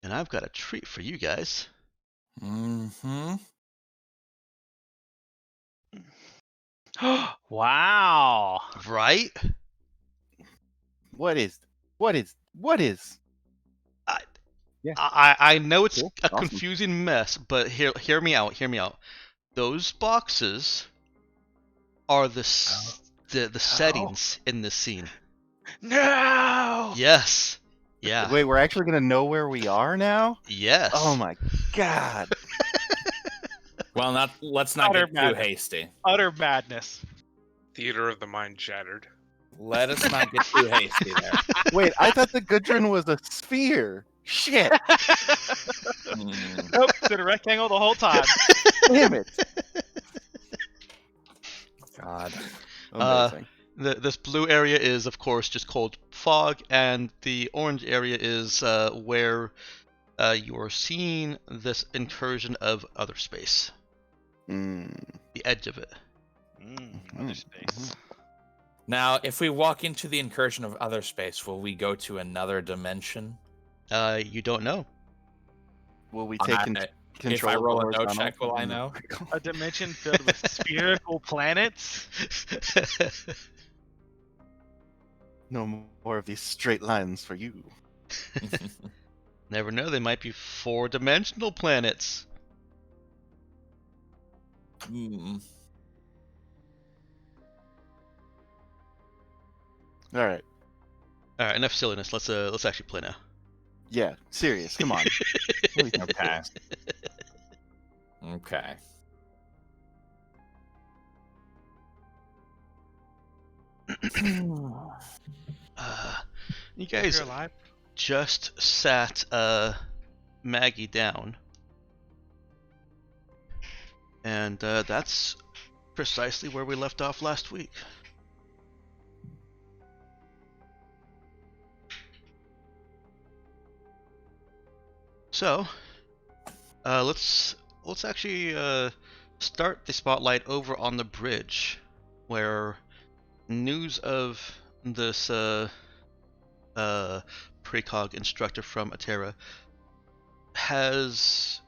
And I've got a treat for you guys. Mm-hmm. Wow. Right? What is? I, Yeah. I know it's Cool. a Awesome. confusing mess, but hear me out. Hear me out. Those boxes are the settings in this scene. No. Yes. Yeah. Wait, we're actually gonna know where we are now? Yes. Oh my god. Well, let's not Utter get too madness. hasty. Utter madness. Theater of the mind shattered. Let us not get too hasty there. Wait, I thought the Gudrun was a sphere. Shit. Mm. Nope, it's been a rectangle the whole time. Damn it. God. Amazing. This blue area is, of course, just called fog, and the orange area is where you are seeing this incursion of other space. Mm. The edge of it. Other space. Now, if we walk into the incursion of other space, will we go to another dimension? You don't know. Will we take control? If I roll a no horizontal check, will I from the know? vertical? A dimension filled with spherical planets. No more of these straight lines for you. Never know. They might be 4-dimensional planets. Hmm. All right. All right. Enough silliness. Let's actually play now. Yeah. Serious. Come on. Okay. Okay. You guys You're alive? just sat Maggie down, and that's precisely where we left off last week. So, let's actually start the spotlight over on the bridge, where news of this precog instructor from Atera has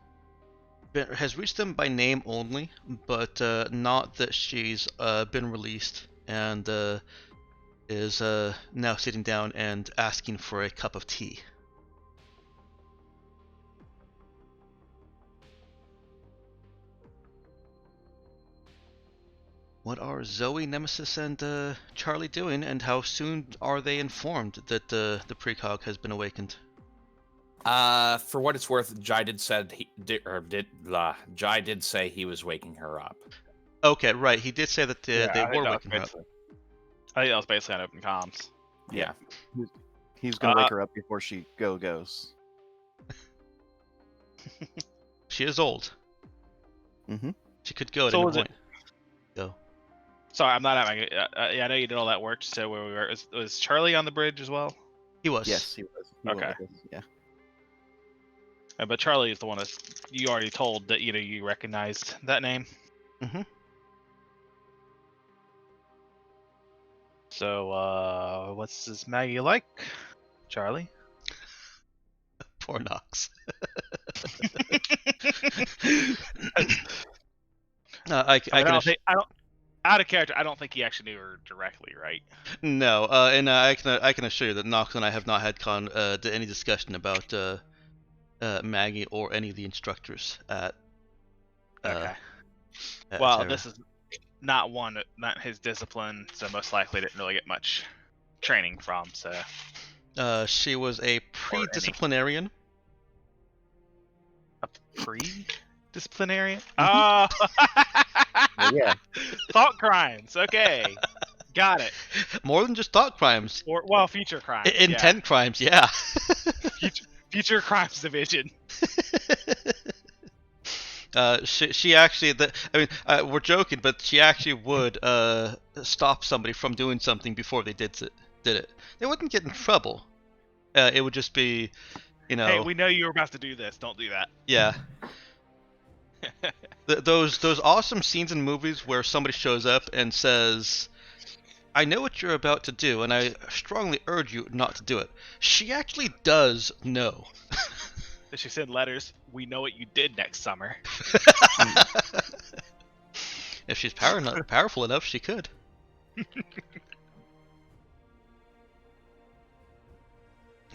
reached them by name only, but not that she's been released and is now sitting down and asking for a cup of tea. What are Zoe, Nemesis, and Charlie doing, and how soon are they informed that the precog has been awakened? For what it's worth, Jai did say he was waking her up. Okay, right. He did say that they were waking her up. I think that was basically on open comms. Yeah. He's gonna wake her up before she goes. She is old. Mm-hmm. She could go at So any was it- point. Go. Sorry, I'm not having. Yeah, I know you did all that work. So where we were was Charlie on the bridge as well. He was. Yes, he was. Okay. Yeah. But Charlie is the one that you already told that you recognized that name. Mm-hmm. So what's this Maggie like, Charlie? Poor Knox. I can out of character. I don't think he actually knew her directly, right? No, and I can assure you that Knox and I have not had any discussion about Maggie or any of the instructors at. Okay. At Well, Terra. this is not his discipline, so most likely didn't really get much training from. So she was a pre-disciplinarian. a pre-disciplinarian. Yeah. Thought crimes. Okay, got it. More than just thought crimes. Or future crimes. Intent crimes, yeah. Future crimes division. She actually, we're joking, but she actually would stop somebody from doing something before they did it. They wouldn't get in trouble. It would just be, Hey, we know you were about to do this. Don't do that. Yeah. Those awesome scenes in movies where somebody shows up and says, "I know what you're about to do, and I strongly urge you not to do it." She actually does know. Does she send letters? We know what you did next summer. If she's powerful enough, she could.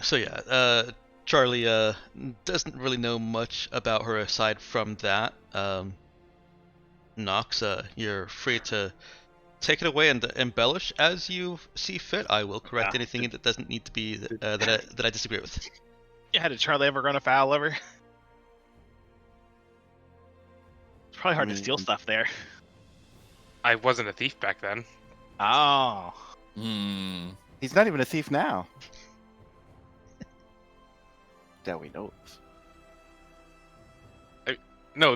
So yeah, Charlie doesn't really know much about her aside from that. Nox, you're free to take it away and embellish as you see fit. I will correct Yeah. anything that doesn't need to be that I disagree with. Yeah, did Charlie ever run afoul of her? It's probably hard to steal stuff there. I wasn't a thief back then. Oh. Hmm. He's not even a thief now. That we know of. No,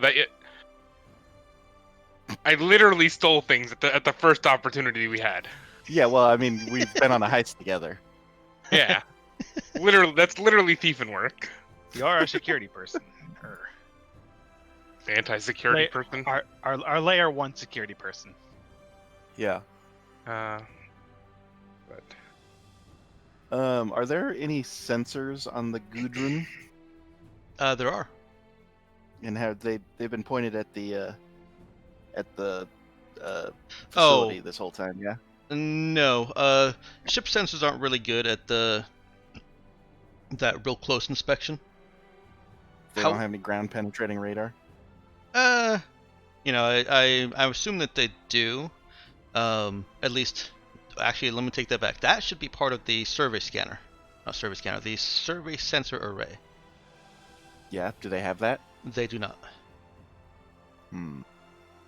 I literally stole things at the first opportunity we had. Yeah, well, I mean, we've been on a heist together. Yeah. That's literally thieving work. You are a security person. Or Anti-security person. our layer 1 security person. Yeah. But Are there any sensors on the Gudrun? There are. And have they've been pointed at the facility this whole time? Yeah. No, ship sensors aren't really good at that real close inspection. They don't have any ground penetrating radar. I assume that they do. At least, actually, let me take that back. That should be part of the survey scanner. Not survey scanner, the survey sensor array. Yeah. Do they have that? They do not. Hmm.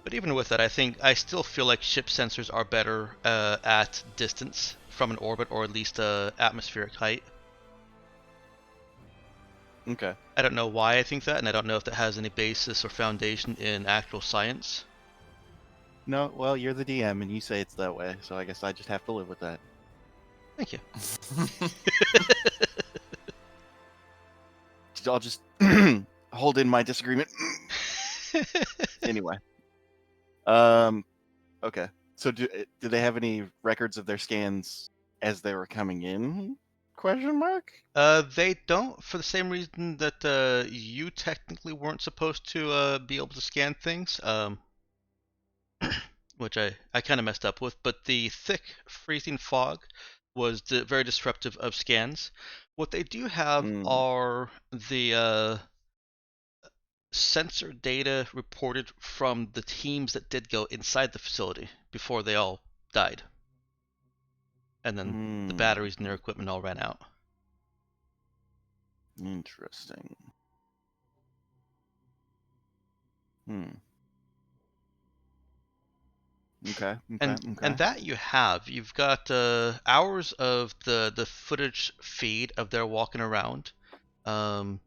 But even with that, I still feel like ship sensors are better at distance from an orbit, or at least atmospheric height. Okay. I don't know why I think that, and I don't know if that has any basis or foundation in actual science. No. Well, you're the DM, and you say it's that way, so I guess I just have to live with that. Thank you. I'll just hold in my disagreement. Anyway. Okay. So do they have any records of their scans as they were coming in? Question mark? They don't, for the same reason that you technically weren't supposed to be able to scan things, which I kind of messed up with. But the thick, freezing fog was very disruptive of scans. What they do have are the sensor data reported from the teams that did go inside the facility before they all died. And then the batteries in their equipment all ran out. Interesting. Okay. And that you have. You've got hours of the footage feed of their walking around. You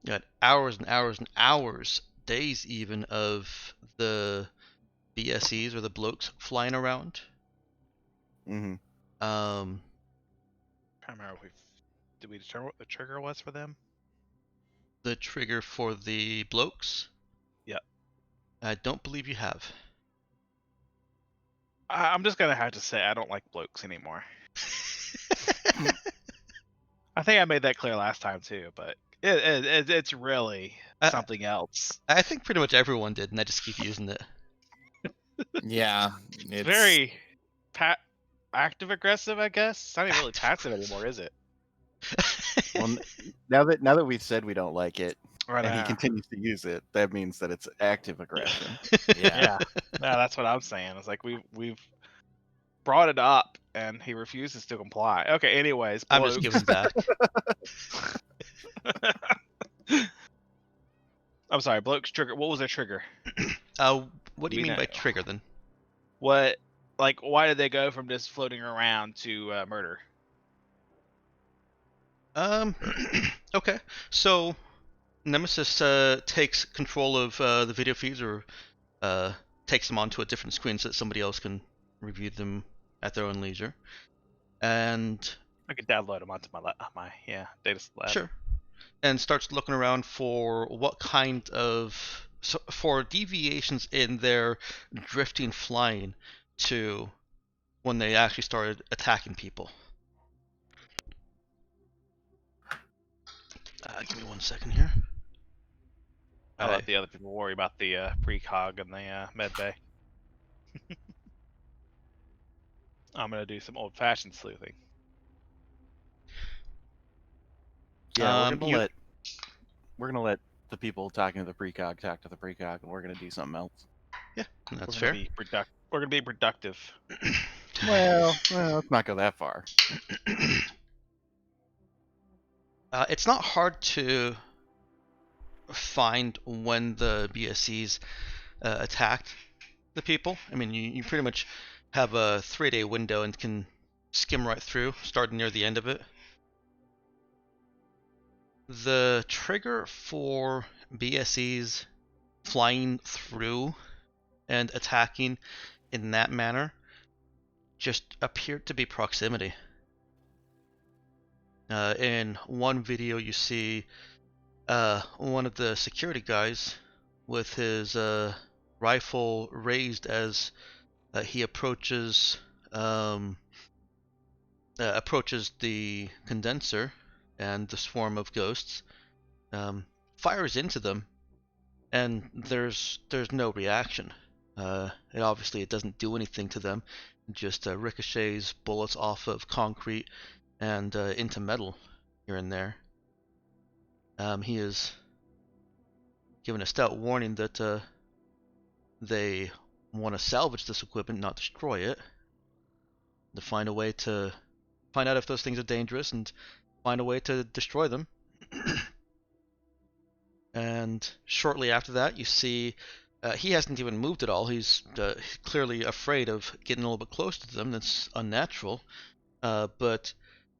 got hours and hours and hours, days even, of the BSEs or the blokes flying around. Mm-hmm. I can't remember did we determine what the trigger was for them? The trigger for the blokes? Yep. I don't believe you have. I'm just gonna have to say I don't like blokes anymore. I think I made that clear last time too, but it's really something else. I think pretty much everyone did, and I just keep using it. Yeah, It's very active aggressive, I guess. It's not even really passive anymore, is it? Well, now that we've said we don't like it, Right and he now. continues to use it, that means that it's active aggression. Yeah. No, that's what I'm saying. It's like we've brought it up and he refuses to comply. Okay, anyways, I'm just giving back. I'm sorry, bloke's trigger. What was their trigger? What do you mean by trigger then? Why did they go from just floating around to murder? Okay. So Nemesis takes control of the video feeds, or takes them onto a different screen so that somebody else can review them at their own leisure. And I could download them onto my data lab. Sure. And starts looking around for what kind of for deviations in their drifting flying to when they actually started attacking people. Give me 1 second here. I'll let the other people worry about the precog and the med bay. I'm gonna do some old-fashioned sleuthing. Yeah, Um, we're gonna let the people talking to the precog talk to the precog, and we're gonna do something else. Yeah, that's We're fair. gonna be We're gonna be productive. Well, let's not go that far. It's not hard to find when the BSCs attacked the people. I mean, you pretty much have a 3-day window and can skim right through, starting near the end of it. The trigger for BSCs flying through and attacking in that manner just appeared to be proximity. In one video, you see one of the security guys with his rifle raised as he approaches the condenser and the swarm of ghosts, fires into them, and there's no reaction. It doesn't do anything to them, it just ricochets bullets off of concrete and into metal here and there. He is given a stout warning that they want to salvage this equipment, not destroy it. To find a way to find out if those things are dangerous and find a way to destroy them. And shortly after that, you see he hasn't even moved at all. He's clearly afraid of getting a little bit close to them. That's unnatural. But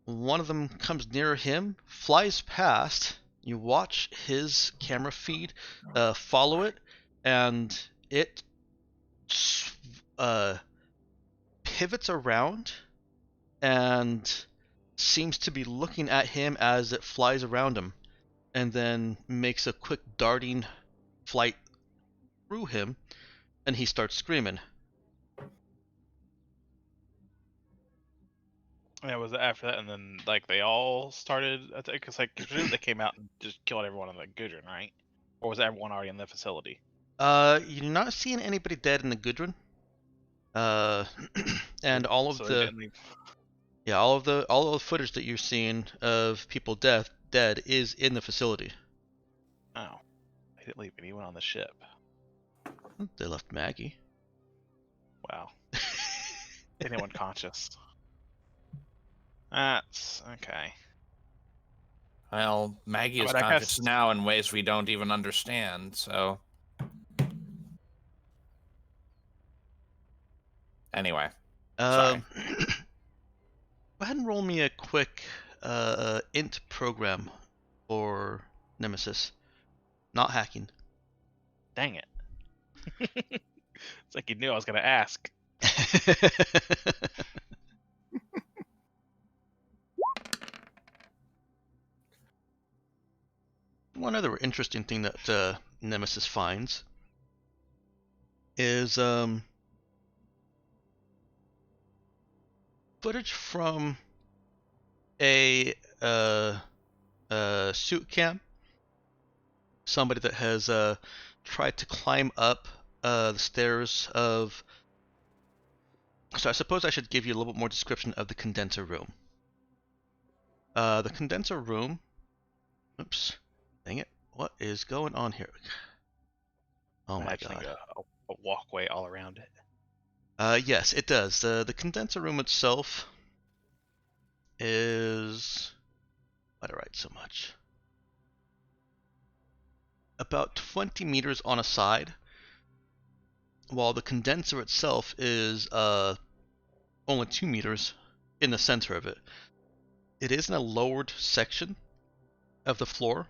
one of them comes near him, flies past. You watch his camera feed follow it, and it pivots around and seems to be looking at him as it flies around him, and then makes a quick darting flight through him, and he starts screaming. Yeah, was it after that, and then like they all started? Because like they came out and just killed everyone in the Gudrun, right? Or was everyone already in the facility? You're not seeing anybody dead in the Gudrun. And all of So they the didn't leave. yeah, all of the footage that you're seeing of people dead is in the facility. Oh, they didn't leave anyone on the ship. They left Maggie. Wow. Anyone conscious? That's okay. Well, Maggie is But I conscious guess- now in ways we don't even understand, so. Anyway. Sorry. Go ahead and roll me a quick int program for Nemesis. Not hacking. Dang it. It's like you knew I was gonna ask. One other interesting thing that Nemesis finds is footage from a suit cam. Somebody that has tried to climb up the stairs of. So I suppose I should give you a little bit more description of the condenser room. The condenser room. Oops. Dang it. What is going on here? Oh my Imagining god. a walkway all around it. Yes, it does. The condenser room itself is. Why do I write so much? About 20 meters on a side, while the condenser itself is only 2 meters in the center of it. It is in a lowered section of the floor,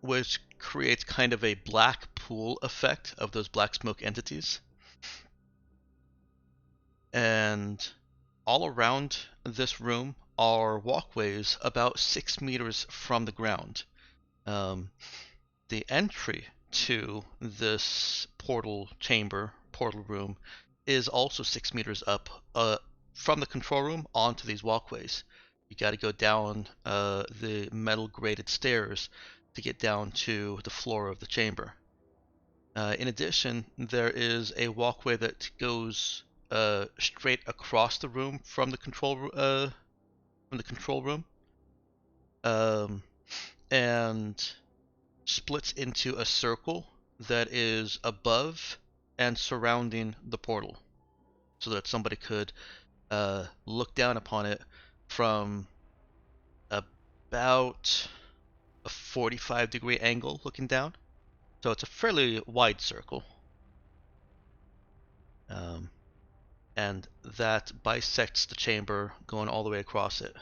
which creates kind of a black pool effect of those black smoke entities. And all around this room are walkways about 6 meters from the ground. The entry to this portal room, is also 6 meters up from the control room onto these walkways. You got to go down the metal grated stairs to get down to the floor of the chamber. In addition, there is a walkway that goes straight across the room from the control room, and splits into a circle that is above and surrounding the portal, so that somebody could look down upon it from about a 45-degree angle looking down. So it's a fairly wide circle. And that bisects the chamber, going all the way across it.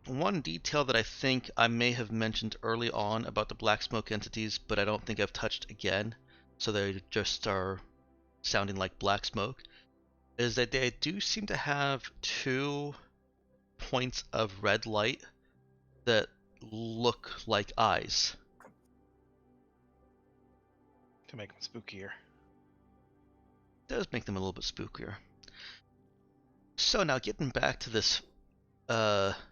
One detail that I think I may have mentioned early on about the black smoke entities, but I don't think I've touched again, so they just are sounding like black smoke, is that they do seem to have 2 points of red light that look like eyes. To make them spookier. Does make them a little bit spookier. So now getting back to this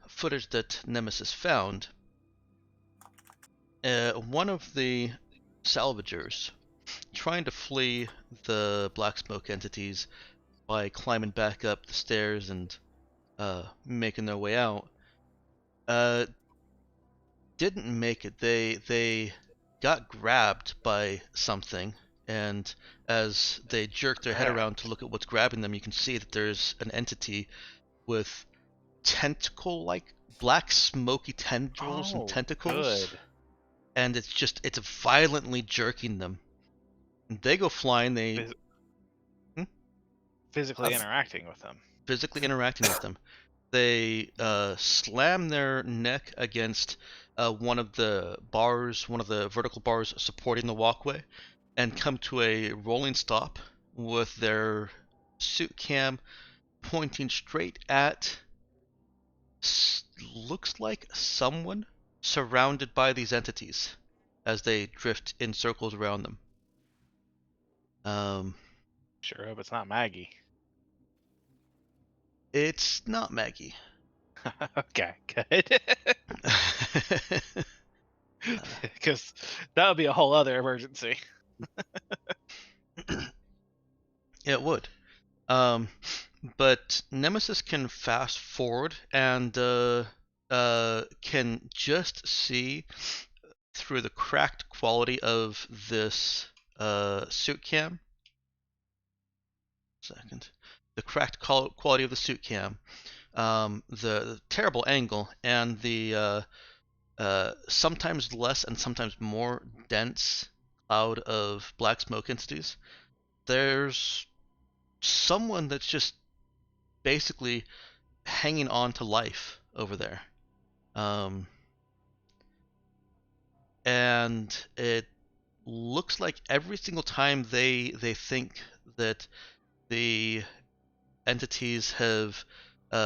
footage that Nemesis found, one of the salvagers trying to flee the black smoke entities by climbing back up the stairs and making their way out, didn't make it. They got grabbed by something, and as they jerk their head around to look at what's grabbing them, you can see that there's an entity with tentacle-like black smoky tendrils and tentacles. Good. And it's violently jerking them. And they go flying, Physically interacting with them. physically interacting with them. They slam their neck against one of the vertical bars supporting the walkway, and come to a rolling stop with their suit cam pointing straight at looks like someone surrounded by these entities as they drift in circles around them. Sure hope it's not Maggie. It's not Maggie. Okay, good. Because that would be a whole other emergency. It would. But Nemesis can fast forward and can just see through the cracked quality of this suit cam. The cracked quality of the suit cam, the terrible angle, and the sometimes less and sometimes more dense cloud of black smoke entities. There's someone that's just basically hanging on to life over there. And it looks like every single time they think that the entities have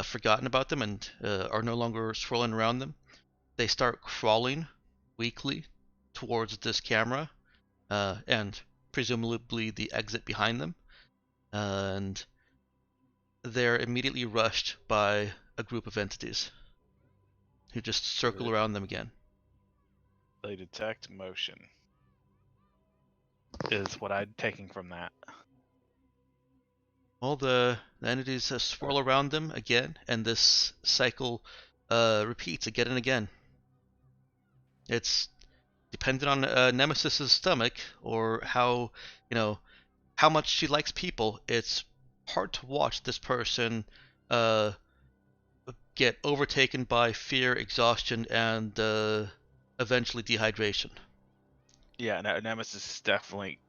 forgotten about them and are no longer swirling around them, they start crawling weakly towards this camera and presumably the exit behind them. And they're immediately rushed by a group of entities who just circle around them again. They detect motion. Is what I'm taking from that. Well, the entities swirl around them again, and this cycle repeats again and again. It's dependent on Nemesis's stomach or how much she likes people. It's hard to watch this person get overtaken by fear, exhaustion, and eventually dehydration. Yeah, no, Nemesis is definitely.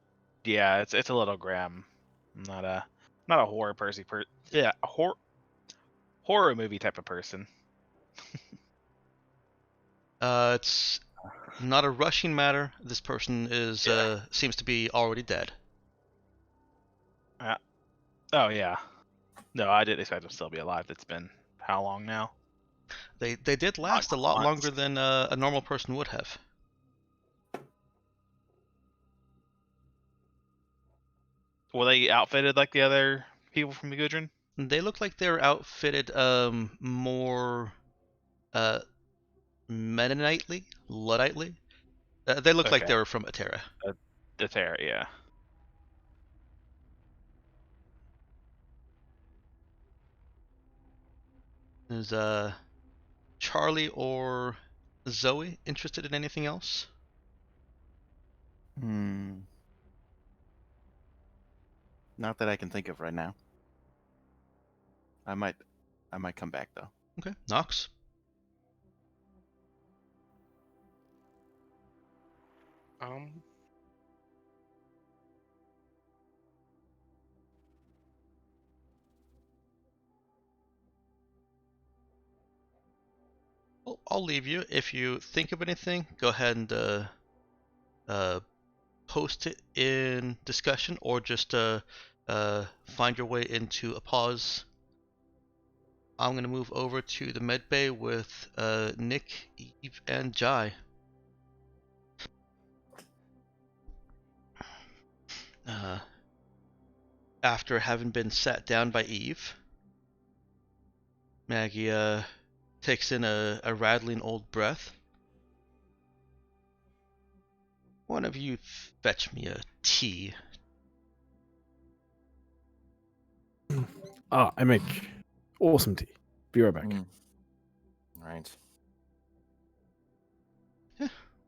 Yeah, it's a little grim. Not a horror person. Yeah, a horror movie type of person. It's not a rushing matter. This person is seems to be already dead. Oh yeah. No, I didn't expect him to still be alive. It's been how long now? They did last a lot Months. longer than a normal person would have. Were they outfitted like the other people from the Gudrun? They look like they're outfitted more Mennonitely, Ludditely. They look like Okay. they were from Atera. The Terra, yeah. Is Charlie or Zoe interested in anything else? Not that I can think of right now. I might come back though. Okay, Nox. Um, Well, I'll leave you. If you think of anything, go ahead and post it in discussion, or just find your way into a pause. I'm gonna move over to the med bay with Nick, Eve, and Jai. After having been sat down by Eve, Maggie takes in a rattling old breath. One of you fetch me a tea. I make awesome tea. Be right back. Right.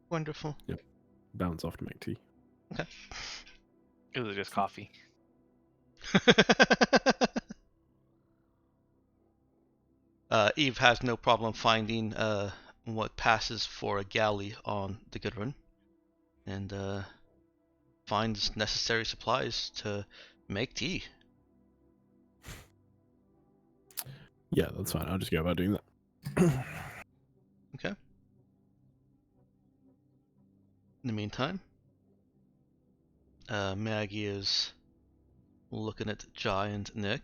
Wonderful. Bounce off to make tea. It was just coffee. Eve has no problem finding what passes for a galley on the good run, and finds necessary supplies to make tea. Yeah, that's fine. I'll just go about doing that. Okay. In the meantime, Maggie is looking at Jai and Nick.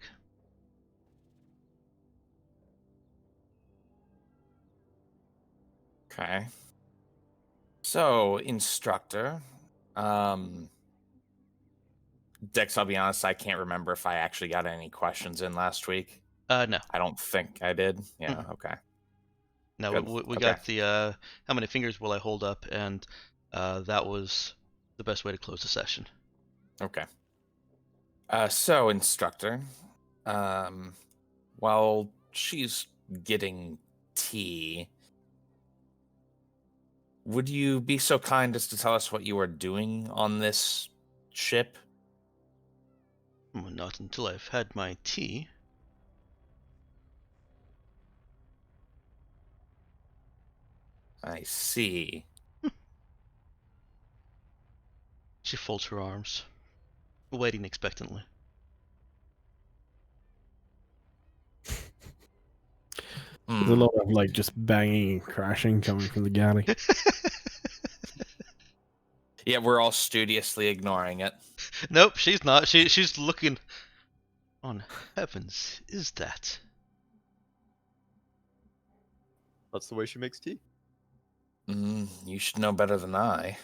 Okay. So, instructor, Dex, I'll be honest, I can't remember if I actually got any questions in last week. No. I don't think I did. Yeah, okay. No, Good. we Okay. got the how many fingers will I hold up, and that was the best way to close the session. Okay. So, instructor, while she's getting tea, would you be so kind as to tell us what you are doing on this ship? Well, not until I've had my tea. I see. She folds her arms, waiting expectantly. There's a lot of like just banging and crashing coming from the galley. Yeah, we're all studiously ignoring it. Nope, she's not. She's looking. On heavens, is that? That's the way she makes tea. You should know better than I.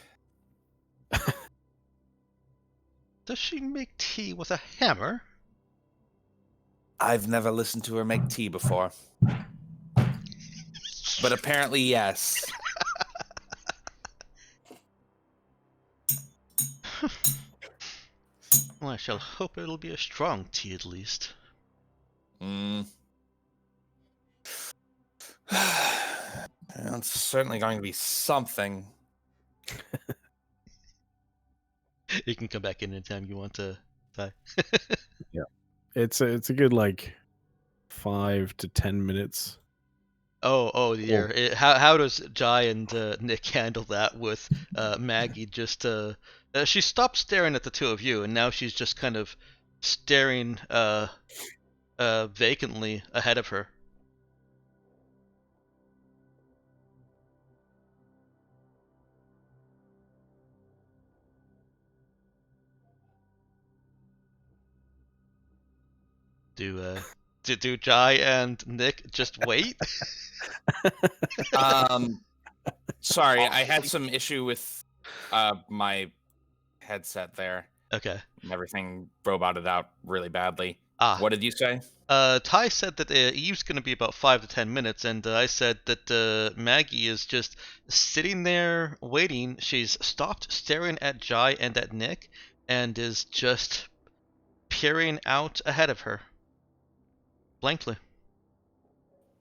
Does she make tea with a hammer? I've never listened to her make tea before. But apparently, yes. Well, I shall hope it'll be a strong tea at least. It's certainly going to be something. You can come back in anytime you want to, Ty. It's a good like 5 to 10 minutes. Oh dear. How does Jai and Nick handle that with Maggie just she stopped staring at the two of you, and now she's just kind of staring vacantly ahead of her. Do Jai and Nick just wait? Sorry, I had some issue with my headset there. Okay. Everything roboted out really badly. Ah, What did you say? Ty said that Eve's going to be about 5 to 10 minutes, and I said that Maggie is just sitting there waiting. She's stopped staring at Jai and at Nick, and is just peering out ahead of her. Blankly.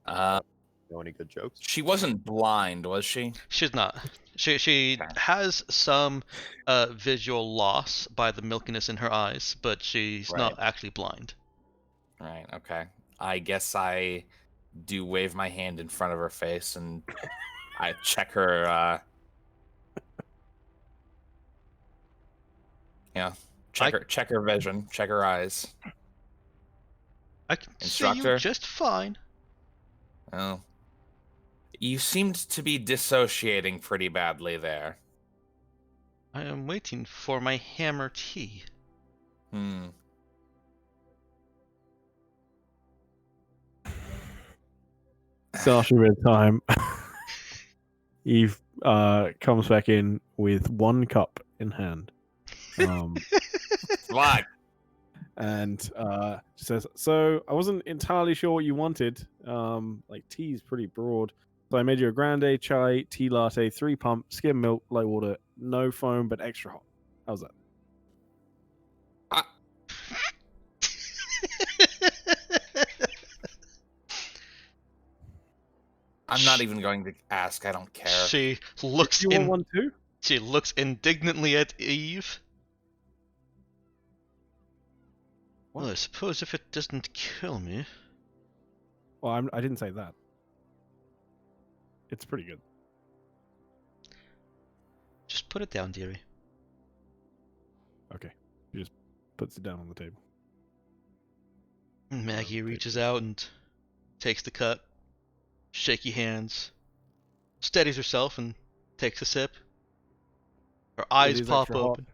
Know any good jokes? She wasn't blind, was she? She's not. She Okay. has some visual loss by the milkiness in her eyes, but she's Right. not actually blind. Right, okay. I guess I do wave my hand in front of her face and I check her check her vision, check her eyes. I can see you Instructor? just fine. Oh. You seemed to be dissociating pretty badly there. I am waiting for my hammer tea. So after a bit of time, Eve comes back in with one cup in hand. Fuck. And she says, "So I wasn't entirely sure what you wanted. Like tea's pretty broad, so I made you a grande chai tea latte, 3 pump, skim milk, light water, no foam but extra hot. How's that?" I'm not even going to ask. I don't care. She looks You want one too? She looks indignantly at Eve. Well, I suppose if it doesn't kill me. Well, I didn't say that. It's pretty good. Just put it down, dearie. Okay, she just puts it down on the table. Maggie reaches out and takes the cup. Shaky hands. Steadies herself and takes a sip. Her eyes It is pop extra hot. open.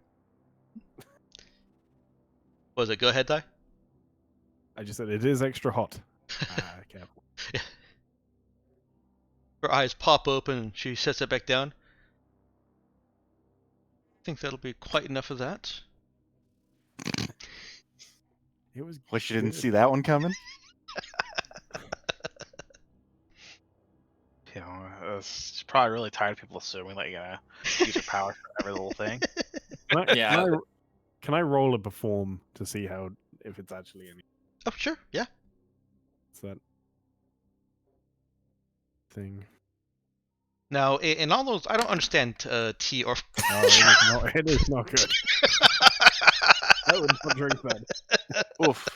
What was it? Go ahead, Di. I just said it is extra hot. Careful. Her eyes pop open and she sets it back down. I think that'll be quite enough of that. It was. Wish you didn't good. see that one coming. You know, it's probably really tired of people assuming that you're gonna use your power for every little thing. Yeah. Can I roll a perform to see if it's actually any? Oh, sure, yeah. What's that thing? Now, in all those, I don't understand tea or. Oh, it is not good. I would not drink that. Oof.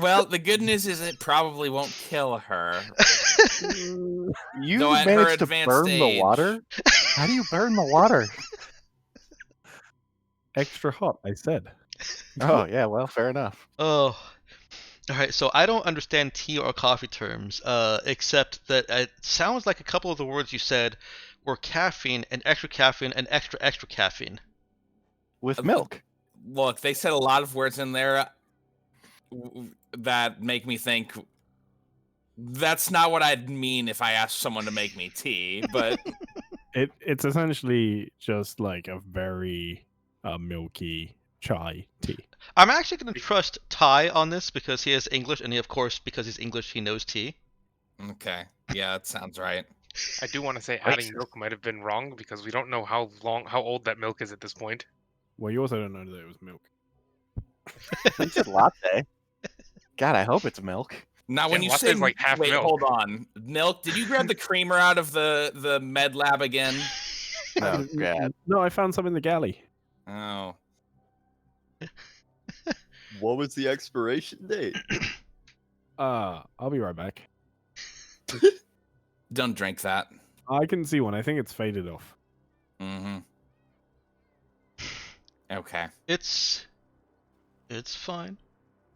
Well, the good news is it probably won't kill her. You Though at her managed to advanced burn the age- water? How do you burn the water? Extra hot, I said. Oh, yeah, well, fair enough. Oh. Alright, so I don't understand tea or coffee terms, except that it sounds like a couple of the words you said were caffeine and extra extra caffeine. With milk. Look, they said a lot of words in there that make me think that's not what I'd mean if I asked someone to make me tea, but It's essentially just like a very milky chai tea. I'm actually going to trust Ty on this because he is English, and of course, because he's English, he knows tea. okay. Yeah, that sounds right. I do want to say Wait. adding milk might have been wrong because we don't know how old that milk is at this point. Well, you also don't know that it was milk. You said latte. God, I hope it's milk. Now, when Yeah, you latte's say like half wait, milk. hold on, milk. Did you grab the creamer out of the med lab again? Oh, God. No, I found some in the galley. Oh, What was the expiration date? I'll be right back. don't drink that. I can see one. I think it's faded off. Mm-hmm. Okay. It's fine.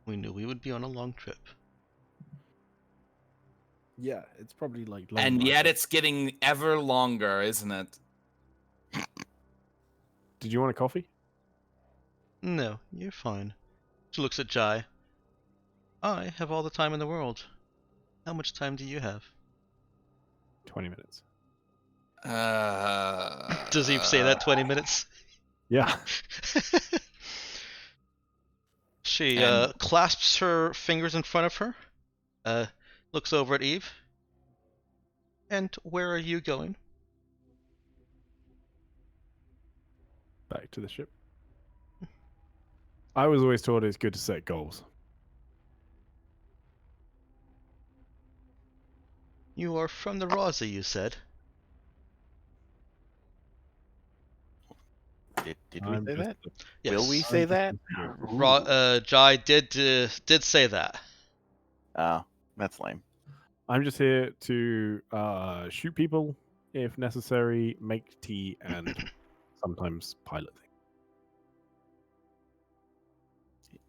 We knew we would be on a long trip. Yeah, it's probably like. And yet it's getting ever longer, isn't it? Did you want a coffee? No, you're fine. She looks at Jai. I have all the time in the world. How much time do you have? 20 minutes. Does he say that 20 minutes? Yeah. She And- clasps her fingers in front of her, looks over at Eve. And where are you going? Back to the ship. I was always taught it's good to set goals. You are from the Raza, you said. Did we I'm say just that? Yes. Will we say that? Jai did say that. Oh, that's lame. I'm just here to shoot people if necessary, make tea, and sometimes pilot things.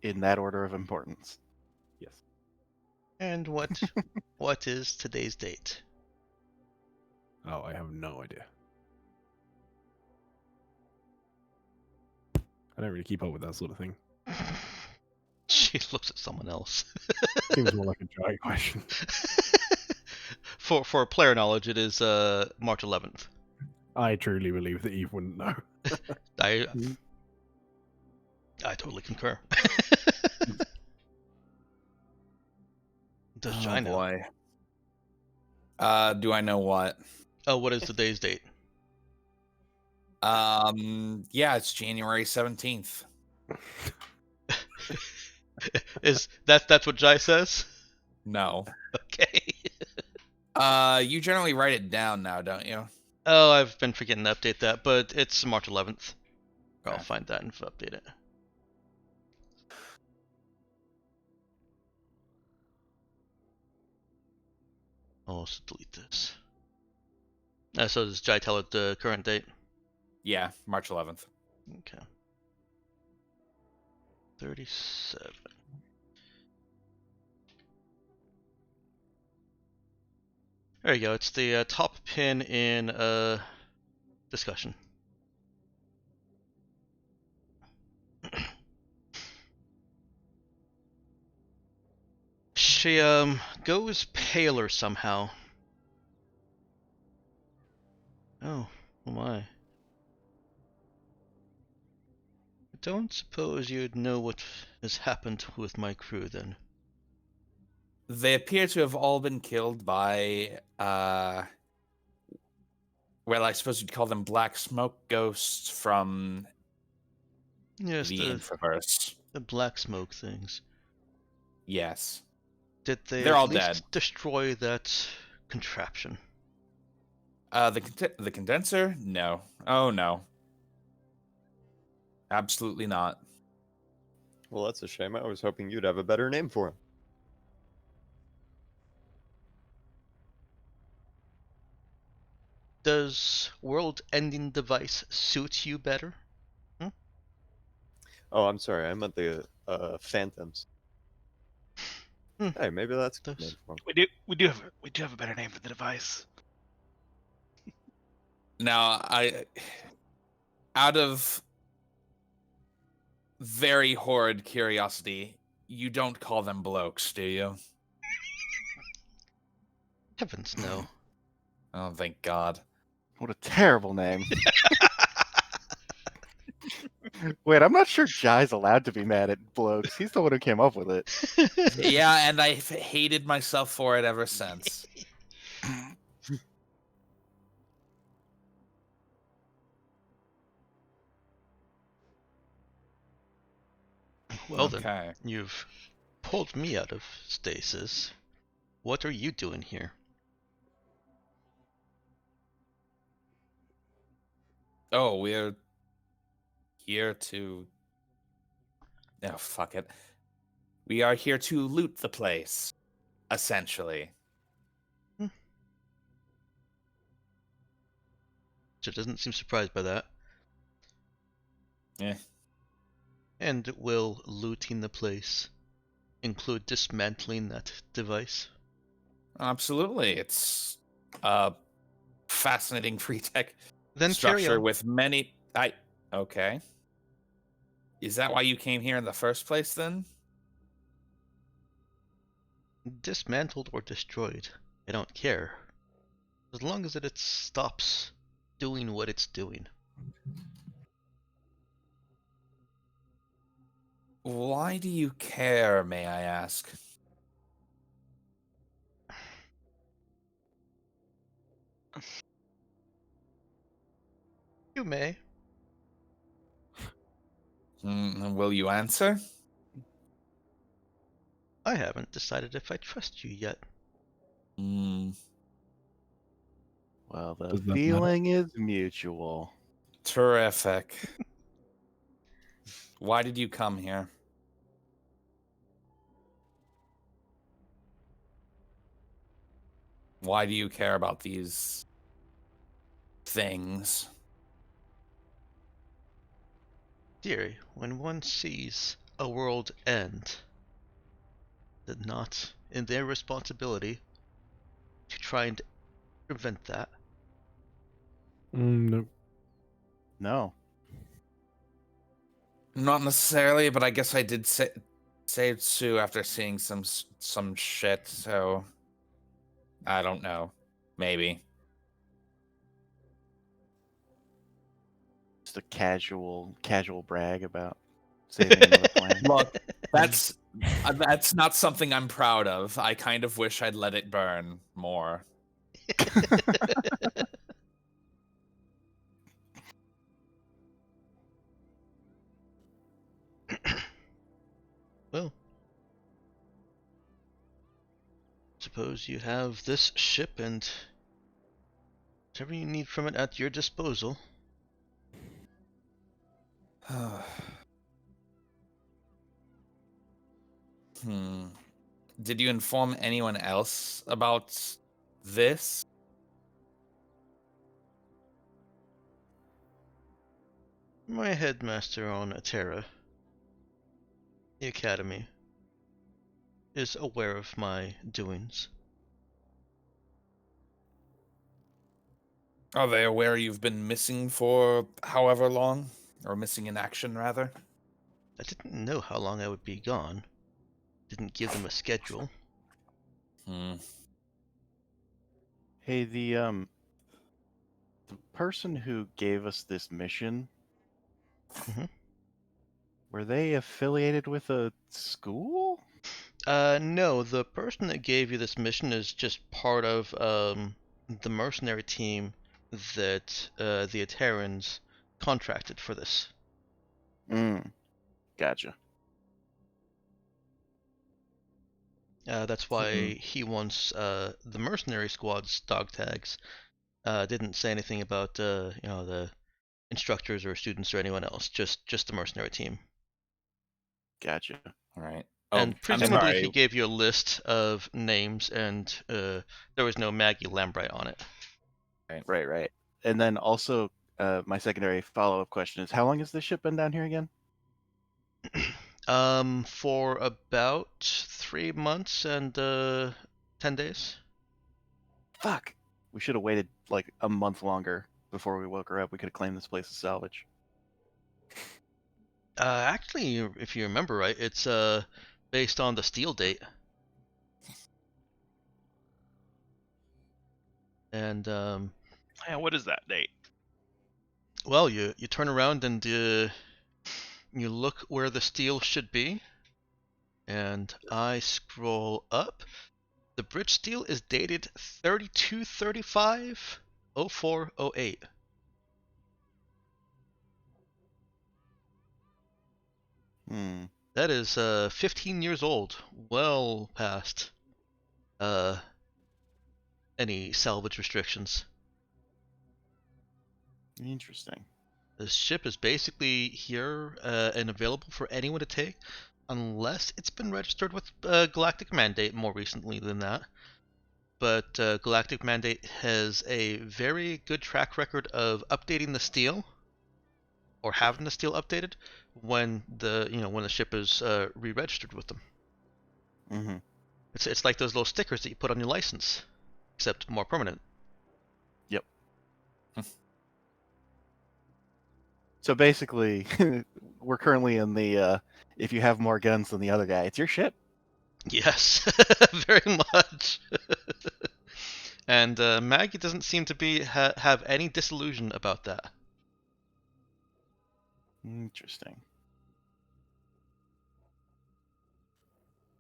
In that order of importance. Yes. And what is today's date? Oh, I have no idea. I don't really keep up with that sort of thing. She looks at someone else. Seems more like a Jai question. For player knowledge, it is March 11th. I truly believe that Eve wouldn't know. I totally concur. Does Jai know? boy. Do I know what? Oh, what is today's date? Yeah, it's January 17th. Is that's what Jai says? No. Okay. You generally write it down now, don't you? Oh, I've been forgetting to update that, but it's March 11th. I'll Okay. find that and update it. I'll also delete this. So does Jai tell it the current date? Yeah, March 11th. Okay. 37. There you go. It's the top pin in discussion. She goes paler somehow. Oh my. I don't suppose you'd know what has happened with my crew then. They appear to have all been killed by, well, I suppose you'd call them black smoke ghosts from Yes, the the Infoverse. black smoke things. Yes. Did they They're at all least dead. destroy that contraption? The condenser? No. Oh, no. Absolutely not. Well, that's a shame. I was hoping you'd have a better name for him. Does world-ending device suit you better? Oh, I'm sorry. I meant the Phantoms. Hmm. Hey, maybe that's a good Those- name for him. We do have a better name for the device. Now, out of very horrid curiosity, you don't call them blokes, do you? Heavens no. Oh, thank God. What a terrible name. Wait, I'm not sure Jai's allowed to be mad at blokes. He's the one who came up with it. Yeah, and I've hated myself for it ever since. Well then, Okay. you've pulled me out of stasis. What are you doing here? Oh, we're here to... Oh, fuck it. We are here to loot the place, essentially. She doesn't seem surprised by that. Eh. And will looting the place include dismantling that device? Absolutely. It's a fascinating free tech Then carry structure on. with many... Okay. Is that why you came here in the first place, then? Dismantled or destroyed, I don't care. As long as it stops doing what it's doing. Why do you care, may I ask? You may. Will you answer? I haven't decided if I trust you yet. Hmm. Well, the Does that matter? feeling is mutual. Terrific. Why did you come here? Why do you care about these things? Dearie, when one sees a world end, is it not in their responsibility to try and prevent that? No. No. Not necessarily, but I guess I did save Sue after seeing some shit. So I don't know. Maybe. Just a casual brag about saving another planet. Look, that's not something I'm proud of. I kind of wish I'd let it burn more. Well, suppose you have this ship and whatever you need from it at your disposal. Did you inform anyone else about this? My headmaster on Atera, the Academy, is aware of my doings. Are they aware you've been missing for however long? Or missing in action, rather? I didn't know how long I would be gone. Didn't give them a schedule. Hey, the person who gave us this mission, Mhm. were they affiliated with a school? No, the person that gave you this mission is just part of the mercenary team that the Aterans contracted for this. Gotcha. That's why he wants the mercenary squad's dog tags. Didn't say anything about the instructors or students or anyone else. Just the mercenary team. Gotcha. All right. Oh, And I'm presumably sorry. he gave you a list of names, and there was no Maggie Lambright on it. Right. And then also, my secondary follow-up question is, how long has this ship been down here again? For about 3 months and 10 days. Fuck. We should have waited like a month longer before we woke her up. We could have claimed this place as salvage. Actually, if you remember right, it's based on the steel date. And Yeah, what is that date? well, you turn around and you look where the steel should be, and I scroll up. The bridge steel is dated 3235 0408. That is 15 years old, well past any salvage restrictions. Interesting. The ship is basically here and available for anyone to take, unless it's been registered with Galactic Mandate more recently than that. But Galactic Mandate has a very good track record of updating the steel, or having the steel updated when the ship is re-registered with them. Mm-hmm. It's like those little stickers that you put on your license, except more permanent. Yep. So basically, we're currently in the if you have more guns than the other guy, it's your ship. Yes, very much. And Maggie doesn't seem to be have any disillusion about that. Interesting.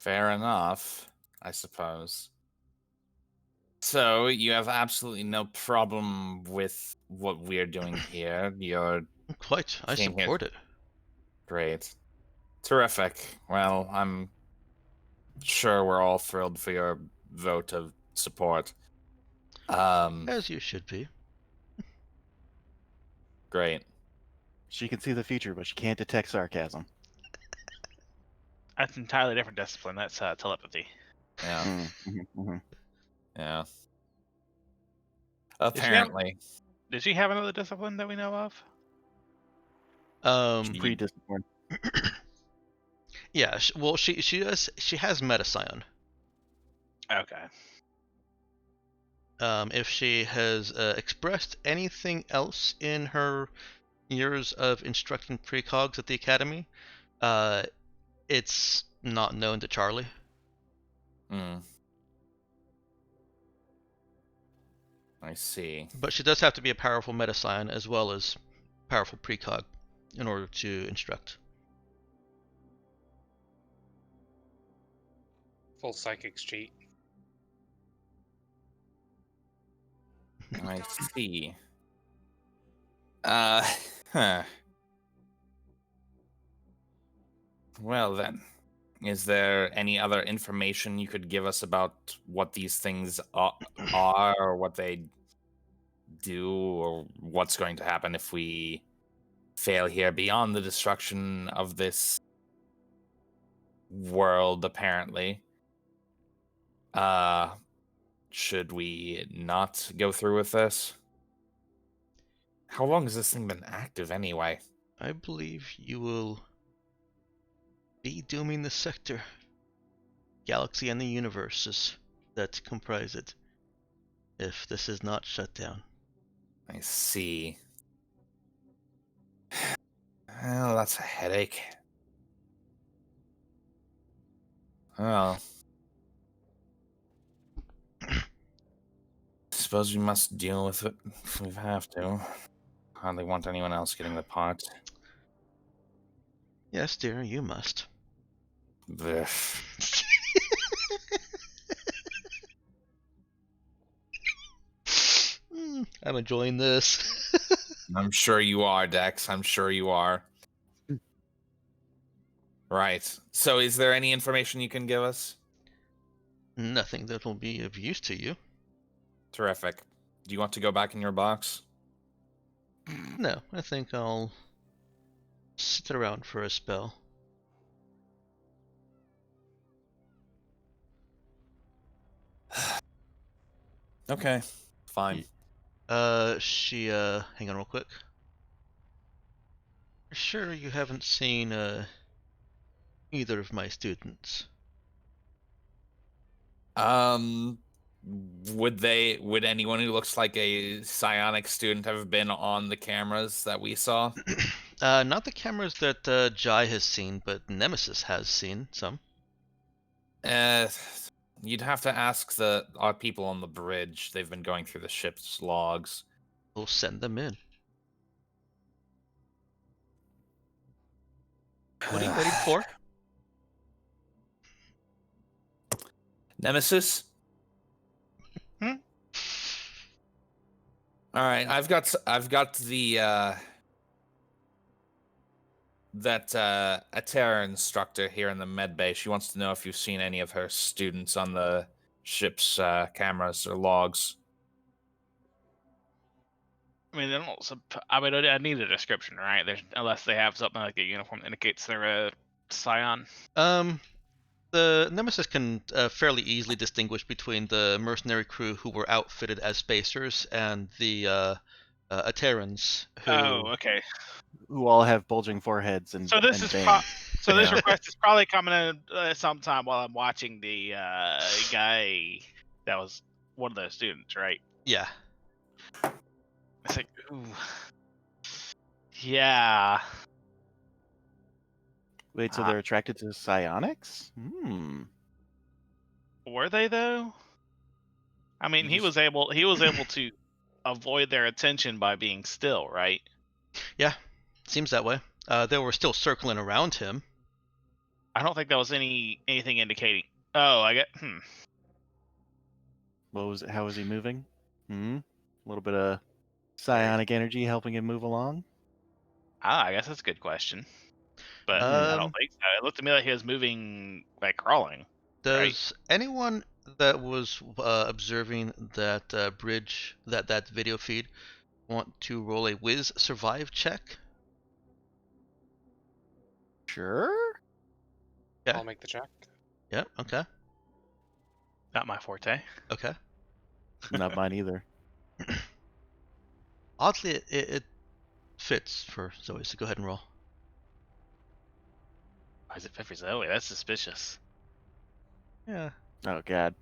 Fair enough, I suppose. So you have absolutely no problem with what we're doing here. You're Quite. I came here. support it. Great. Terrific. Well, I'm sure we're all thrilled for your vote of support. As you should be. Great. She can see the future, but she can't detect sarcasm. That's an entirely different discipline. That's telepathy. Yeah. Mm-hmm. Yeah. Did she have- Apparently. Did she have another discipline that we know of? Pre-discipline. Yeah. Well, she has Metacyon. Okay. If she has expressed anything else in her years of instructing precogs at the academy, it's not known to Charlie. I see. But she does have to be a powerful Metacyon as well as powerful precog in order to instruct. Full psychics cheat. I see. Huh. Well then, is there any other information you could give us about what these things are or what they do, or what's going to happen if we fail here beyond the destruction of this world, apparently? Should we not go through with this? How long has this thing been active anyway? I believe you will be dooming the sector, galaxy, and the universes that comprise it if this is not shut down. I see. Well, that's a headache. Well, suppose we must deal with it if we have to. Hardly want anyone else getting the part. Yes, dear, you must. Blech. I'm enjoying this. I'm sure you are, Dex. I'm sure you are. Right. So, is there any information you can give us? Nothing that will be of use to you. Terrific. Do you want to go back in your box? No, I think I'll sit around for a spell. Okay. Fine. Hang on real quick. Sure you haven't seen, either of my students? Would anyone who looks like a psionic student have been on the cameras that we saw? Not the cameras that, Jai has seen, but Nemesis has seen some. You'd have to ask our people on the bridge. They've been going through the ship's logs. We'll send them in. What are you waiting for? Nemesis? Hmm? All right, I've got the a terror instructor here in the med bay. She wants to know if you've seen any of her students on the ship's cameras or logs. I mean, I need a description, right? Unless they have something like a uniform that indicates they're a scion. The Nemesis can fairly easily distinguish between the mercenary crew who were outfitted as spacers and the Aterans who... Oh, okay. Who all have bulging foreheads and So this and is veins. so this Yeah. request is probably coming in sometime while I'm watching the guy that was one of those students, right? Yeah. It's like, ooh, yeah. Wait, so they're attracted to psionics? Hmm. Were they though? I mean, he was able to avoid their attention by being still, right? Yeah, seems that way. They were still circling around him. I don't think there was anything indicating. Oh, I get. What was it? How was he moving? A little bit of psionic energy helping him move along. I guess that's a good question. But I don't think so. It looked to me like he was moving, like crawling. Does anyone that was observing that bridge, that video feed, want to roll a whiz survive check? Sure. Yeah. I'll make the check. Yeah. Okay. Not my forte. Okay. Not mine either. Oddly, it fits for Zoe, so go ahead and roll. Why is it fit for Zoe? That's suspicious. Yeah. Oh God.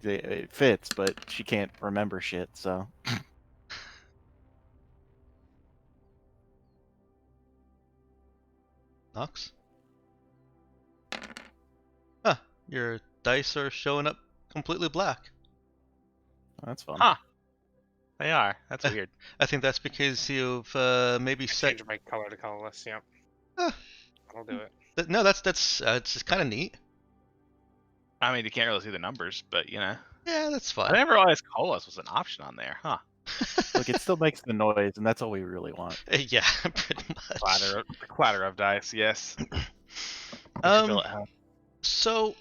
It fits, but she can't remember shit. So. Knox? Huh. Your dice are showing up completely black. That's fun. Huh. They are. That's weird. I think that's because you've maybe I set. change my color to colorless. Yep. Huh. I'll do it. No, that's it's just kind of neat. I mean, you can't really see the numbers, but you know. Yeah, that's I fine. never realized colas was an option on there, huh? Look, it still makes the noise, and that's all we really want. Yeah, pretty much. Clatter of dice, yes. Um. So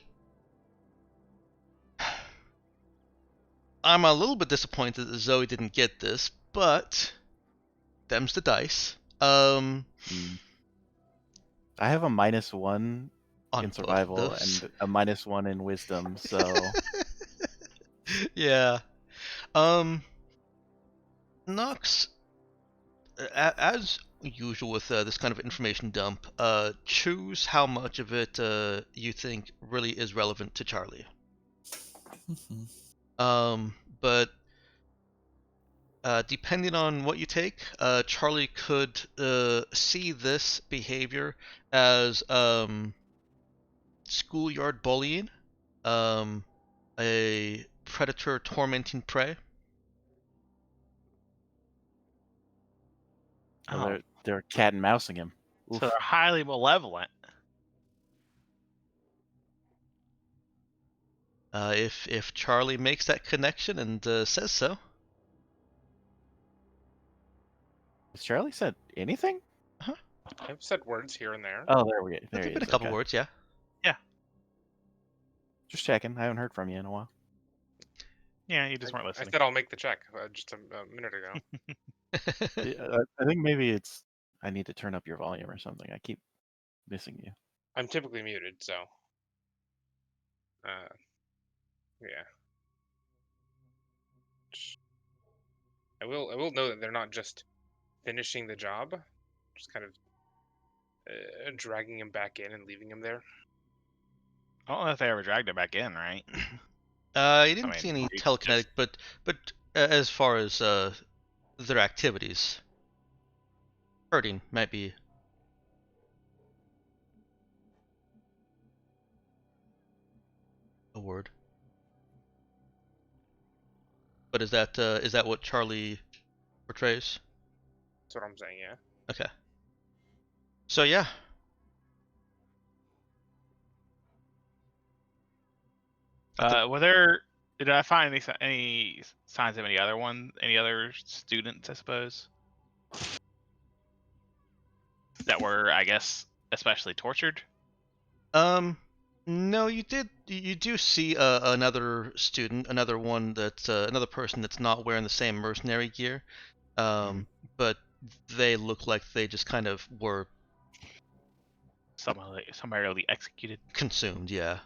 I'm a little bit disappointed that Zoe didn't get this, but them's the dice. I have a -1 On in both survival those. and a -1 in wisdom, so Yeah. Nox, as usual with this kind of information dump, choose how much of it you think really is relevant to Charlie. But depending on what you take, Charlie could see this behavior as schoolyard bullying, a predator tormenting prey. they're cat and mousing him. So Oof. they're highly malevolent. If Charlie makes that connection and says so. Has Charlie said anything? I've said words here and there. Oh, there we go. There There's he been a is. couple Okay. words, yeah. Just checking. I haven't heard from you in a while. Yeah, you just weren't I listening. said I'll make the check just a minute ago. I think maybe it's I need to turn up your volume or something. I keep missing you. I'm typically muted, so. Yeah. I will know that they're not just finishing the job, just kind of dragging him back in and leaving him there. I don't know if they ever dragged it back in, right? You didn't see any he telekinetic, but as far as their activities, hurting might be a word. But is that what Charlie portrays? That's what I'm saying, yeah. Okay. So yeah. Did I find any signs of any other students, I suppose, that were, I guess, especially tortured? No, you do see another student, another person that's not wearing the same mercenary gear. But they look like they just kind of were Summarily executed. consumed, yeah.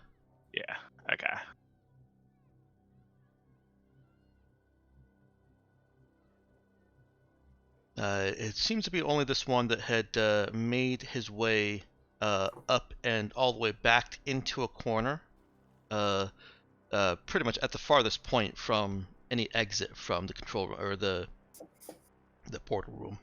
Yeah. Okay. It seems to be only this one that had made his way up and all the way back into a corner, pretty much at the farthest point from any exit from the control room or the portal room.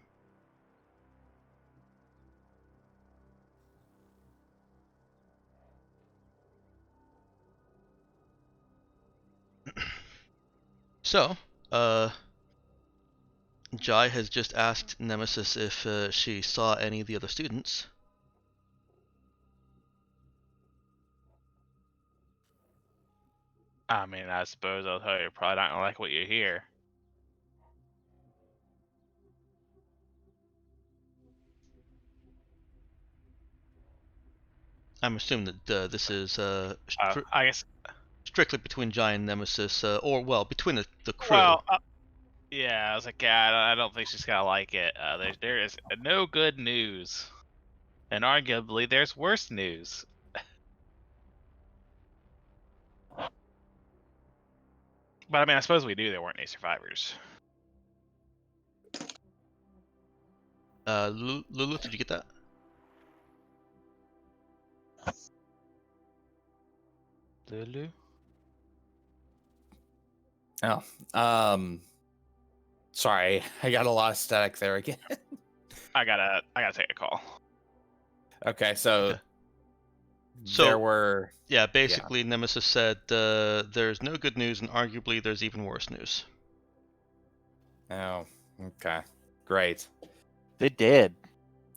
So, Jai has just asked Nemesis if she saw any of the other students. I mean, I suppose I'll tell you, you're probably not gonna like what you hear. I'm assuming that this is I guess. strictly between Jai and Nemesis, or well, between the crew. Well, yeah, I was like, yeah, I don't think she's gonna like it. There is no good news, and arguably there's worse news. But I mean, I suppose we knew there weren't any survivors. Lulu, did you get that? Lulu? Oh, sorry, I got a lot of static there again. I gotta take a call. Okay, so Okay. So- there were. Yeah, basically, Nemesis said there's no good news, and arguably there's even worse news. Oh, okay, great. They did.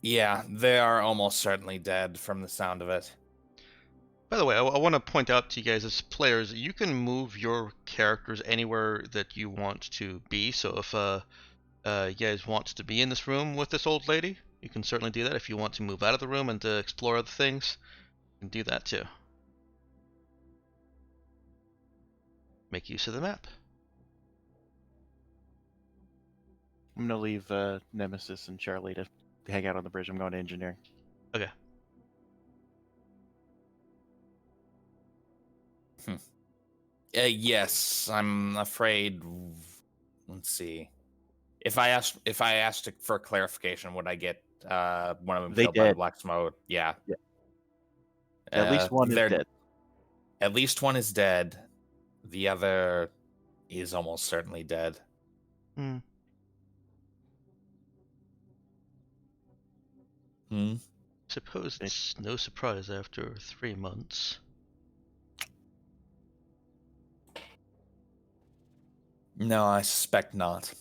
Yeah, they are almost certainly dead from the sound of it. By the way, I want to point out to you guys as players, you can move your characters anywhere that you want to be. So if you guys want to be in this room with this old lady, you can certainly do that. If you want to move out of the room and to explore other things, you can do that too. Make use of the map. I'm gonna leave Nemesis and Charlie to hang out on the bridge. I'm going to engineering. Okay. Yes, I'm afraid. Let's see. If I asked for clarification, would I get one of them They killed by the did. black smoke? Yeah. Yeah. At least one is they're- dead. At least one is dead. The other is almost certainly dead. Hmm. Hmm. Suppose it's no surprise after 3 months. No, I suspect not.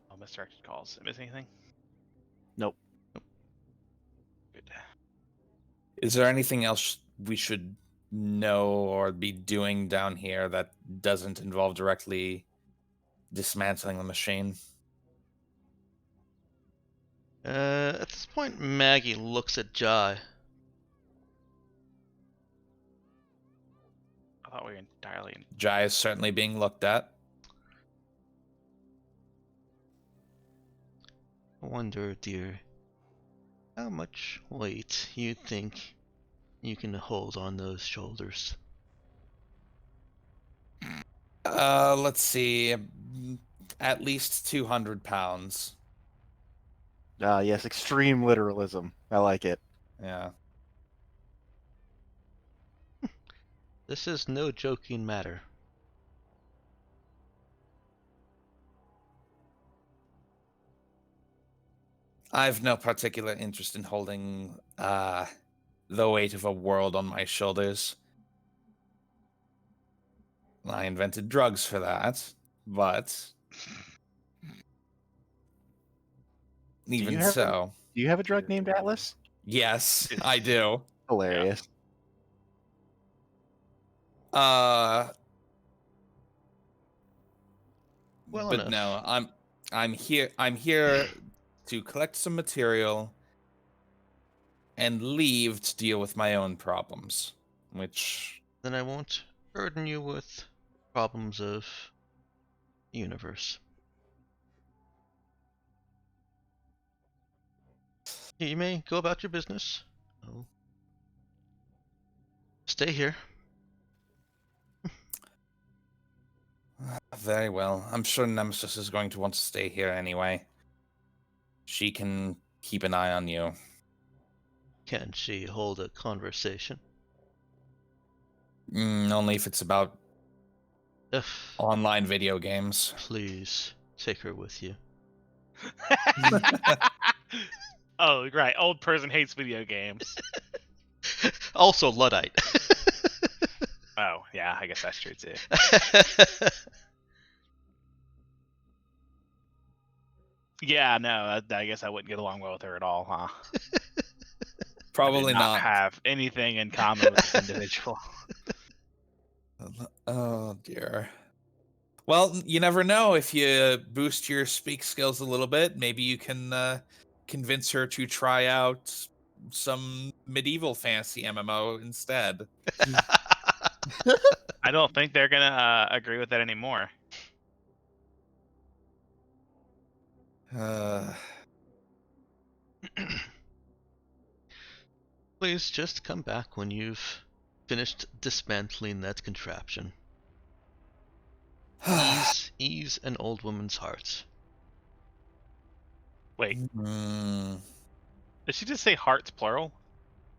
Oh, misdirected calls. Miss anything? Nope. Good. Is there anything else we should know or be doing down here that doesn't involve directly dismantling the machine? At this point, Maggie looks at Jai. I thought we were entirely. Jai is certainly being looked at. I wonder, dear, how much weight you think you can hold on those shoulders? Let's see. At least 200 pounds. Yes, extreme literalism. I like it. Yeah. This is no joking matter. I've no particular interest in holding the weight of a world on my shoulders. I invented drugs for that, but even have so, Do you have a drug named Atlas? yes, I do. Hilarious. Well But enough. no, I'm here to collect some material and leave to deal with my own problems, which Then I won't burden you with problems of universe. You may go about your business. I'll stay here. very well. I'm sure Nemesis is going to want to stay here anyway. She can keep an eye on you. Can she hold a conversation? Only if it's about If online video games. please take her with you. Oh, right. Old person hates video games. Also Luddite. Oh, yeah. I guess that's true too. Yeah, no. I guess I wouldn't get along well with her at all, huh? Probably I do not not. have anything in common with this individual. Oh dear. Well, you never know. If you boost your speak skills a little bit, maybe you can convince her to try out some medieval fantasy MMO instead. I don't think they're gonna agree with that anymore. Uh, Please just come back when you've finished dismantling that contraption. Ease an old woman's heart. Wait, mm, did she just say hearts plural?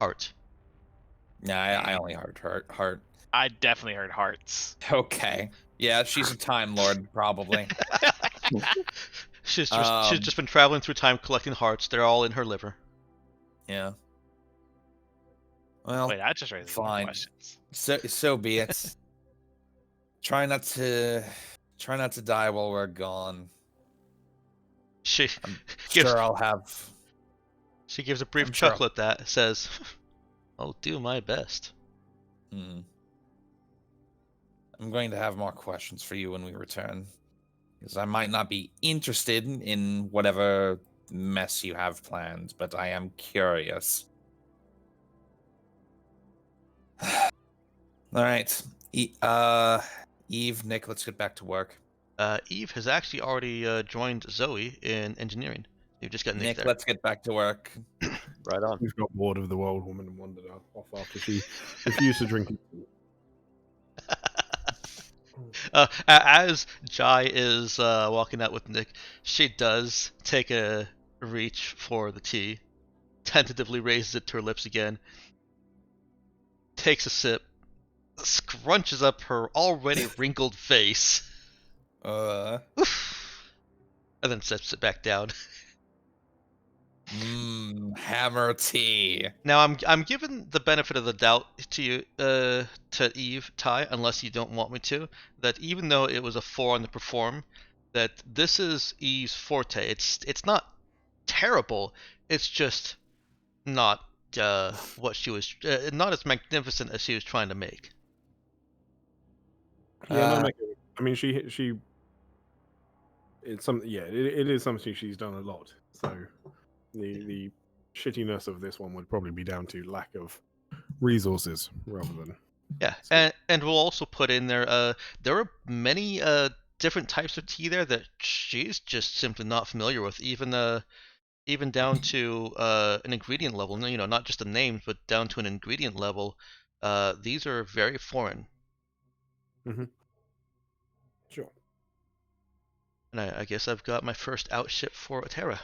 Heart. yeah, I only heard heart. I definitely heard hearts. Okay. Yeah, she's a time lord, probably. She's Um, just been traveling through time collecting hearts. They're all in her liver. Yeah. Well, Wait, I just raised more fine. questions. So be it. Try not to die while we're gone. She I'm gives sure I'll have. she gives a brief I'm sure chuckle at that. Says, "I'll do my best." Hmm. I'm going to have more questions for you when we return, because I might not be interested in whatever mess you have planned, but I am curious. All right, Eve, Nick, let's get back to work. Eve has actually already joined Zoe in engineering. You've just got Nick Nick, there. let's get back to work. Right on. He's got bored of the old woman and wandered off after she refused to drink. As Jai is walking out with Nick, she does take a reach for the tea, tentatively raises it to her lips again, takes a sip, scrunches up her already wrinkled face, Uh, and then sets it back down. hammer tea. Now I'm giving the benefit of the doubt to you, to Eve, Ty, unless you don't want me to, that even though it was a 4 on the perform, that this is Eve's forte. It's not terrible. It's just not what she was, not as magnificent as she was trying to make. Yeah, no, I mean, she. It's something. Yeah, it is something she's done a lot. So, the shittiness of this one would probably be down to lack of resources rather than. Yeah, and we'll also put in there. There are many different types of tea there that she's just simply not familiar with. Even down to an ingredient level. You know, not just the names, but down to an ingredient level. These are very foreign. Mm-hmm. Sure. And I guess I've got my first outship for Atera.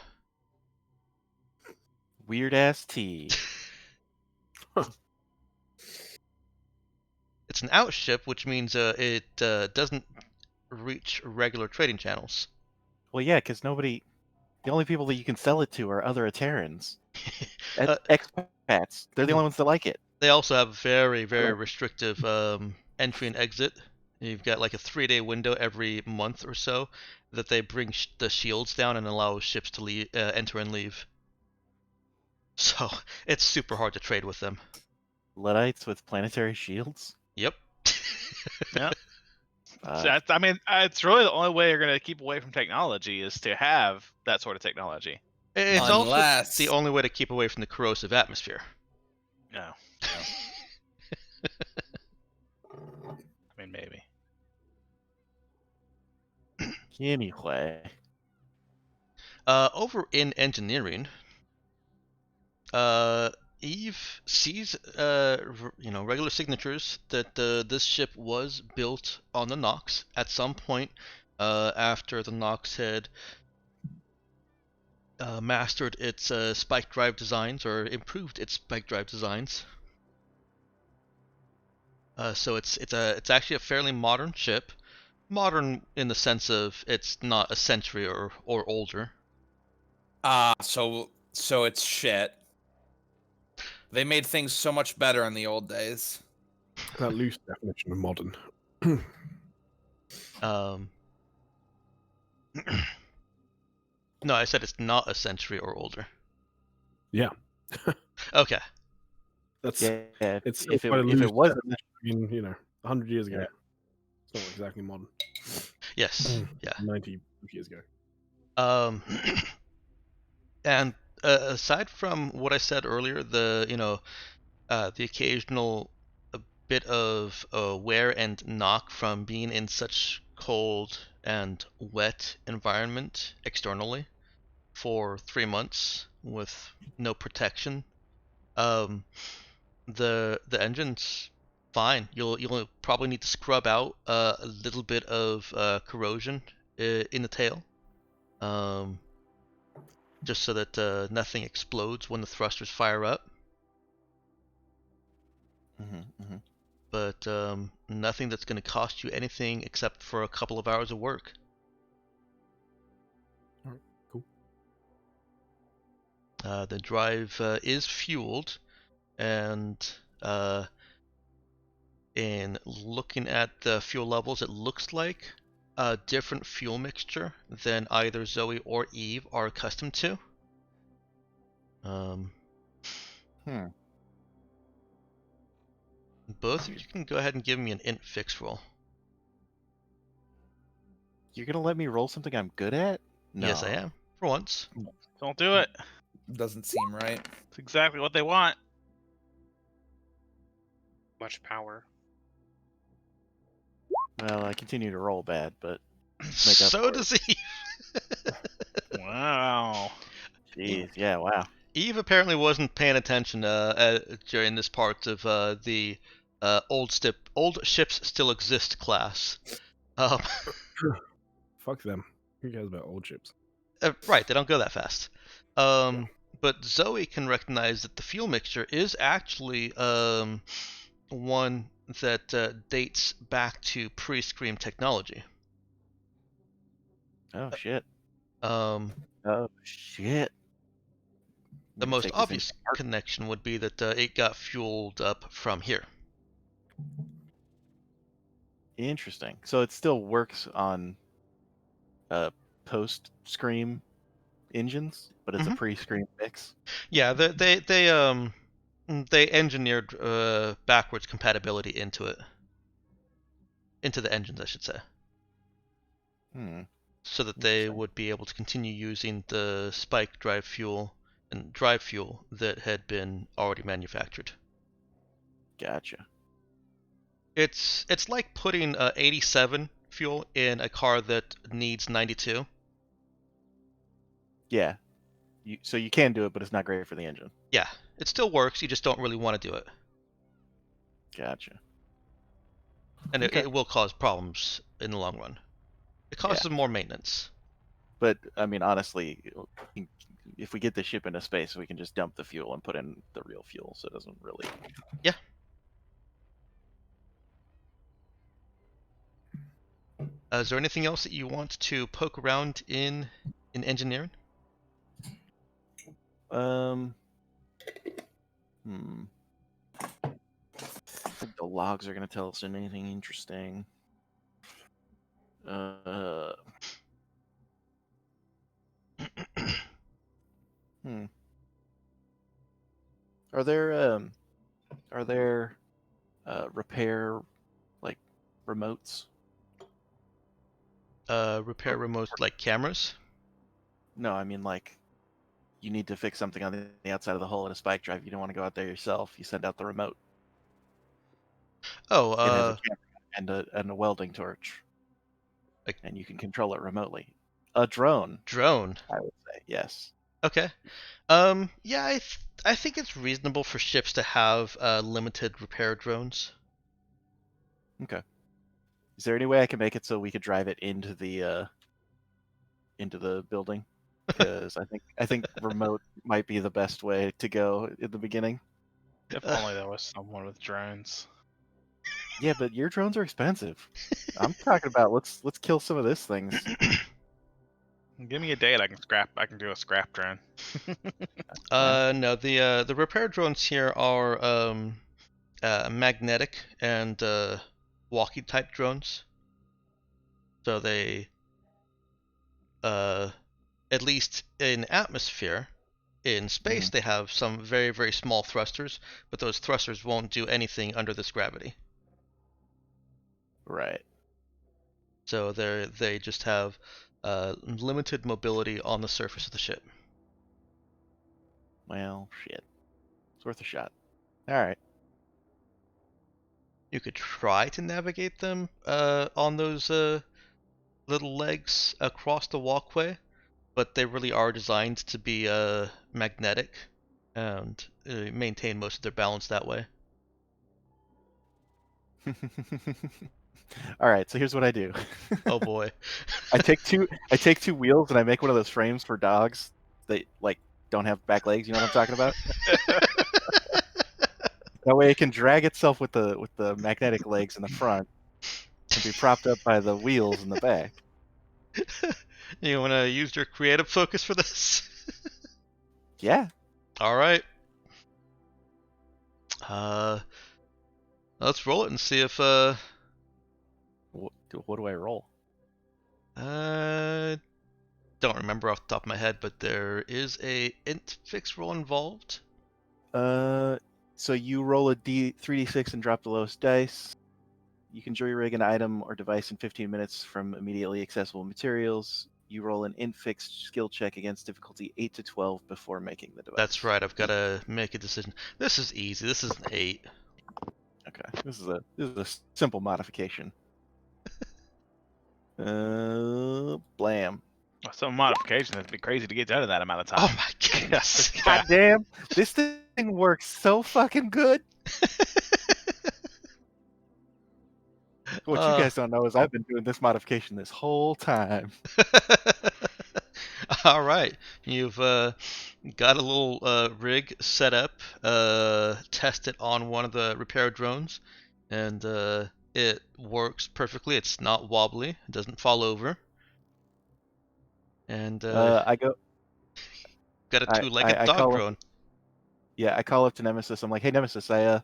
Weird ass tea. It's an outship, which means it doesn't reach regular trading channels. Well, yeah, because nobody. The only people that you can sell it to are other Aterans. Uh, Expats. They're the only ones that like it. They also have very, very restrictive entry and exit. You've got like a 3-day window every month or so that they bring the shields down and allow ships to leave, enter and leave. So it's super hard to trade with them. Luddites with planetary shields. Yep. Yeah. I mean, it's really the only way you're going to keep away from technology is to have that sort of technology. It's Unless- also the only way to keep away from the corrosive atmosphere. No. I mean, maybe. Anyway. Over in engineering, Eve sees regular signatures that this ship was built on the Nox at some point after the Nox had mastered its spike drive designs or improved its spike drive designs. So it's actually a fairly modern ship. Modern in the sense of it's not a century or older. So it's shit. They made things so much better in the old days. That loose definition of modern. No, I said it's not a century or older. Yeah. Okay. That's Yeah, it's still if it quite a if loose it wasn't, definition, 100 years ago. Yeah. It's not exactly modern. Yes. Yeah. 90 years ago. Um, and aside from what I said earlier, the occasional bit of wear and knock from being in such cold and wet environment externally for 3 months with no protection. The engine's fine. You'll probably need to scrub out a little bit of corrosion in the tail, um, just so that nothing explodes when the thrusters fire up. But nothing that's going to cost you anything except for a couple of hours of work. Alright, cool. The drive is fueled, and in looking at the fuel levels, it looks like a different fuel mixture than either Zoe or Eve are accustomed to. Both of you can go ahead and give me an int fix roll. You're gonna let me roll something I'm good at? No. Yes, I am. For once. Don't do it. Doesn't seem right. It's exactly what they want. Much power. Well, I continue to roll bad, but make up So for does Eve. Wow. Jeez, yeah, wow. Eve apparently wasn't paying attention during this part of the old ships still exist class. Fuck them. Who cares about old ships? Right, they don't go that fast. But Zoe can recognize that the fuel mixture is actually one that dates back to pre-Scream technology. Oh shit. Um, Oh shit. the Need to most take this thing obvious apart. connection would be that it got fueled up from here. Interesting. So it still works on post Scream engines, but it's a Mhm. pre-Scream mix. Yeah, they engineered backwards compatibility into it, into the engines, I should say, so that they Interesting. would be able to continue using the spike drive fuel and drive fuel that had been already manufactured. Gotcha. It's like putting 87 fuel in a car that needs 92. Yeah. So you can do it, but it's not great for the engine. Yeah, it still works. You just don't really want to do it, Gotcha. and Okay. it will cause problems in the long run. It causes Yeah. more maintenance. But I mean, honestly, if we get the ship into space, we can just dump the fuel and put in the real fuel, so it doesn't really. Yeah. Is there anything else that you want to poke around in engineering? I think the logs are going to tell us anything interesting. Are there repair like remotes? Repair remotes like cameras? No, I mean like you need to fix something on the outside of the hull in a spike drive. You don't want to go out there yourself. You send out the remote. Oh, It has a camera and a welding torch, like and you can control it remotely. A drone, drone. I would say, yes. Okay. Yeah, I think it's reasonable for ships to have limited repair drones. Okay. Is there any way I can make it so we could drive it into the building? Because I think remote might be the best way to go in the beginning. If only there was someone with drones. Yeah, but your drones are expensive. I'm talking about let's kill some of this things. Give me a date, I can do a scrap drone. No, the repair drones here are magnetic and walkie type drones. So they at least in atmosphere, In space, they have some very, very small thrusters, but those thrusters won't do anything under this gravity. Right. So they just have limited mobility on the surface of the ship. Well, shit. It's worth a shot. All right. You could try to navigate them on those little legs across the walkway, but they really are designed to be magnetic and maintain most of their balance that way. All right. So here's what I do. Oh boy. I take two wheels and I make one of those frames for dogs that like don't have back legs. You know what I'm talking about? That way it can drag itself with the magnetic legs in the front and be propped up by the wheels in the back. You want to use your creative focus for this? Yeah. All right. Let's roll it and see if What do I roll? don't remember off the top of my head, but there is a int fix roll involved. So you roll a 3d6 and drop the lowest dice. You can jury rig an item or device in 15 minutes from immediately accessible materials. You roll an int fixed skill check against difficulty 8 to 12 before making the device. That's right. I've got to make a decision. This is easy. This is an 8. Okay. This is a simple modification. Blam. Some modification that'd be crazy to get done in that amount of time. Oh my goodness. God damn! This thing works so fucking good. What you guys don't know is I've been doing this modification this whole time. All right, you've got a little rig set up, test it on one of the repair drones, and it works perfectly. It's not wobbly, it doesn't fall over, and I go. got a I two-legged call dog it- drone. Yeah, I call up to Nemesis. I'm like, hey Nemesis, I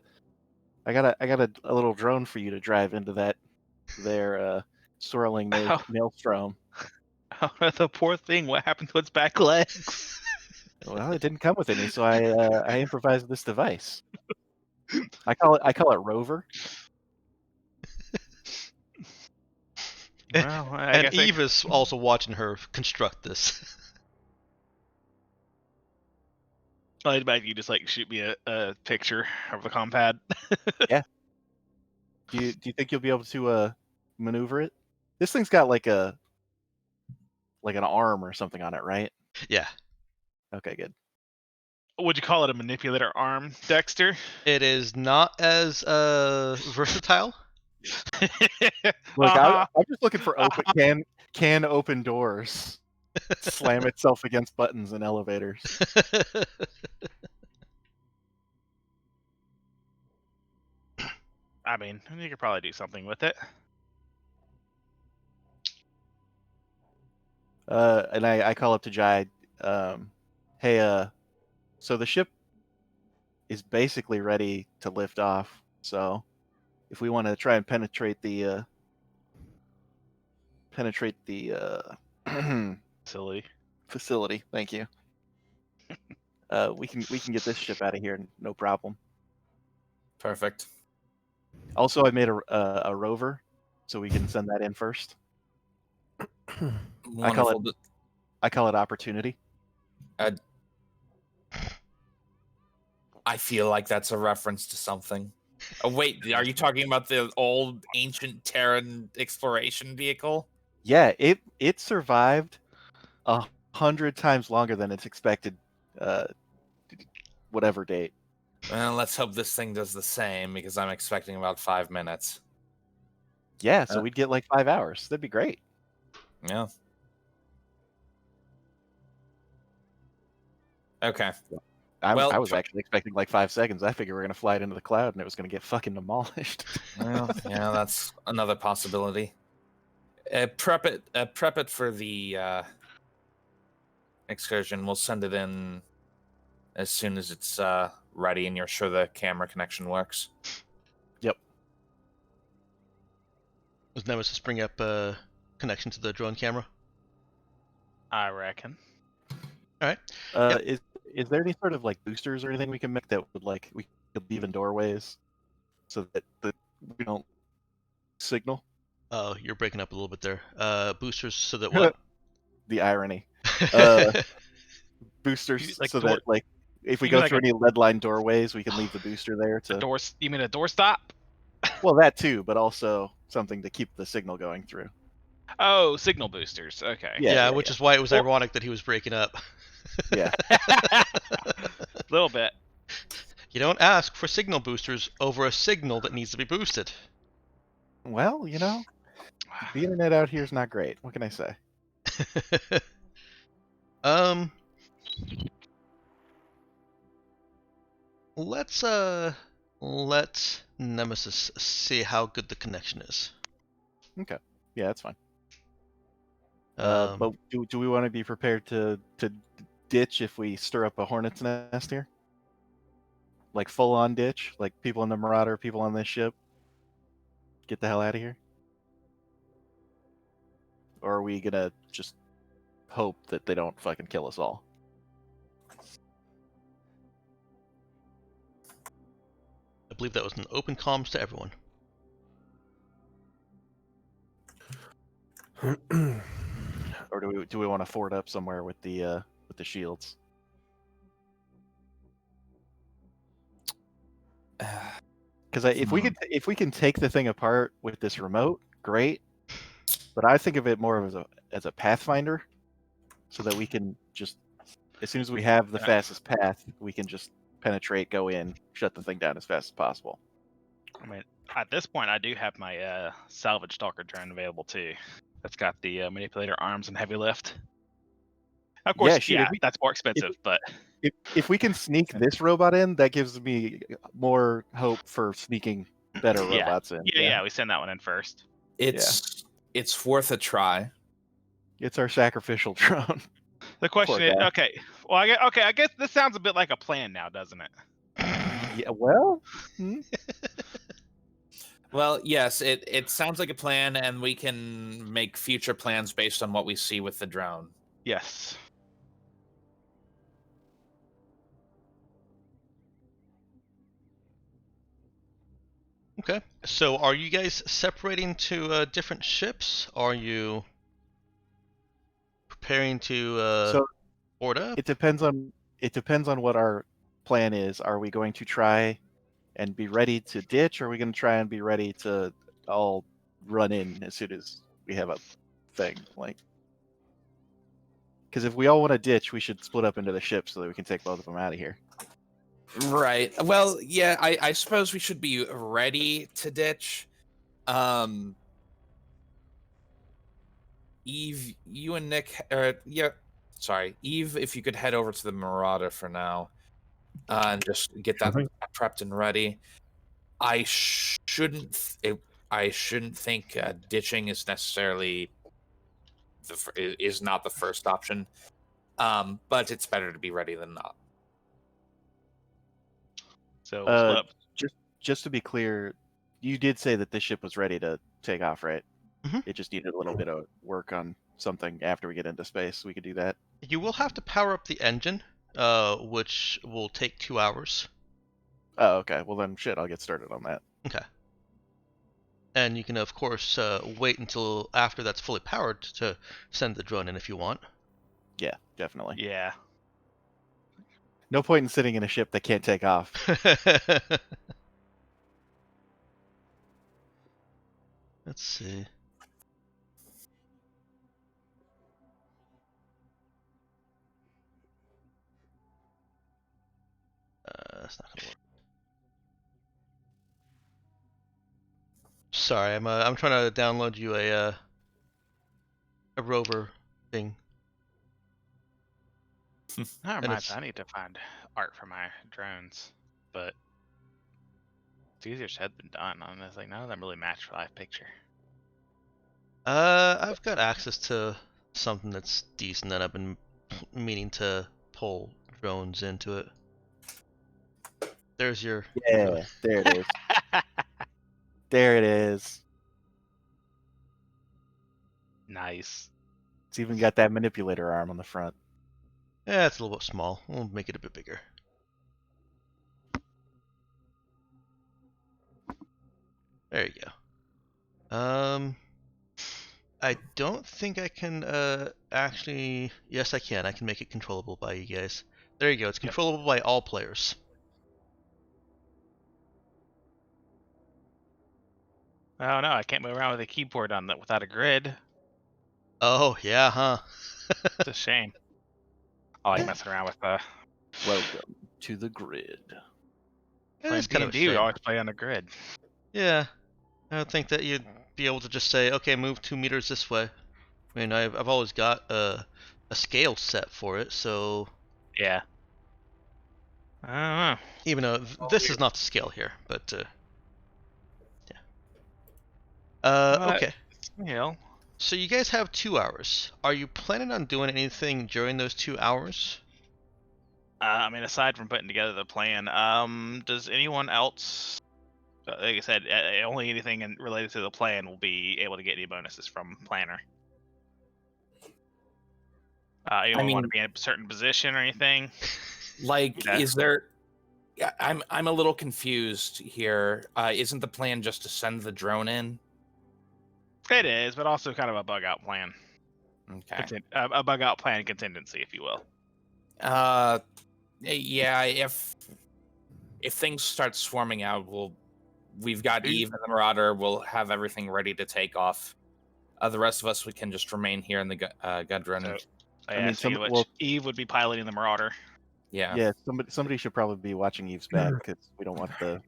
got a little drone for you to drive into that there swirling Ow. maelstrom. Oh, the poor thing. What happened to its back legs? Well, it didn't come with any, so I improvised this device. I call it Rover. Well, I And guess I- Eve is also watching her construct this. I'd imagine you just like shoot me a picture of the compad. Do you think you'll be able to maneuver it? This thing's got like an arm or something on it, right? Yeah, Okay, good. Would you call it a manipulator arm, Dexter? it is not as versatile. Look, Uh-huh. I'm just looking for can open doors, slam itself against buttons in elevators. I mean, you could probably do something with it. And I call up to Jai. Hey, so the ship is basically ready to lift off. So if we want to try and penetrate the Silly. facility, thank you. We can get this ship out of here, no problem. Perfect. Also, I made a rover, so we can send that in first. Wonderful. I call it opportunity. I feel like that's a reference to something. Oh, wait, are you talking about the old ancient Terran exploration vehicle? Yeah, it survived 100 times longer than its expected, whatever date. Well, let's hope this thing does the same, because I'm expecting about 5 minutes. Yeah, so we'd get like 5 hours. That'd be great. Yeah. Okay. I Well, was actually expecting like 5 seconds. I figured we were gonna fly it into the cloud and it was gonna get fucking demolished. Well, yeah, that's another possibility. Prep it for the excursion. We'll send it in as soon as it's ready and you're sure the camera connection works. Yep. Does Nemesis bring up a connection to the drone camera? I reckon. All right. Uh, is there any sort of like boosters or anything we can make that would like we could leave in doorways so that we don't signal? Oh, you're breaking up a little bit there. Boosters so that what? The irony. Uh, boosters Like so door- that like if we you mean go like through a- any lead line doorways, we can leave the booster there A to. door? You mean a doorstop? Well, that too, but also something to keep the signal going through. Oh, signal boosters. Okay. Yeah, which is why it was Or- ironic that he was breaking up. Yeah. A little bit. You don't ask for signal boosters over a signal that needs to be boosted. Well, you know, the internet out here is not great. What can I say? um, let's let Nemesis see how good the connection is. Okay. Yeah, that's fine. Um, But do we want to be prepared to ditch if we stir up a hornet's nest here? Like full on ditch, like people in the Marauder, people on this ship. Get the hell out of here. Or are we gonna just hope that they don't fucking kill us all? I believe that was an open comms to everyone. Or do we want to ford up somewhere with the shields? Because if we can take the thing apart with this remote, great. But I think of it more as a pathfinder, so that we can just, as soon as we have the fastest path, we can just penetrate, go in, shut the thing down as fast as possible. I mean, at this point, I do have my salvage stalker drone available too. That's got the manipulator arms and heavy lift. Of course, shoot, if we- that's more expensive, but If we can sneak this robot in, that gives me more hope for sneaking better Yeah. robots in. yeah, we send that one in first. It's worth a try. It's our sacrificial drone. The question is, guy. okay, well, I guess this sounds a bit like a plan now, doesn't it? Yeah, well, Well, yes, it sounds like a plan, and we can make future plans based on what we see with the drone. Yes. Okay. So, are you guys separating to different ships? Are you preparing to so board up? it depends on what our plan is. Are we going to try and be ready to ditch, or are we going to try and be ready to all run in as soon as we have a thing? Like, because if we all want to ditch, we should split up into the ships so that we can take both of them out of here. Right. Well, yeah, I suppose we should be ready to ditch. Eve, you and Nick, sorry, Eve, if you could head over to the Marauder for now, and just get that prepped and ready. I shouldn't think ditching is necessarily is not the first option, but it's better to be ready than not. So split up. Just to be clear, you did say that this ship was ready to take off, right? Mhm. It just needed a little bit of work on something after we get into space. We could do that. You will have to power up the engine, which will take 2 hours. Oh, okay. Well then, shit, I'll get started on that. Okay. And you can, of course, wait until after that's fully powered to send the drone in if you want. Yeah, definitely. Yeah. No point in sitting in a ship that can't take off. Let's see. That's not gonna work. Sorry, I'm trying to download you a rover thing. That And reminds it's- me, I need to find art for my drones, but it's easier said than done. Honestly, none of them really match live picture. I've got access to something that's decent that I've been meaning to pull drones into it. There's your. Yeah, there it is. There it is. Nice. It's even got that manipulator arm on the front. Yeah, it's a little bit small. We'll make it a bit bigger. There you go. I don't think I can actually. Yes, I can. I can make it controllable by you guys. There you go. It's controllable by all players. Oh no, I can't move around with a keyboard on that without a grid. Oh yeah, huh? It's a shame. I like messing around with Welcome to the grid. It playing is kind of a D&D. We shame. always play on a grid. Yeah, I would think that you'd be able to just say, okay, move 2 meters this way. I mean, I've always got a scale set for it, so Yeah. I don't know. even though this is not the scale here, but yeah. Well, Okay. You know, So you guys have 2 hours. Are you planning on doing anything during those 2 hours? I mean, aside from putting together the plan, does anyone else, like I said, only anything related to the plan will be able to get any bonuses from planner? Anyone want to be in a certain position or anything? Like, Yeah. is there? Yeah, I'm a little confused here. Isn't the plan just to send the drone in? It is, but also kind of a bug out plan. Okay. A bug out plan contingency, if you will. Yeah. If things start swarming out, we've got Eve and the Marauder. We'll have everything ready to take off. The rest of us, we can just remain here in the Gudrun. So, I mean, Eve would be piloting the Marauder. Yeah. Somebody should probably be watching Eve's back because we don't want the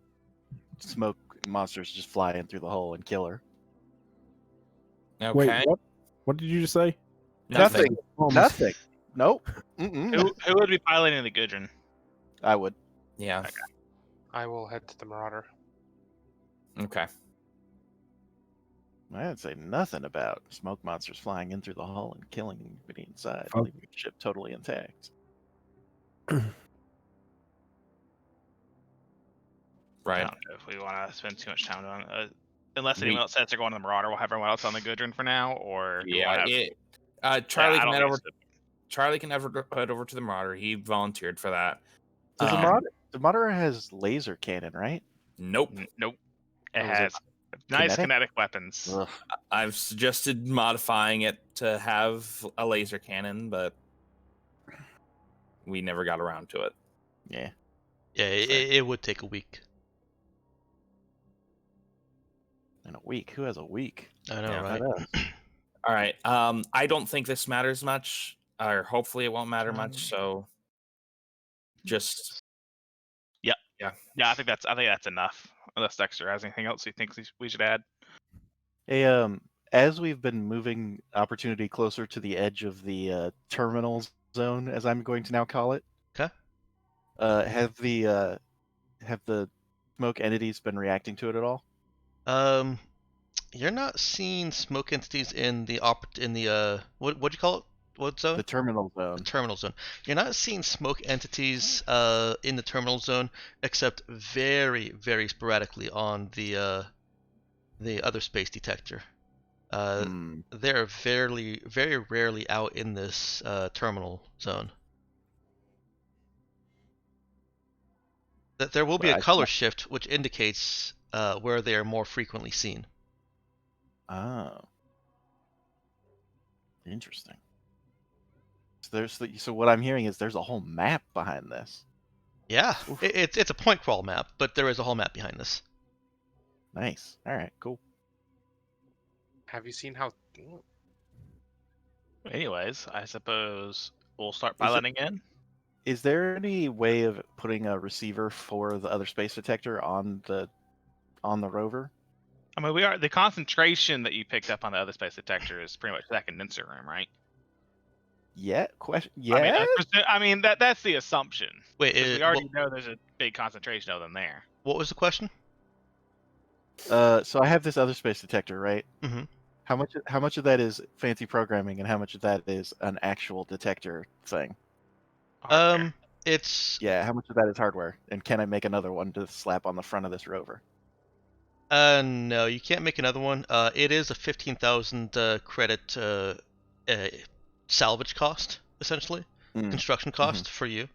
smoke monsters just fly in through the hole and kill her. Okay. Wait, what did you just say? Nothing. Bombs. Nothing. Nope. Who would be piloting the Gudrun? I would. Yeah. Okay. I will head to the Marauder. Okay. I didn't say nothing about smoke monsters flying in through the hull and killing anybody inside, Oh. leaving the ship totally intact. Right. I don't know if we want to spend too much time on it. Unless anyone else says they're going to the Marauder, we'll have everyone else on the Gudrun for now, or do we Yeah. wanna have... Charlie I can don't head think over. it's- Charlie can head over to the Marauder. He volunteered for that. Does the Marauder has laser cannon, right? Nope. Nope. It Oh, is it has nice kinetic? kinetic weapons. Ugh. I've suggested modifying it to have a laser cannon, but we never got around to it. Yeah. Yeah, it would take a week. In a week? Who has a week? I know, Yeah. right? All right. I don't think this matters much, or hopefully it won't matter much. So, just Yeah, I think that's enough. Unless Dexter has anything else he thinks we should add. Hey, as we've been moving Opportunity closer to the edge of the terminal zone, as I'm going to now call it, Okay. have the smoke entities been reacting to it at all? You're not seeing smoke entities in the what'd you call it? What zone? The terminal The zone. terminal zone. You're not seeing smoke entities in the terminal zone, except very, very sporadically on the other space detector. They're very, very rarely out in this terminal zone. That there will be a color shift, which indicates where they are more frequently seen. Oh. Interesting. So what I'm hearing is there's a whole map behind this. Yeah, Oof. it's a point crawl map, but there is a whole map behind this. Nice. All right, cool. Have you seen how? Anyways, I suppose we'll start piloting in. Is there any way of putting a receiver for the other space detector on the rover? I mean, the concentration that you picked up on the other space detector is pretty much that condenser room, right? Yeah. Question. Yeah. I mean that's the assumption. Wait, We already know there's a big concentration of them there. what was the question? So I have this other space detector, right? Mm-hmm. How much of that is fancy programming, and how much of that is an actual detector thing? Hardware. It's Yeah. How much of that is hardware? And can I make another one to slap on the front of this rover? no, you can't make another one. It is a 15,000 credit salvage cost, essentially. construction cost for you.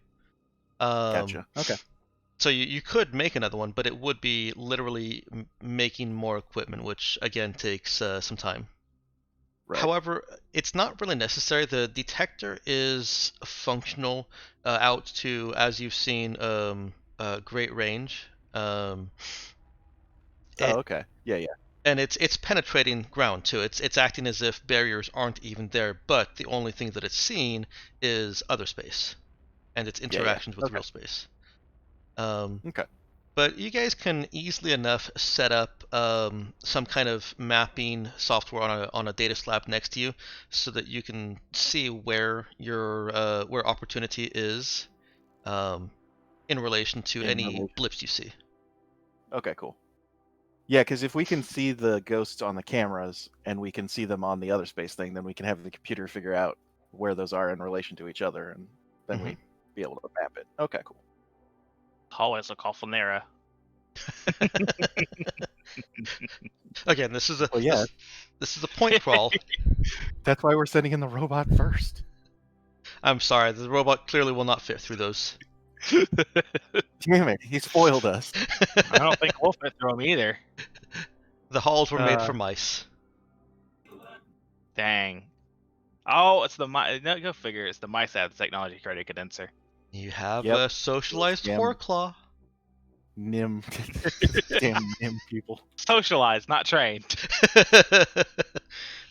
Gotcha. Okay. So you could make another one, but it would be literally making more equipment, which again takes some time. Right. However, it's not really necessary. The detector is functional out to, as you've seen, great range. Oh, It, okay. Yeah. and it's penetrating ground too. It's acting as if barriers aren't even there, but the only thing that it's seeing is other space and its interactions with Okay. real space. Um, Okay. But you guys can easily enough set up some kind of mapping software on a data slab next to you, so that you can see where your where opportunity is in relation to In any relation. blips you see. Okay, cool. Yeah, because if we can see the ghosts on the cameras and we can see them on the other space thing, then we can have the computer figure out where those are in relation to each other, and then we'd be able to map it. Okay, cool. Hallways look awful narrow. Again, this is a Well, yeah. this is a point crawl. That's why we're sending in the robot first. I'm sorry, the robot clearly will not fit through those. Damn it, he spoiled us. I don't think we'll fit through them either. The halls were made for mice. Dang. Oh, it's the mice. No, go figure. It's the mice that have the technology cardiac condenser. You have Yep. a socialized Damn. Horclaw. Nim. Damn Nim people. Socialized, not trained.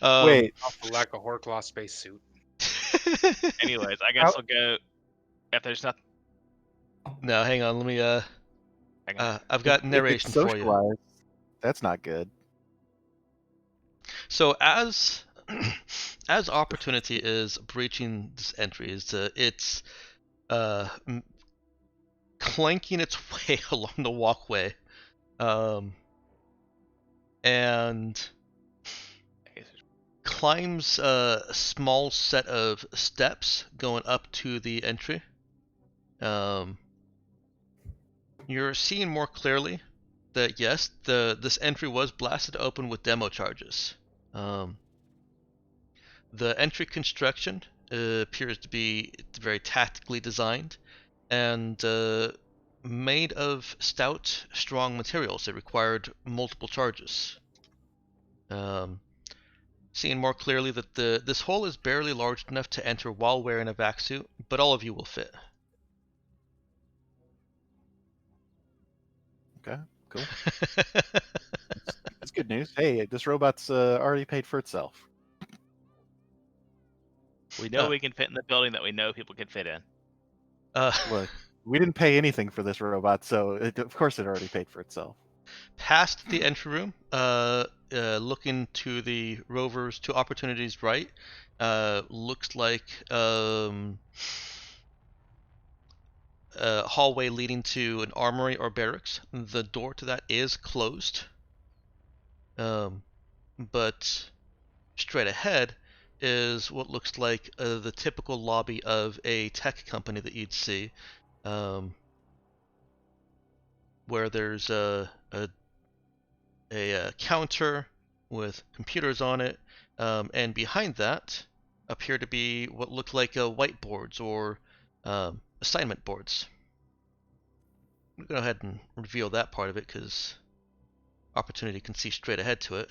Wait, Off the lack of Horclaw spacesuit. Anyways, I guess we'll go. If there's nothing. No, hang on. Let me. Hang on. I've got if it's narration for you. socialized, that's not good. So as as opportunity is breaching this entry, it's clanking its way along the walkway, and climbs a small set of steps going up to the entry. You're seeing more clearly that yes, this entry was blasted open with demo charges. The entry construction appears to be very tactically designed and made of stout, strong materials that required multiple charges. Seeing more clearly that this hole is barely large enough to enter while wearing a vac suit, but all of you will fit. Okay, cool. That's good news. Hey, this robot's already paid for itself. We know we can fit in the building that we know people can fit in. Look, we didn't pay anything for this robot, so of course it already paid for itself. Past the entry room, looking to the rovers to opportunities right, looks like a hallway leading to an armory or barracks. The door to that is closed, but straight ahead is what looks like the typical lobby of a tech company that you'd see, where there's a counter with computers on it, and behind that appear to be what look like whiteboards or assignment boards. I'm gonna go ahead and reveal that part of it because opportunity can see straight ahead to it.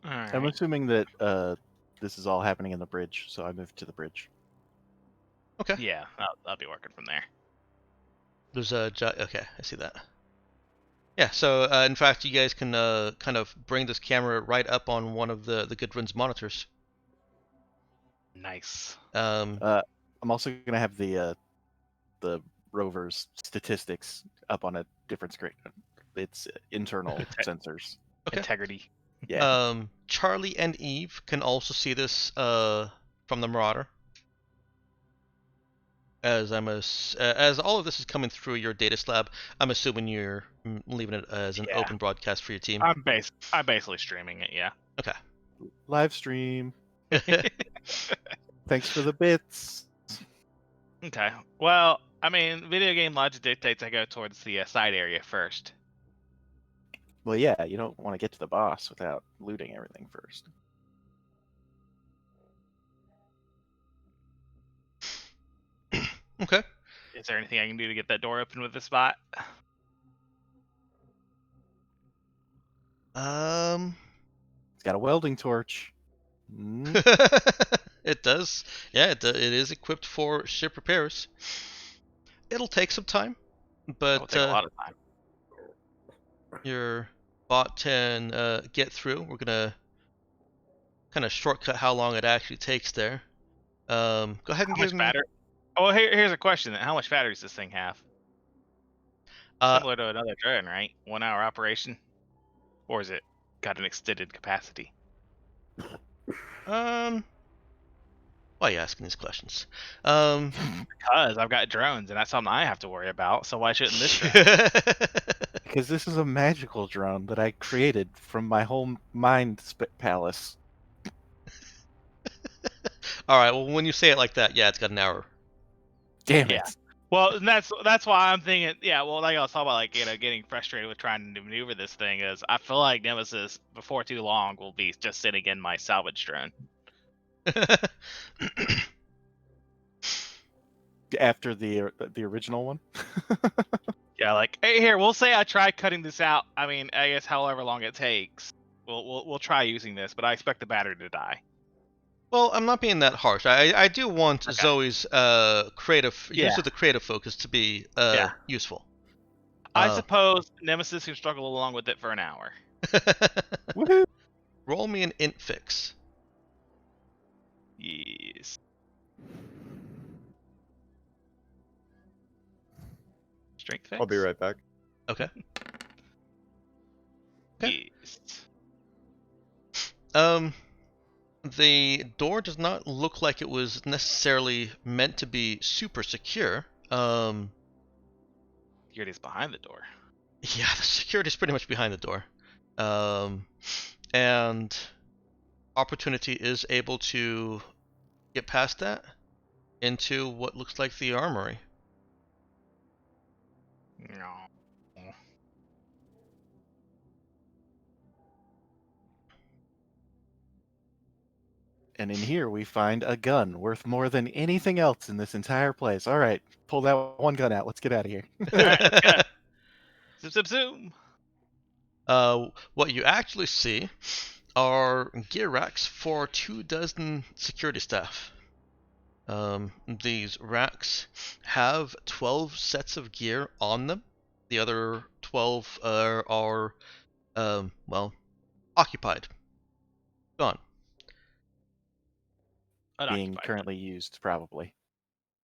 I'm assuming that this is all happening in the bridge, so I moved to the bridge. Okay. Yeah, I'll be working from there. There's a okay, I see that. Yeah, so in fact, you guys can kind of bring this camera right up on one of the Goodwin's monitors. Nice. I'm also gonna have the rover's statistics up on a different screen. It's internal sensors. Okay. Integrity. Yeah. Charlie and Eve can also see this from the Marauder. As as all of this is coming through your data slab, I'm assuming you're leaving it as an open broadcast for your team. I'm basically streaming it. Yeah. Okay. Live stream. Thanks for the bits. Okay. Well, I mean, video game logic dictates I go towards the side area first. Well, yeah, you don't want to get to the boss without looting everything first. Okay. Is there anything I can do to get that door open with this bot? It's got a welding torch. Mm. It does. Yeah, it is equipped for ship repairs. It'll take some time, That will but take a lot of time. your bot can get through. We're gonna kind of shortcut how long it actually takes there. Go ahead and How give much me. battery? Oh, here's a question. How much battery does this thing have? Similar to another drone, right? 1 hour operation, or is it got an extended capacity? Why are you asking these questions? Because I've got drones, and that's something I have to worry about. So why shouldn't this drone? Because this is a magical drone that I created from my whole mind palace. All right. Well, when you say it like that, yeah, it's got an hour. Damn Yeah. it. Well, and that's why I'm thinking. Yeah. Well, like I was talking about, like getting frustrated with trying to maneuver this thing is I feel like Nemesis before too long will be just sitting in my salvage drone. After the original one. Yeah. Like, hey, here, we'll say I try cutting this out. I mean, I guess however long it takes, we'll try using this, but I expect the battery to die. Well, I'm not being that harsh. I do want Okay. Zoe's creative use Yeah. of the creative focus to be Yeah. useful. I suppose Nemesis can struggle along with it for an hour. Woohoo! Roll me an int fix. Yes. Strength fix. I'll be right back. Okay. Okay. Yes. The door does not look like it was necessarily meant to be super secure. Security's behind the door. Yeah, the security is pretty much behind the door. And Opportunity is able to get past that into what looks like the armory. No. And in here we find a gun worth more than anything else in this entire place. All right, pull that one gun out. Let's get out of here. Alright, let's go. Zoom, zoom, zoom. What you actually see are gear racks for 24 security staff. These racks have 12 sets of gear on them. The other 12 are well, occupied. Gone. Being Unoccupied. currently used, probably.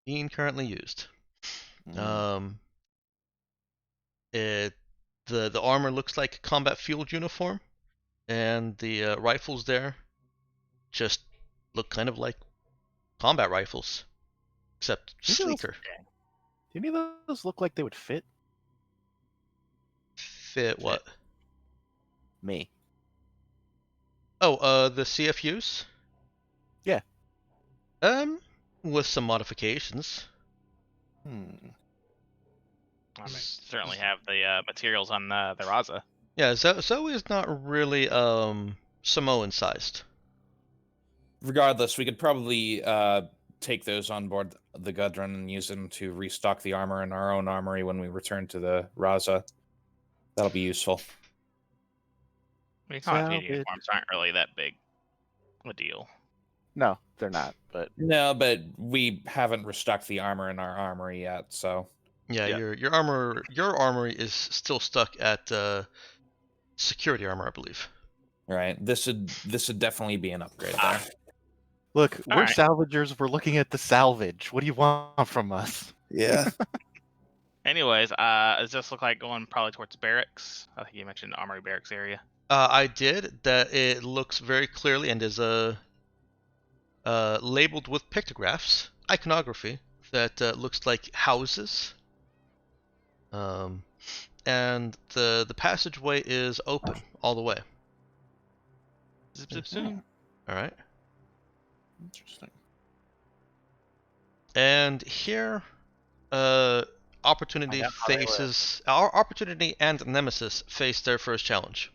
Being currently used. Mm. The armor looks like a combat field uniform, and the rifles there just look kind of like combat rifles, except These are- sleeker. Do any of those look like they would fit Fit what? me? Oh, the CFUs? Yeah. With some modifications. Hmm. I mean, certainly have the materials on the Raza. Yeah, Zoe is not really Samoan sized. Regardless, we could probably take those on board the Gudrun and use them to restock the armor in our own armory when we return to the Raza. That'll be useful. I mean, continuity Salvage. uniforms aren't really that big a deal. No, they're not. But No, but we haven't restocked the armor in our armory yet, so Yeah, Yeah. your armory is still stuck at security armor, I believe. right. This would definitely be an upgrade there. look, we're Alright. salvagers. We're looking at the salvage. What do you want from us? Yeah. Anyways, does this look like going probably towards barracks? I think you mentioned the armory barracks area. I did. That it looks very clearly and is labeled with pictographs, iconography that looks like houses. And the passageway is open all the way. Zip, zip, zoom. All right. Interesting. And here, Opportunity Find out how they live. faces our Opportunity and Nemesis face their first challenge.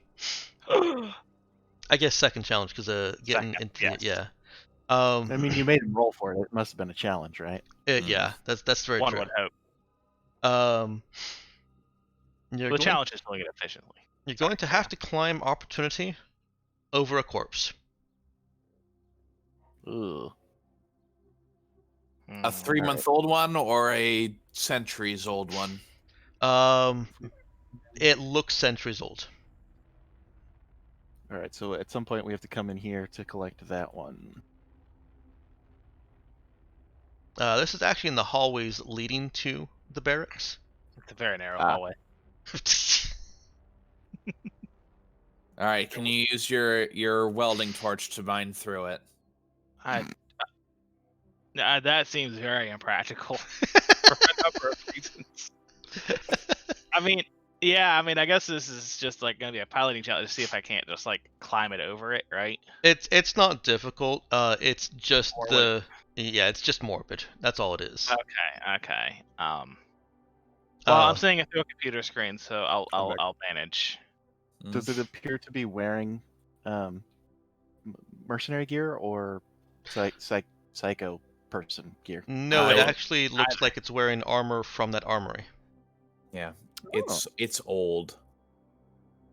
I guess second challenge because getting Second, into yes. I mean, you made him roll for it. It must have been a challenge, right? Yeah, that's very One true. would hope. You're The going, challenge is doing it efficiently. you're Sorry, going to carry have on. to climb opportunity over a corpse. Ugh. A Hmm. 3-month-old one or a centuries-old one? It looks centuries old. All right, so at some point we have to come in here to collect that one. This is actually in the hallways leading to the barracks. It's a very narrow Ah. hallway. All right, can you use your welding torch to mine through it? That seems very impractical for a number of reasons. I mean, I guess this is just like gonna be a piloting challenge to see if I can't just like climb it over it, right? It's not difficult. It's just Or it's just morbid. That's all it is. Okay. Well, Uh, I'm seeing it through a computer screen, so Come back. I'll manage. Does it appear to be wearing mercenary gear or psycho person gear? no, it I- actually looks like it's wearing armor from that armory. Yeah, Oh. it's old.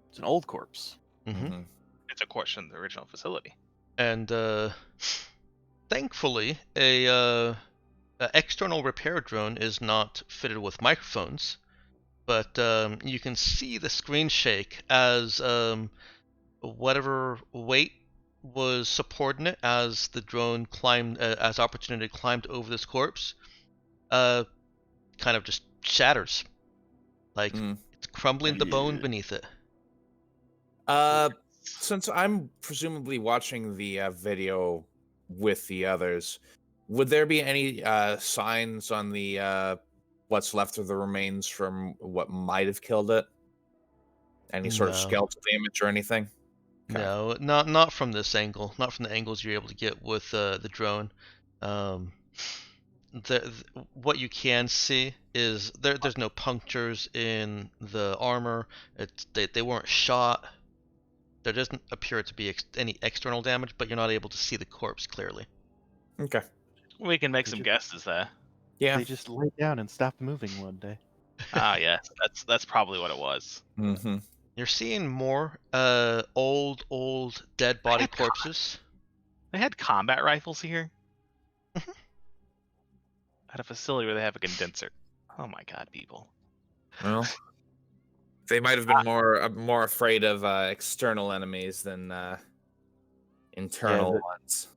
It's an old corpse. Mm-hmm. Mhm. It's a course from the original facility. And thankfully, a external repair drone is not fitted with microphones, but you can see the screen shake as whatever weight was supporting it as the drone climbed, as Opportunity climbed over this corpse, kind of just shatters, like Mm. it's crumbling the bone Yeah. beneath it. Since I'm presumably watching the video with the others, would there be any signs on the what's left of the remains from what might have killed it? Any sort of No. skeletal damage or anything? Okay. No, not from this angle. Not from the angles you're able to get with the drone. Um, what you can see is there's no punctures in the armor. They weren't shot. There doesn't appear to be any external damage, but you're not able to see the corpse clearly. Okay. We can make They some just- guesses there. Yeah. They just laid down and stopped moving one day. Ah, yes, that's probably what it was. Mm-hmm. You're seeing more old dead body had corpses. They had combat rifles here at a facility where they have a condenser. Oh my god, people! Well, they might have been more afraid of external enemies than internal the- ones.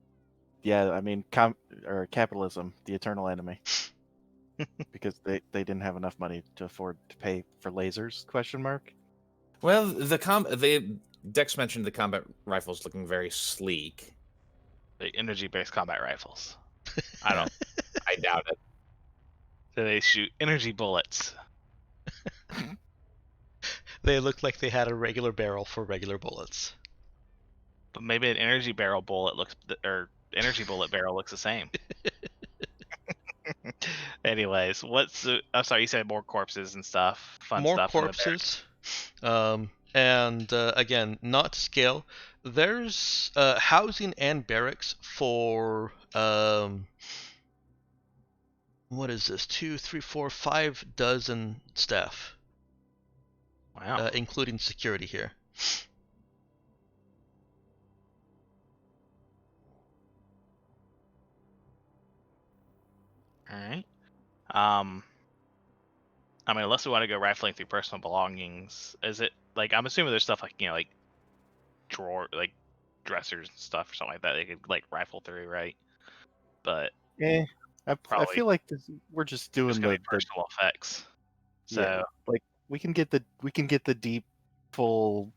Yeah, I mean, capitalism, the eternal enemy. Because they didn't have enough money to afford to pay for lasers? Question mark. Well, Dex mentioned the combat rifles looking very sleek. The energy-based combat rifles. I don't. I doubt it. Do they shoot energy bullets? They look like they had a regular barrel for regular bullets. But maybe an energy barrel bullet looks, or energy bullet barrel looks the same. Anyways, I'm sorry, you said more corpses and stuff, fun More stuff. corpses. And again, not to scale. There's housing and barracks for what is this? 2, 3, 4, 5 dozen staff, Wow. including security here. All right. I mean, unless we want to go rifling through personal belongings, is it like I'm assuming there's stuff like like like dressers and stuff or something like that they could like rifle through, right? But I Probably feel like we're just doing it's gonna the be personal effects. So yeah, like we can get the deep full,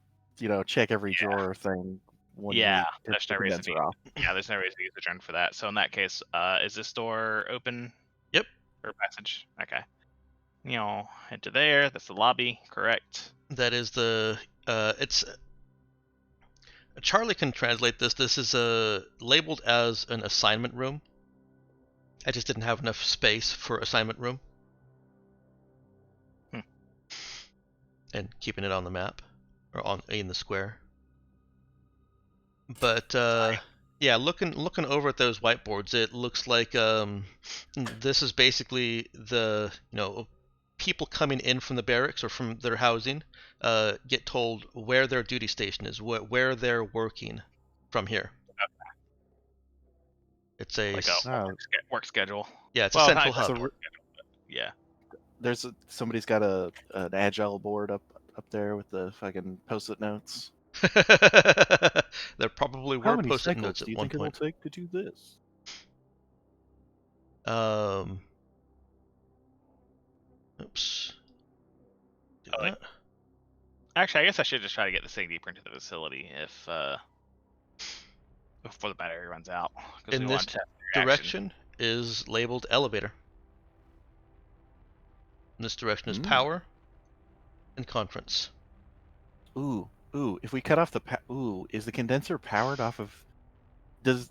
check every drawer thing. When yeah, we there's take no the reason. condenser off. There's no reason to use the drone for that. So in that case, is this door open? Yep. Or passage? Okay. Into there. That's the lobby, correct? That is the it's Charlie can translate this. This is labeled as an assignment room. I just didn't have enough space for assignment room. And keeping it on the map or in the square. But Yeah, looking over at those whiteboards, it looks like this is basically the people coming in from the barracks or from their housing get told where their duty station is, where they're working from here. It's a Like a Oh, work schedule. yeah, it's a Well, not central exactly hub. work schedule, but yeah. somebody's got an agile board up there with the fucking post-it notes. There probably How were many post-it cycles notes do at you one think it'll point. take to do this? Oops. Do Oh, wait. that. Actually, I guess I should just try to get this thing deeper into the facility if before the battery runs out. 'Cause In we this want to test the reaction. direction is labeled elevator. In this direction is Hmm. power and conference. Ooh, if we cut off the is the condenser powered off of? Does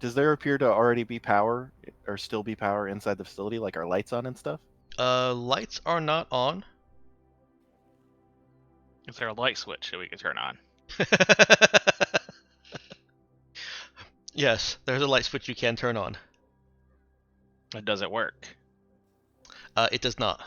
there appear to already be power or still be power inside the facility, like our lights on and stuff? Lights are not on. Is there a light switch that we can turn on? Yes, there's a light switch you can turn on. And does it work? It does not.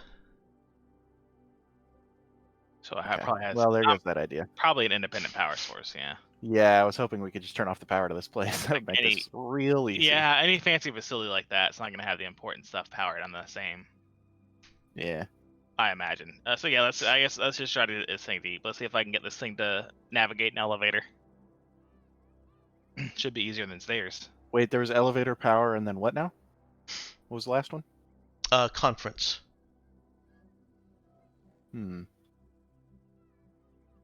So I Okay. probably has Well, there goes that idea. probably an independent power source. Yeah. Yeah, I was hoping we could just turn off the power to this place. That would make any- this real easy. Yeah. Any fancy facility like that, it's not going to have the important stuff powered on the same. Yeah. I imagine. So yeah, let's just try to get this thing deep. Let's see if I can get this thing to navigate an elevator. Should be easier than stairs. Wait, there was elevator power, and then what now? What was the last one? Conference. Hmm.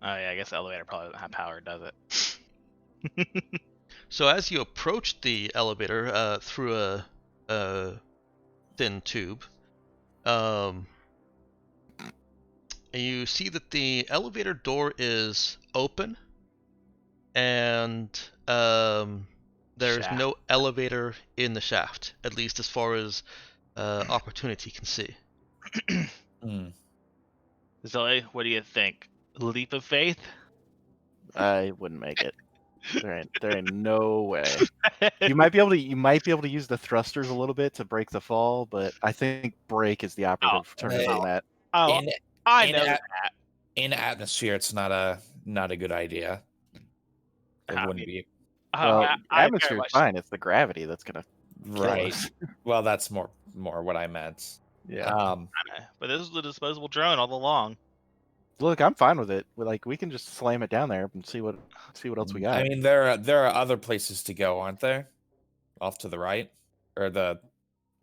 Oh yeah, I guess the elevator probably doesn't have power, does it? So as you approach the elevator through a thin tube, you see that the elevator door is open, and there's Shaft. no elevator in the shaft, at least as far as opportunity can see. Hmm. Zoe, what do you think? Leap of faith? I wouldn't make it. There ain't no way. You might be able to use the thrusters a little bit to break the fall, but I think brake is the operative term hey. on that. Oh, In I in know a- that. in atmosphere, it's not a good idea. It I wouldn't mean, be Well, I very atmosphere's much- fine. It's the gravity that's gonna kill right. us. Well, that's more what I meant. Yeah. But this is the disposable drone all along. Look, I'm fine with it. We can just slam it down there and see what else we got. I mean, there are other places to go, aren't there? Off to the right, or I guess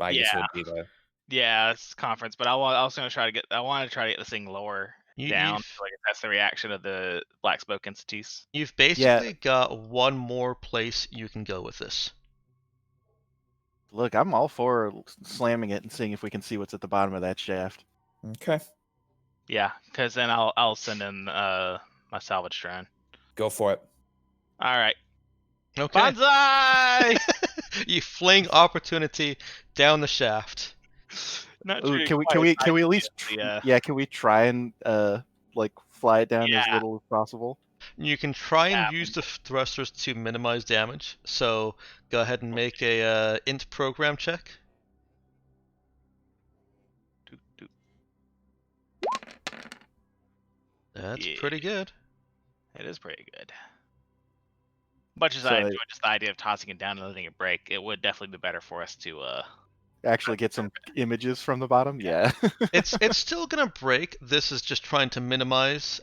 it Yeah. would be the. Yeah, it's conference, but I want to try to get this thing lower down so I can test the reaction of the black smoke entities. You've basically got one more place you can go with this. Look, I'm all for slamming it and seeing if we can see what's at the bottom of that shaft. Okay, Yeah, because then I'll send in my salvage drone. go for it. All right, Okay. bonsai. You fling opportunity down the shaft. Not Ooh, sure can we quite at least the, can we try and like fly it down as Yeah. little as possible? You can try and Yeah. use the thrusters to minimize damage. So go ahead and make a int program check. That's Yeah. pretty good. It is pretty good. Much as So I I- enjoy just the idea of tossing it down and letting it break, it would definitely be better for us to Actually get some images from the bottom? Yeah. It's still gonna break. This is just trying to minimize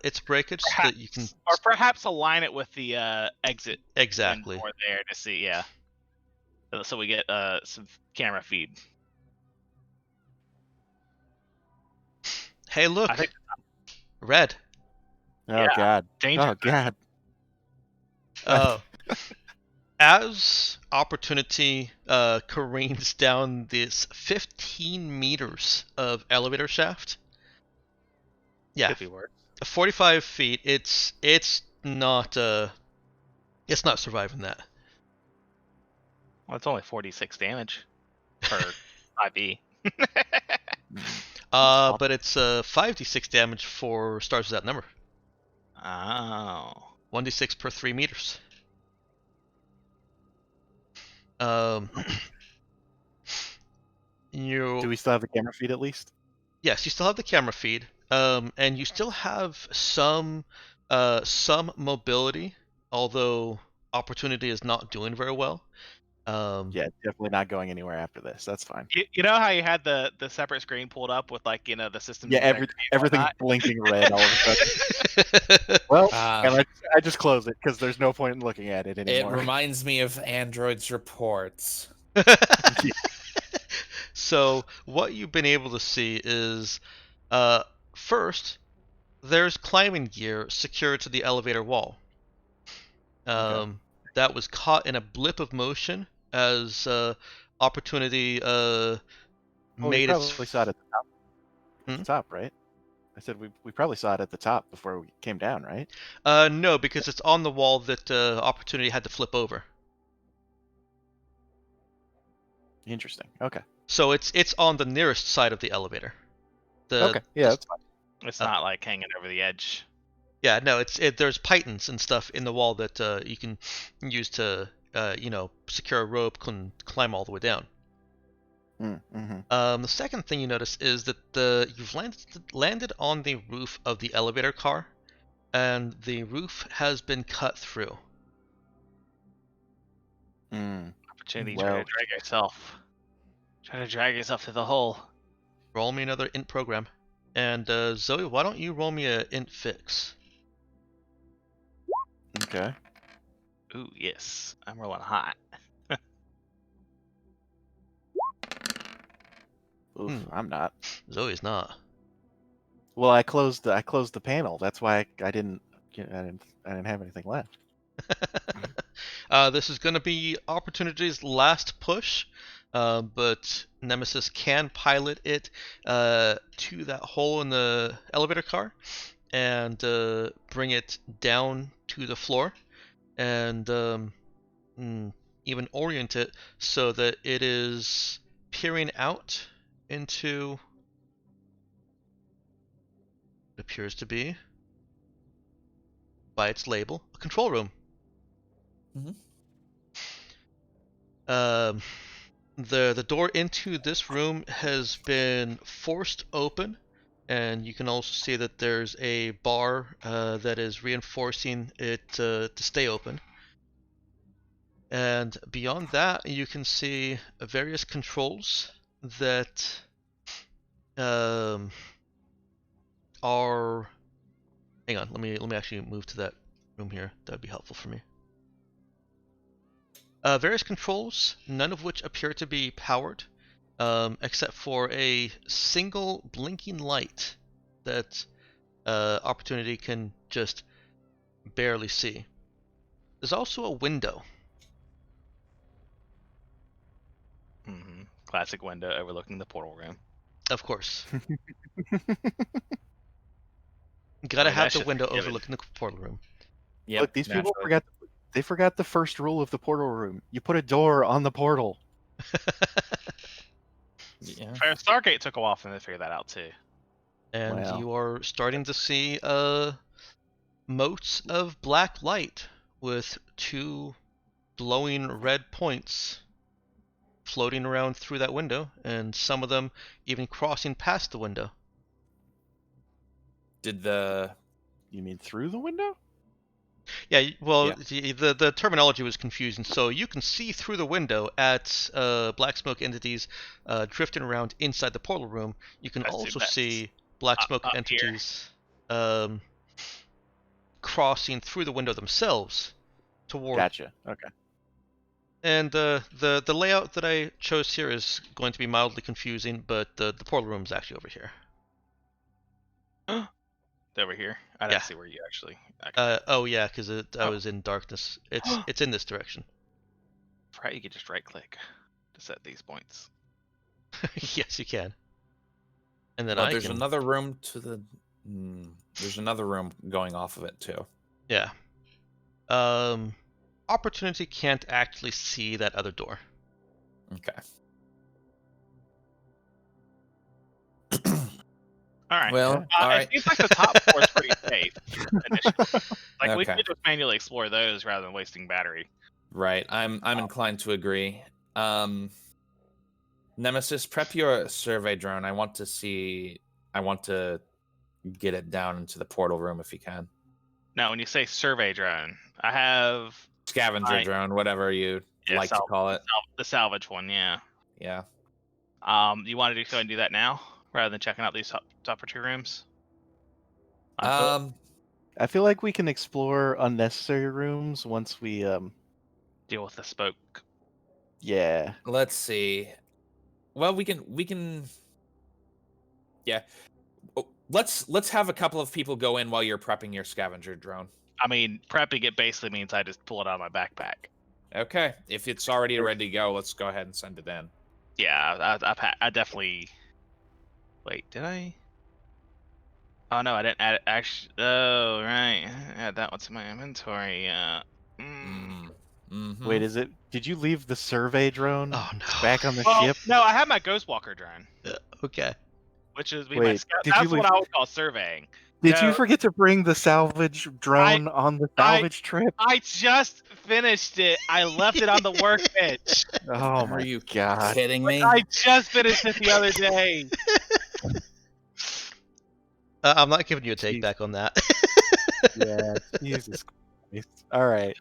its breakage so that you can or perhaps align it with the exit exactly. or there to see, yeah. So we get some camera feed. Hey, look, I think red. Oh Yeah. god. danger. Oh god. Oh. As opportunity careens down this 15 meters of elevator shaft. Yeah, Could be worse. 45 feet. It's not surviving that. Well, it's only 46 damage per IV. But it's 5d6 damage for stars without number. Oh. 1d6 per 3 meters. Um, you Do we still have the camera feed at least? Yes, you still have the camera feed, and you still have some mobility, although Opportunity is not doing very well. Yeah, definitely not going anywhere after this. That's fine. You know how you had the separate screen pulled up with like the systems Yeah, integrity and everything's whatnot? blinking red all of a sudden. Well, Ah. and I just close it because there's no point in looking at it It anymore. reminds me of Android's reports. So what you've been able to see is, first, there's climbing gear secured to the elevator wall. Okay. That was caught in a blip of motion as Opportunity Oh, we made its. probably saw it at the top. At Hmm? the top, right? I said we probably saw it at the top before we came down, right? No, because it's on the wall that Opportunity had to flip over. Interesting. Okay. So it's on the nearest side of the elevator. Okay. Yeah, that's fine. It's not like hanging over the edge. Yeah, no, there's pythons and stuff in the wall that you can use to secure a rope and climb all the way down. Mm-hmm. The second thing you notice is that you've landed on the roof of the elevator car, and the roof has been cut through. Opportunity Well- try to drag yourself. Try to drag yourself through the hole. Roll me another int program, and Zoe, why don't you roll me a int fix? Okay. Ooh, yes. I'm rolling hot. Oof, I'm not. Zoe's not. Well, I closed the panel. That's why I didn't have anything left. This is going to be Opportunity's last push, but Nemesis can pilot it to that hole in the elevator car and bring it down to the floor and even orient it so that it is peering out into what appears to be, by its label, a control room. The door into this room has been forced open, and you can also see that there's a bar that is reinforcing it to stay open. And beyond that, you can see various controls that are. Hang on, let me actually move to that room here. That would be helpful for me. Various controls, none of which appear to be powered, except for a single blinking light that Opportunity can just barely see. There's also a window. Mm-hmm. Classic window overlooking the portal room. Of course. Gotta I mean, have that's the just window given. overlooking the portal room. Yep, Look, these people naturally. forgot the first rule of the portal room. You put a door on the portal. Yeah. Stargate took a while for them to figure that out too. And Wow. you are starting to see motes of black light with two glowing red points floating around through that window, and some of them even crossing past the window. Did the You mean through the window? Yeah, well, Yeah. the terminology was confusing. So you can see through the window at black smoke entities drifting around inside the portal room. You can I see also that. see black smoke Up here. entities crossing through the window themselves toward. Gotcha. Okay. And the layout that I chose here is going to be mildly confusing, but the portal room is actually over here. Over here. I Yeah. didn't see where you actually. Okay. Oh yeah, because I Oh. was in darkness. It's in this direction. Right, you could just right click to set these points. Yes, you can. And then But I there's can. another room to the. There's another room going off of it too. Yeah. Opportunity can't actually see that other door. Okay. All right. Well, all right. It seems like the top floor is pretty safe initially. Like we Okay. could just manually explore those rather than wasting battery. Right. I'm inclined to agree. Nemesis, prep your survey drone. I want to get it down into the portal room if you can. Now, when you say survey drone, I have Scavenger drone, whatever you like to call it. the salvage one. Yeah. Yeah. You want to go ahead and do that now rather than checking out these upper two rooms? On foot? I feel like we can explore unnecessary rooms once we Deal with the spoke. yeah. Let's see. Well, we can yeah. Oh, let's have a couple of people go in while you're prepping your scavenger drone. I mean, prepping it basically means I just pull it out of my backpack. Okay. If it's already ready to go, let's go ahead and send it in. Yeah, I definitely. Wait, did I? Oh no, I didn't add it. Actually, oh right, add that one to my inventory. Wait, is it? Did you leave the survey drone Oh no. back on the Well, ship? no, I have my Ghostwalker drone, Okay. which is my Wait, scout. did you That's what leave- I would call surveying. Did you No, forget to bring the salvage drone on the salvage trip? I just finished it. I left it on the workbench. Oh my Are you god! kidding me? I just finished it the other day. I'm not giving you a take Jeez. back on that. Yeah, Jesus Christ! All right,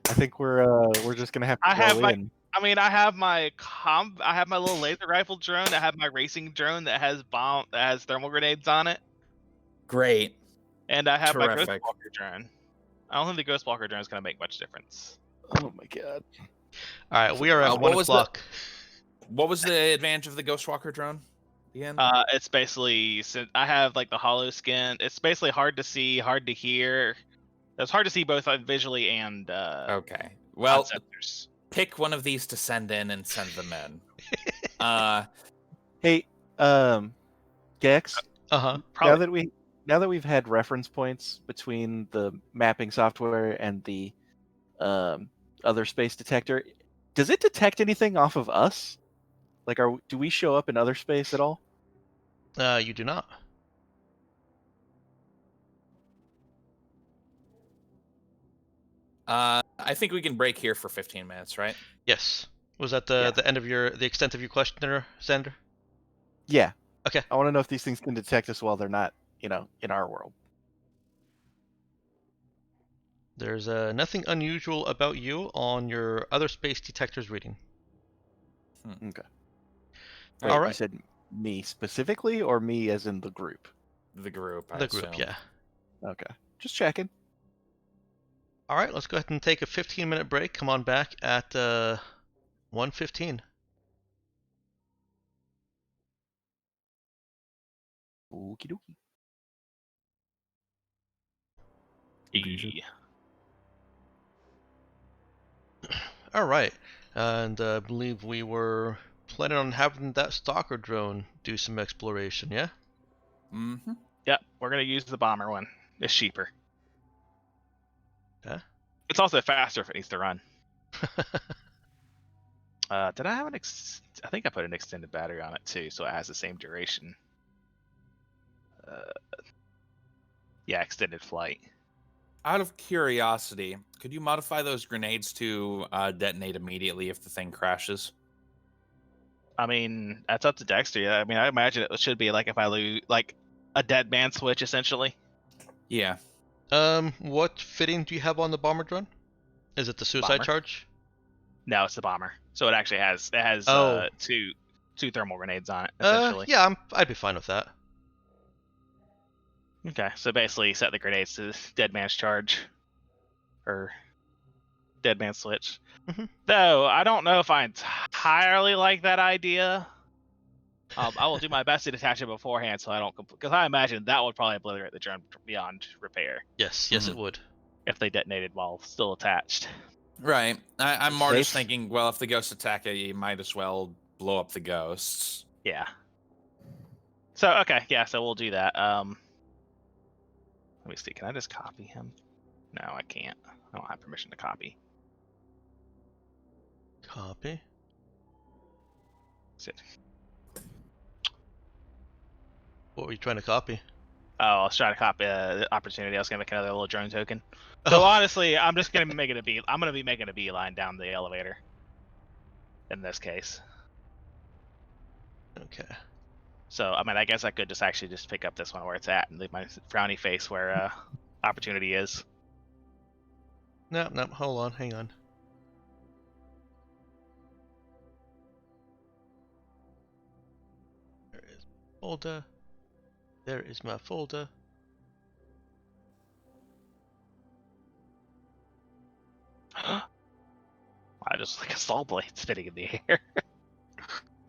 I think we're just gonna have to I have go my- in. I mean, I have my little laser rifle drone. I have my racing drone that has thermal grenades on it, Great. and I have my Terrific. Ghostwalker drone. I don't think the Ghostwalker drone is gonna make much difference. Oh my god! All right, we are at what 1 was the- o'clock. What was the advantage of the Ghostwalker drone again? It's basically I have like the hollow skin. It's basically hard to see, hard to hear. It's hard to see both visually and Okay. on Well, sensors. pick one of these to send in and send them in. Hey, Gex. Uh-huh. Now that we've had reference points between the mapping software and the other space detector, does it detect anything off of us? Like, do we show up in other space at all? You do not. I think we can break here for 15 minutes, right? Yes. Was that Yeah. the end of the extent of your question there, Xander? Yeah. Okay. I want to know if these things can detect us while they're not, in our world. There's nothing unusual about you on your other space detector's reading. Okay. All Wait, you right. said me specifically, or me as in the group? The group. I The group, assume. yeah. Okay. Just checking. All right, let's go ahead and take a 15-minute break. Come on back at 1:15. Okie dokie. Yeah. All right, and I believe we were planning on having that stalker drone do some exploration, yeah? Mm-hmm. Yep, we're gonna use the bomber one. It's cheaper. Okay. It's also faster if it needs to run. Did I have I think I put an extended battery on it too, so it has the same duration. Yeah, extended flight. Out of curiosity, could you modify those grenades to detonate immediately if the thing crashes? I mean, that's up to Dexter. Yeah, I mean, I imagine it should be like if I lose, like a dead man switch, essentially. Yeah. What fitting do you have on the bomber drone? Is it the suicide Bomber. charge? No, it's the bomber. So it actually has Oh. two thermal grenades on it, essentially. Yeah, I'd be fine with that. Okay, so basically set the grenades to dead man's charge. Or dead man switch. Mhm. Though, I don't know if I entirely like that idea. I will do my best to detach it beforehand so I don't... Because I imagine that would probably obliterate the drone beyond repair Yes, it would. if they detonated while still attached. Right. I'm more just Safe. thinking, well, if the ghosts attack it, you might as well blow up the ghosts. Yeah. So, okay, yeah, so we'll do that. Let me see, can I just copy him? No, I can't. I don't have permission to copy. Copy. Sit. What were you trying to copy? I was trying to copy the opportunity. I was gonna make another little drone token. So Oh, honestly, I'm just gonna be making I'm gonna be making a beeline down the elevator. In this case. okay. So I mean, I guess I could just actually just pick up this one where it's at and leave my frowny face where opportunity is. No, hold on, hang on. There is folder. There is my folder. I just like a saw blade spinning in the air.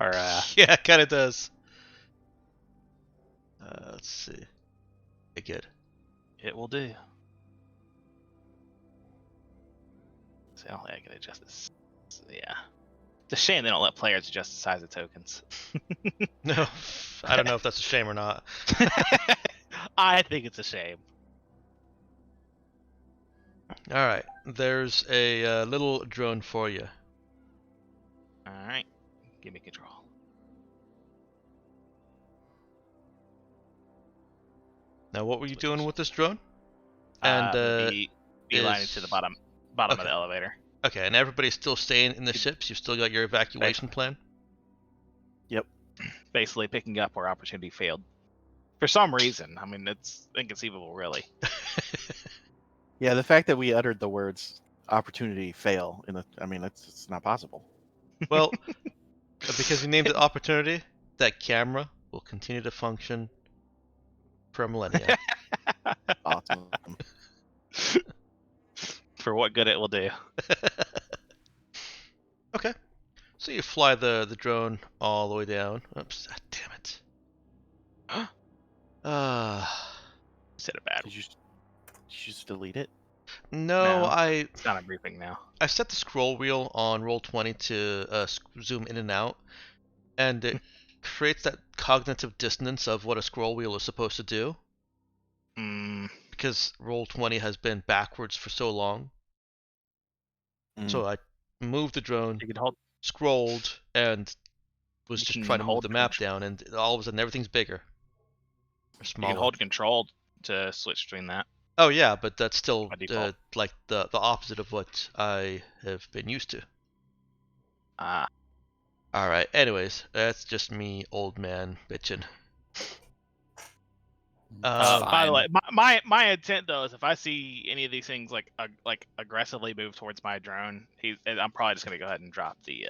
Or Yeah, it kind of does. Let's see. Okay, good. it will do. So I don't think I can adjust this. So, yeah. It's a shame they don't let players adjust the size of tokens. No, I don't know if that's a shame or not. I think it's a shame. All right, there's a little drone for you. Alright. Give me control. Now, what were you doing with this drone? And beelining to the bottom of Okay. the elevator. Okay, and everybody's still staying in the ships. You've still got your evacuation plan. Basically picking up where opportunity failed. For some reason. I mean, it's inconceivable, really. Yeah, the fact that we uttered the words "opportunity fail" it's not possible. Well, because you named it opportunity, that camera will continue to function for millennia. Awesome. For what good it will do. Okay, so you fly the drone all the way down. Oops, damn it. Said a bad. Did you just delete it? No, No. I It's not a briefing now. set the scroll wheel on Roll20 to zoom in and out, and it creates that cognitive dissonance of what a scroll wheel is supposed to do, because Roll20 has been backwards for so long. So I moved the drone, You can hold. scrolled, and was You just can trying to move hold the map control. down, and all of a sudden everything's bigger. Or You smaller. can hold control to switch between that. Oh yeah, but that's still By default. like the opposite of what I have been used to. Ah. All right. Anyways, that's just me, old man, bitching. By the way, Fine. my intent though is if I see any of these things like aggressively move towards my drone, I'm probably just gonna go ahead and drop the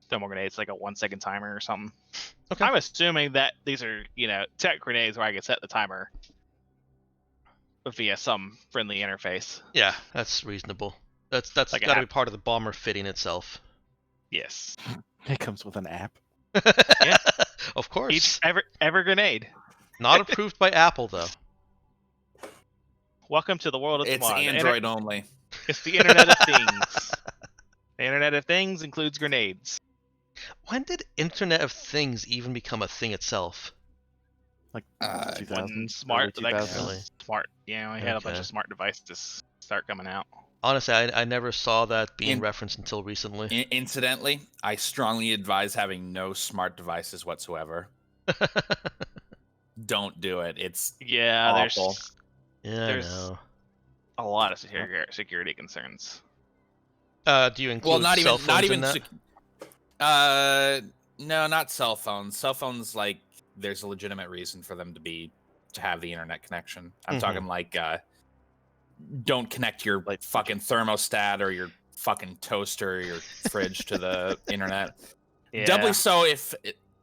thermal grenades, like a 1 second timer or something. Okay. I'm assuming that these are tech grenades where I can set the timer via some friendly interface. Yeah, that's reasonable. That's Like got to an be part of the bomber fitting itself. Yes. It comes with an app. Yeah. Of course. Each every grenade. Not approved by Apple though. Welcome to the world of It's tomorrow. Android only. It's the Internet of Things. The Internet of Things includes grenades. When did Internet of Things even become a thing itself? Like Uh, 2000, Smart, early like 2000s. Really? smart. Yeah, we had a bunch Okay. of smart devices start coming out. Honestly, I never saw that being In- referenced until recently. Incidentally, I strongly advise having no smart devices whatsoever. Don't do it. It's Yeah, awful. Yeah, There's- I know. a lot of security concerns. Do you include not cell even phones in that? No, not cell phones. Cell phones, like, there's a legitimate reason for them to have the internet connection. I'm Mhm. talking like don't connect your Like- fucking thermostat or your fucking toaster or your fridge to the internet. Yeah. Doubly so if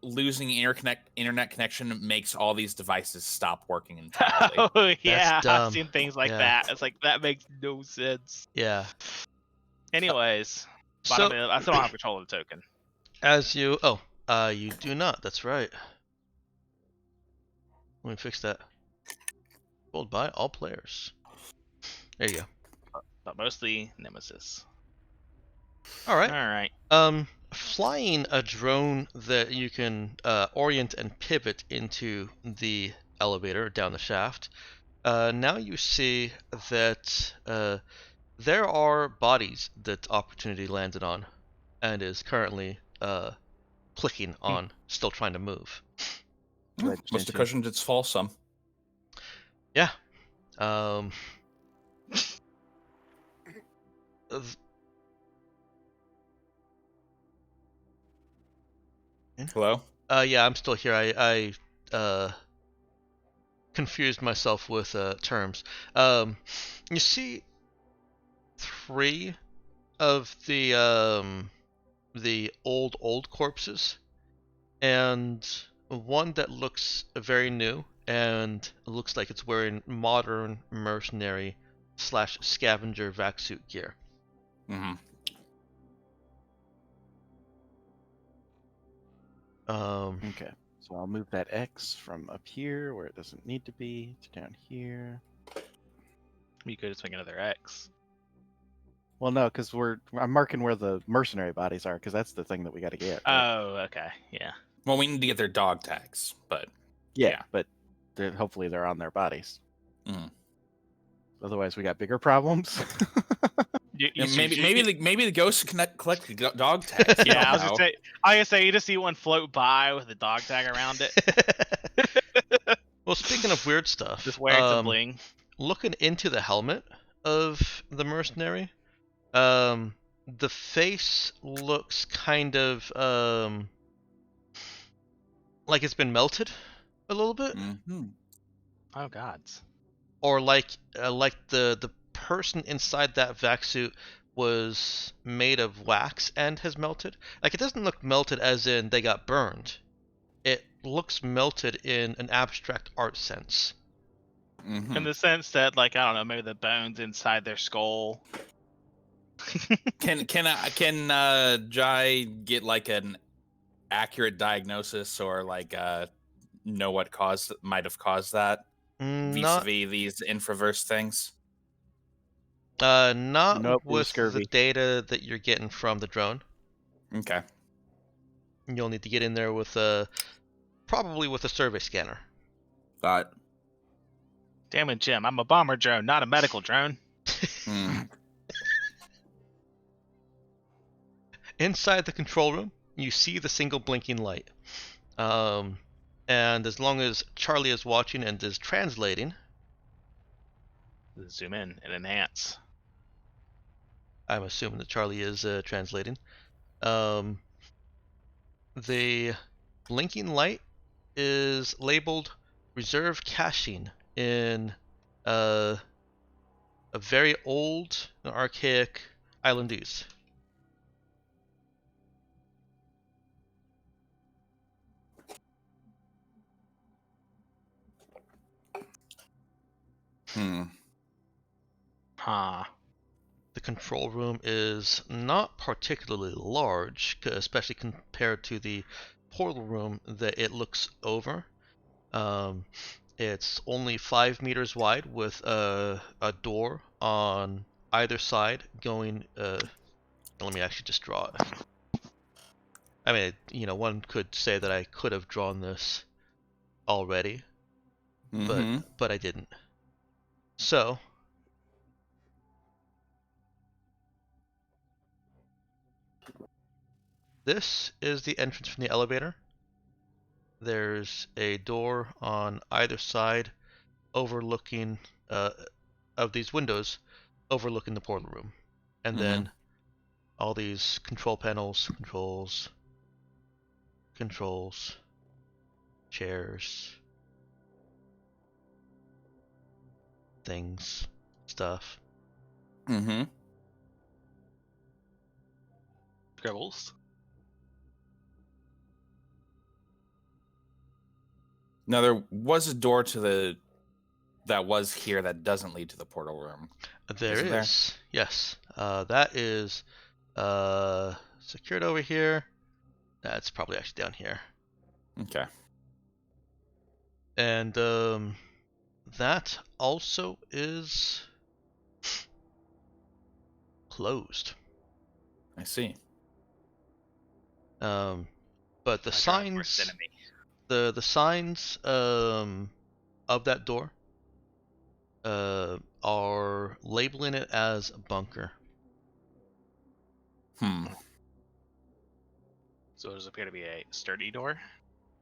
losing internet connection makes all these devices stop working entirely. Oh yeah, dumb. I've seen things like Yeah. that. It's like that makes no sense. Yeah. Anyways, So, I still don't have control of the token. you do not. That's right. Let me fix that. Controlled by all players. There you go. But mostly Nemesis. All right. Alright. Flying a drone that you can orient and pivot into the elevator down the shaft. Now you see that there are bodies that Opportunity landed on, and is currently clicking on, still trying to move. Must have cushioned its fall some. Yeah. Um. th- Hello? Yeah, I'm still here. I confused myself with terms. You see 3 of the old corpses, and one that looks very new and looks like it's wearing modern mercenary slash scavenger vac suit gear. Mm-hmm. Okay. So I'll move that X from up here where it doesn't need to be to down here. You could just make another X. Well, no, because I'm marking where the mercenary bodies are, because that's the thing that we got to get. Right? Oh, okay. Yeah. Well, we need to get their dog tags, but yeah. But hopefully they're on their bodies. Mhm. Otherwise, we got bigger problems. And maybe the ghosts collect the dog tags. You Yeah, I don't was know. gonna say you just see one float by with a dog tag around it. Well, speaking of weird stuff, Just wearing some bling. looking into the helmet of the mercenary, the face looks kind of like it's been melted a little bit, Mm-hmm. Oh gods. or like the person inside that vac suit was made of wax and has melted. Like, it doesn't look melted as in they got burned. It looks melted in an abstract art sense. Mm-hmm. In the sense that, like, I don't know, maybe the bones inside their skull. Can Jai get like an accurate diagnosis or like know what might have caused that Not vis-a-vis these infraverse things? not Nope, it was with the scurvy. data that you're getting from the drone. Okay. You'll need to get in there with probably with a survey scanner. Thought. Damn it, Jim. I'm a bomber drone, not a medical drone. Mm. Inside the control room, you see the single blinking light. And as long as Charlie is watching and is translating, Zoom in and enhance. I'm assuming that Charlie is translating. The blinking light is labeled reserve caching in a very old and archaic islandese. Hmm. Huh. The control room is not particularly large, especially compared to the portal room that it looks over. It's only 5 meters wide with a door on either side going. Let me actually just draw it. I mean, one could say that I could have drawn this already, Mm-hmm. but I didn't. So, this is the entrance from the elevator. There's a door on either side overlooking of these windows overlooking the portal room. And then all these control panels, controls, chairs, things, stuff. Mm-hmm. Scribbles. Now there was a door that was here that doesn't lead to the portal room. There Isn't there? is, yes. That is secured over here. That's probably actually down here. Okay. And that also is closed. I see. But the My drone's worst signs, enemy. the signs of that door are labeling it as a bunker. So does it appear to be a sturdy door?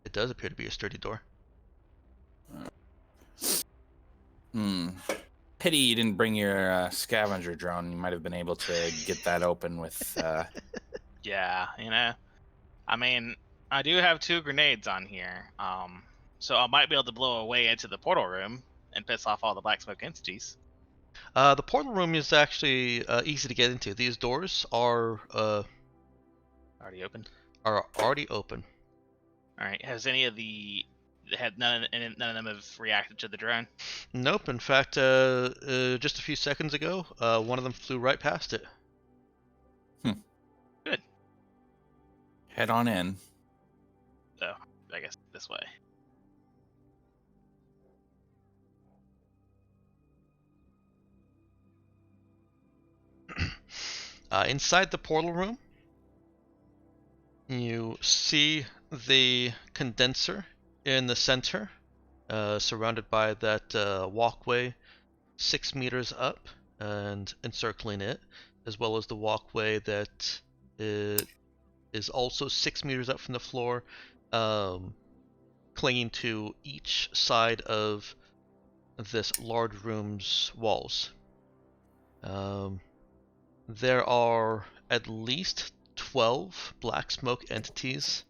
It does appear to be a sturdy door. Pity you didn't bring your scavenger drone. You might have been able to get that open with. Yeah, I mean, I do have 2 grenades on here, so I might be able to blow a way into the portal room and piss off all the black smoke entities. The portal room is actually easy to get into. These doors Already opened. are already open. All right. Has any of the none of them have reacted to the drone? Nope. In fact, just a few seconds ago, one of them flew right past it. Good. Head on in. So I guess this way. Inside the portal room, you see the condenser in the center, surrounded by that walkway 6 meters up and encircling it, as well as the walkway that is also 6 meters up from the floor, clinging to each side of this large room's walls. There are at least 12 black smoke entities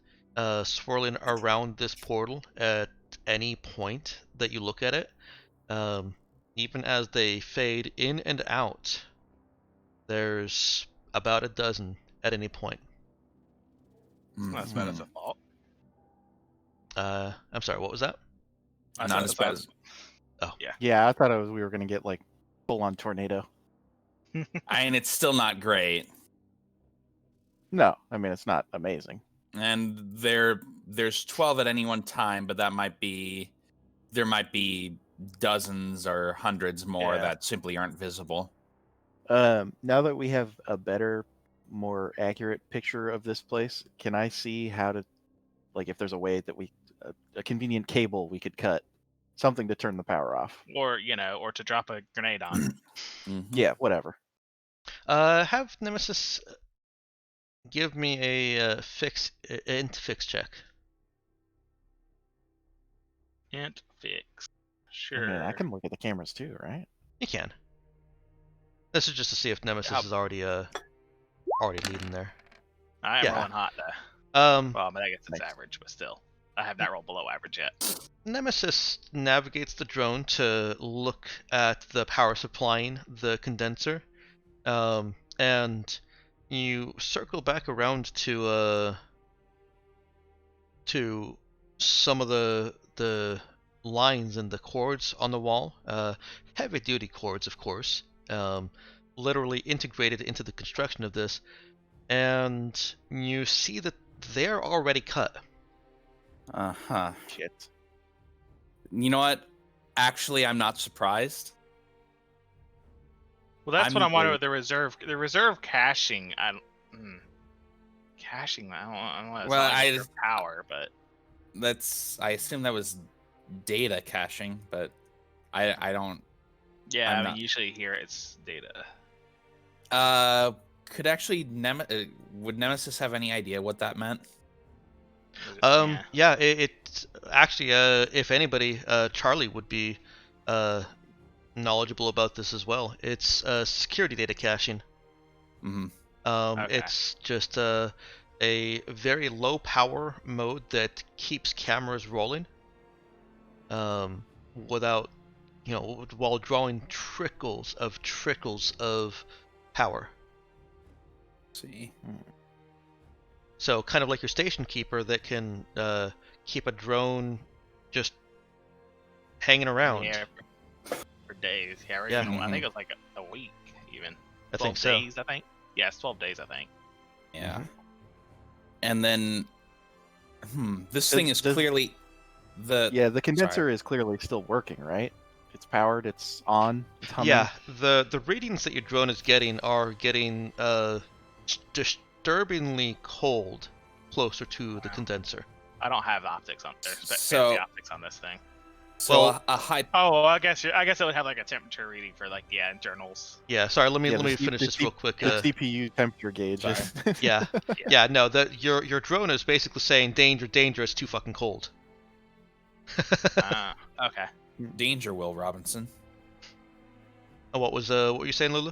swirling around this portal at any point that you look at it. Even as they fade in and out, there's about a dozen at any point. That's about as a fault. I'm sorry, what was that? Not as bad as. Yeah, I thought we were gonna get like full on tornado. I mean, it's still not great. No, I mean it's not amazing. And there's 12 at any one time, but there might be dozens or hundreds more Yeah. that simply aren't visible. Now that we have a better, more accurate picture of this place, can I see how to, like, if there's a way that a convenient cable we could cut, something to turn the power off? Or or to drop a grenade on. Mhm. Yeah, whatever. Have Nemesis give me a int fix check. Int fix. I Sure. mean, I can look at the cameras too, right? You can. This is just to see if Nemesis is already leading there. I am yeah. rolling hot though. Well, I mean, I guess it's Nice. average, but still, I have not rolled below average yet. Nemesis navigates the drone to look at the power supplying the condenser, and you circle back around to some of the lines and the cords on the wall. Heavy duty cords, of course, literally integrated into the construction of this, and you see that they're already cut. Shit. You know what? Actually, I'm not surprised. Well, that's what I'm I'm wondering worried. with the reserve caching. Caching. I don't know. Well, Well, I I just- power, but I assume that was data caching, but I don't. yeah, I'm I mean, not- usually here it's data. Could actually would Nemesis have any idea what that meant? Yeah, it actually, if anybody, Charlie would be knowledgeable about this as well. It's security data caching. Mm-hmm. Okay. It's just a very low power mode that keeps cameras rolling, without, while drawing trickles of power. See. So kind of like your station keeper that can keep a drone just hanging around. Yeah, for days. Yeah, Yeah. I think it was like a week even. I 12 think so. days, I think. Yeah, it's 12 days, I think. Yeah. Mhm. And then, this Does- thing is does- clearly Yeah, the condenser is clearly still working, right? It's powered. It's on. It's humming. Yeah, the readings that your drone is getting are getting disturbingly cold closer to the condenser. I don't have optics on there. So- Fancy optics on this thing. So Well- a high. Oh, well, I guess it would have like a temperature reading for like internals. Yeah, sorry. Let me Yeah, let the me C- finish the this C- real quick. The CPU temperature gauge. Sorry. is- Yeah, yeah. No, that your drone is basically saying danger, danger. It's too fucking cold. Okay. Danger, Will Robinson. What were you saying, Lulu?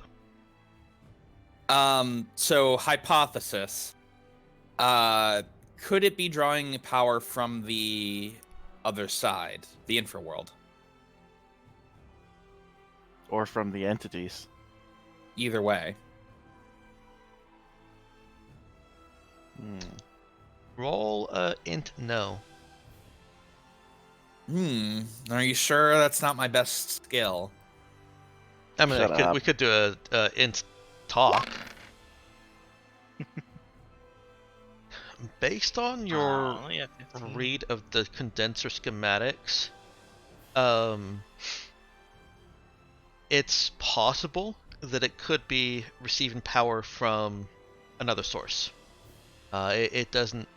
So hypothesis. Could it be drawing power from the other side, the infraworld? Or from the entities. Either way. Roll int no. Are you sure that's not my best skill? I mean, Shut up. we could do a int talk. Based on your only at 15. read of the condenser schematics, it's possible that it could be receiving power from another source. It doesn't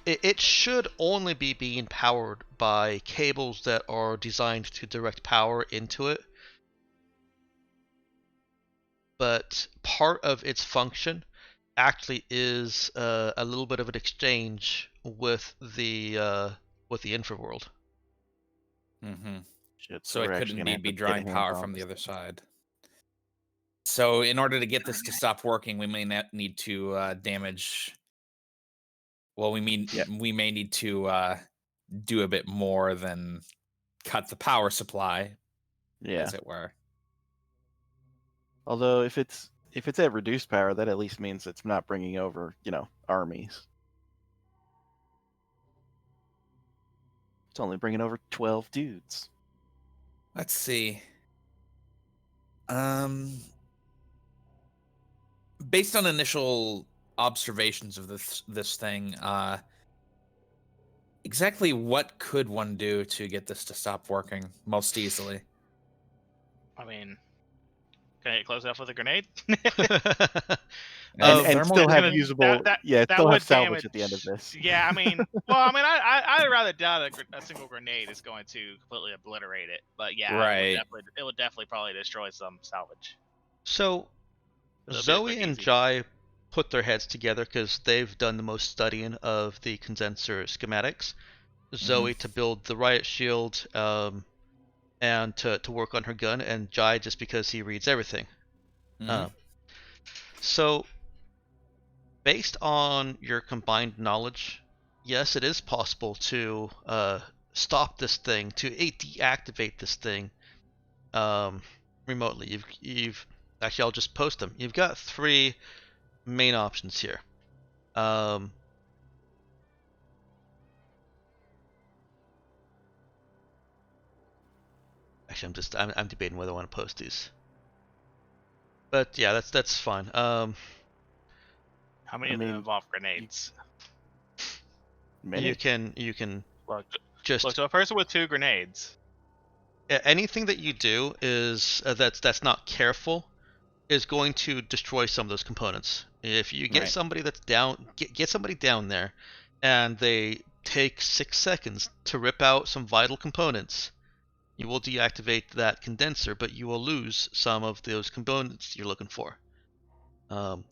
it should only be being powered by cables that are designed to direct power into it. But part of its function actually is a little bit of an exchange with the infraworld. Shit, So we're it could actually gonna indeed have be to get drawing hands power on from the this other thing. side. So in order to get this to stop working, we may need to damage. Well, we may need to do a bit more than cut the power supply, Yeah. as it were. Although if it's at reduced power, that at least means it's not bringing over, armies. It's only bringing over 12 dudes. Let's see. Based on initial observations of this thing, exactly what could one do to get this to stop working most easily? I mean, can I get close enough with a grenade? And thermal still have gonna- usable, that still have would salvage at the damage- end of this. Yeah, I mean, I'd rather doubt a single grenade is going to completely obliterate it. But yeah, Right. it would definitely probably destroy some salvage. So It'll be a Zoe quick and easy. Jai put their heads together because they've done the most studying of the condenser schematics. Zoe to build the riot shield, and to work on her gun, and Jai just because he reads everything. So, based on your combined knowledge, yes, it is possible to stop this thing, to deactivate this thing remotely. You've actually, I'll just post them. You've got 3 main options here. Actually, I'm debating whether I want to post these. But yeah, that's fine. How many I of them mean, involve grenades? Many. you can Look, just so a person with 2 grenades. anything that you do is that's not careful is going to destroy some of those components. If you get Right. somebody that's down, get somebody down there, and they take 6 seconds to rip out some vital components, you will deactivate that condenser, but you will lose some of those components you're looking for. You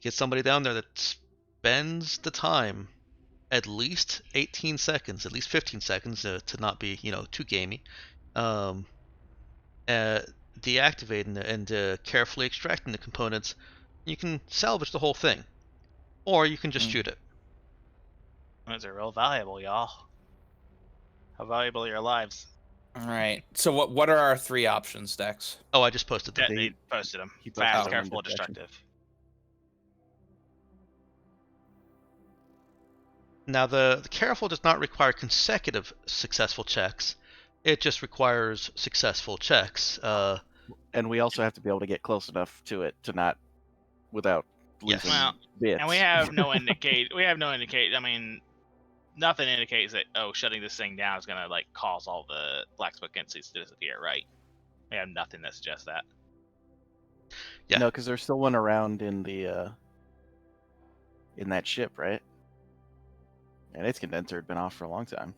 get somebody down there that spends the time at least 18 seconds, at least 15 seconds to not be, too gamey, deactivating and carefully extracting the components. You can salvage the whole thing, or you can just shoot it. Those are real valuable, y'all. How valuable are your lives? All right. So what are our 3 options, Dex? Oh, I just posted Yeah, them. they posted them. He posted Fast, them in careful, and discussion. destructive. Now, the careful does not require consecutive successful checks. It just requires successful checks. And we also have to be able to get close enough to it to not, without Yes. losing Well, bits. And we have no indicate. I mean, nothing indicates that shutting this thing down is gonna cause all the blacksmith entities to disappear, right? We have nothing that suggests that. Yeah. No, because there's still one around in the in that ship, right? And its condenser had been off for a long time.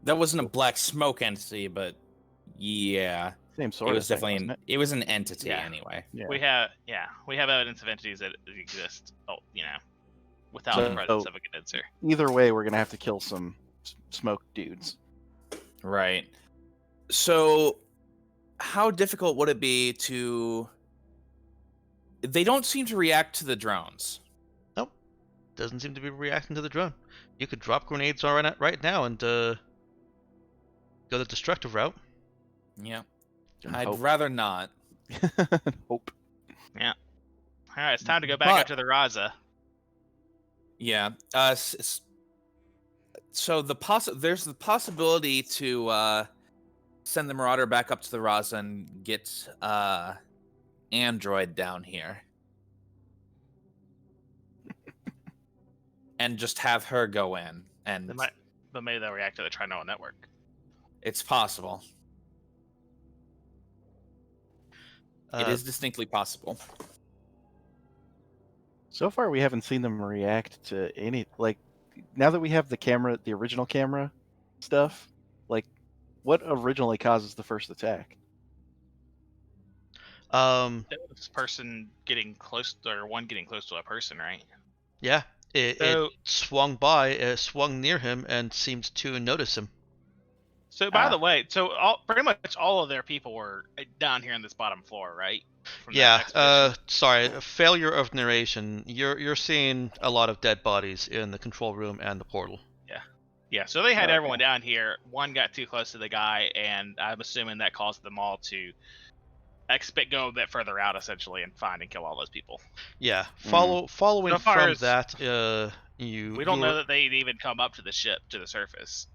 That wasn't a black smoke entity, but yeah, Same sort it of was thing, definitely wasn't it was an entity Yeah. anyway. Yeah. We have evidence of entities that exist. Without So- the presence of a condenser. Either way, we're gonna have to kill some smoke dudes. Right. So how difficult would it be to? They don't seem to react to the drones. Nope. Doesn't seem to be reacting to the drone. You could drop grenades right now and go the destructive route. Yeah, And I'd hope. rather not. Hope. All right, it's time to go back up to the Raza. Yeah. So there's the possibility to send the Marauder back up to the Raza and get Android down here, and just have her go in. And But maybe they'll react to the Trinode network. it's possible. It is distinctly possible. So far, we haven't seen them react to any. Like, now that we have the camera, the original camera stuff, like, what originally causes the first attack? This person getting close, or one getting close to a person, right? Yeah. It So- swung by, swung near him, and seemed to notice him. So, by the way, pretty much all of their people were down here on this bottom floor, right? From that Yeah. expedition. Sorry. Failure of narration. You're seeing a lot of dead bodies in the control room and the portal. Yeah, so they had Okay. everyone down here. One got too close to the guy, and I'm assuming that caused them all to go a bit further out, essentially, and find and kill all those people. Yeah. Following So far from as- that, We don't know that they'd even come up to the ship, to the surface,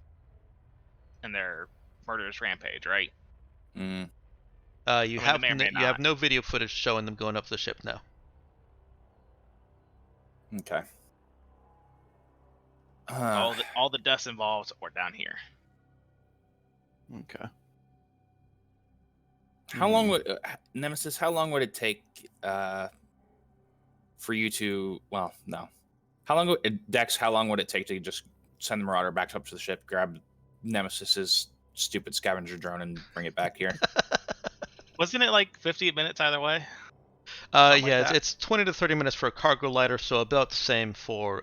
in their murderous rampage, right? Mm. You have they may or may you have not. no video footage showing them going up the ship now. Okay. All the deaths involved were down here. Okay. How long would Nemesis? How long would it take for you to? Well, no. How long would Dex? How long would it take to just send the Marauder back up to the ship, grab Nemesis's stupid scavenger drone, and bring it back here? Wasn't it like 50 minutes either way? Something like Yeah, that. it's 20 to 30 minutes for a cargo lighter, so about the same for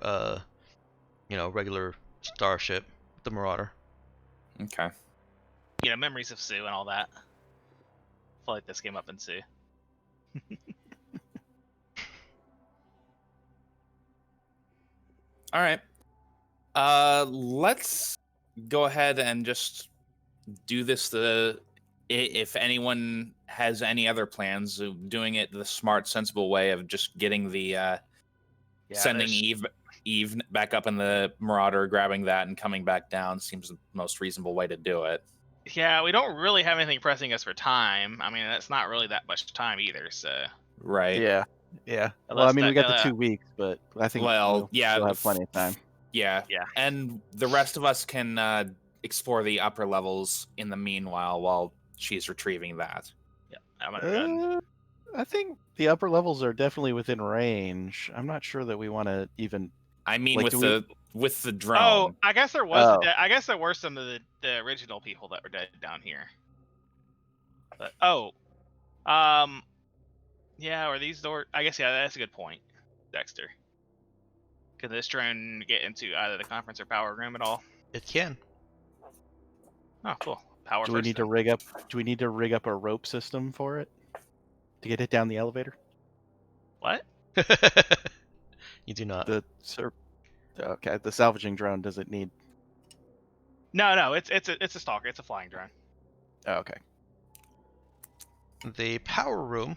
regular starship, the Marauder. Okay. Memories of Sue and all that. I feel like this came up in Sue. All right. Let's go ahead and just do this. If anyone has any other plans, doing it the smart, sensible way of just getting the sending Eve back up in the Marauder, grabbing that, and coming back down seems the most reasonable way to do it. Yeah, we don't really have anything pressing us for time. I mean, that's not really that much time either, so... Right. Yeah. Yeah. Well, I Unless mean, we that- got the 2 weeks, but I think Well, yeah, we'll have plenty of time. Yeah. Yeah. And the rest of us can explore the upper levels in the meanwhile while she's retrieving that. Yeah, I'm gonna run. I think the upper levels are definitely within range. I'm not sure that we want to even. I mean, Like, with the drone. Oh, I guess there was. Oh. I guess there were some of the original people that were dead down here. But yeah, or these doors. I guess that's a good point, Dexter. Could this drone get into either the conference or power room at all? It can. Oh, cool. Power. Do we need to rig up? Do we need to rig up a rope system for it to get it down the elevator? What? You do not. Okay, the salvaging drone does it need? No, it's a stalker. It's a flying drone. Oh, okay. The power room.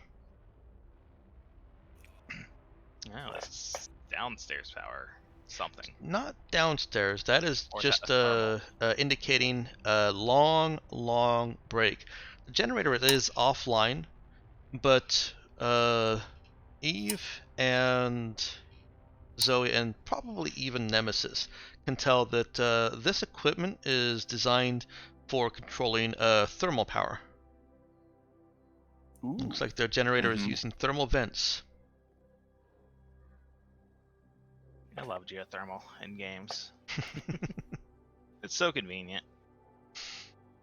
No, it's downstairs power. Something. Not downstairs. That is Or is just that indicating a long break. The generator is offline, but Eve and Zoe and probably even Nemesis can tell that this equipment is designed for controlling thermal power. Ooh. Looks like their generator is using thermal vents. I love geothermal in games. It's so convenient.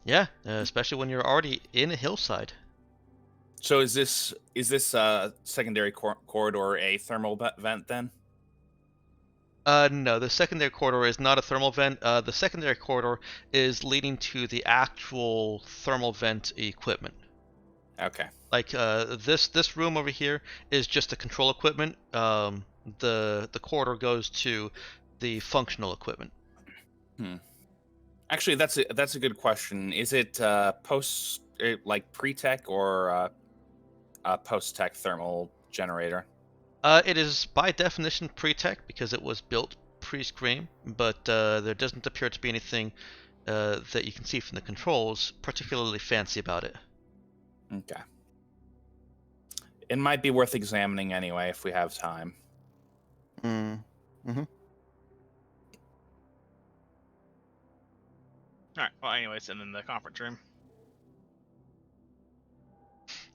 Yeah, especially when you're already in a hillside. So is this secondary corridor a thermal vent then? No, the secondary corridor is not a thermal vent. The secondary corridor is leading to the actual thermal vent equipment. Okay. Like this room over here is just the control equipment. The corridor goes to the functional equipment. Actually, that's a good question. Is it post like pre-tech or post-tech thermal generator? It is by definition pre-tech because it was built pre-Scream, but there doesn't appear to be anything that you can see from the controls particularly fancy about it. Okay. It might be worth examining anyway if we have time. Mm-hmm. All right. Well, anyways, and then the conference room.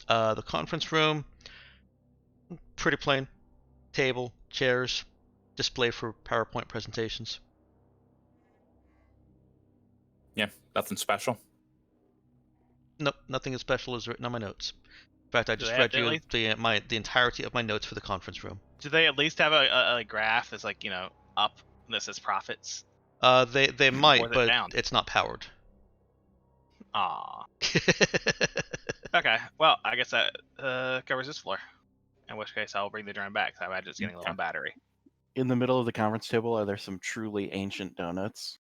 The conference room, pretty plain. Table, chairs, display for PowerPoint presentations. Yeah, nothing special. Nope, nothing as special is written on my notes. In fact, I Do just they read have- you the entirety of my notes for the conference room. Do they at least have a graph that's like, up? This is profits. They might, Or is it but down? it's not powered. Aw. Okay. Well, I guess that covers this floor. In which case, I'll bring the drone back. I imagine it's getting low on battery. In the middle of the conference table, are there some truly ancient donuts?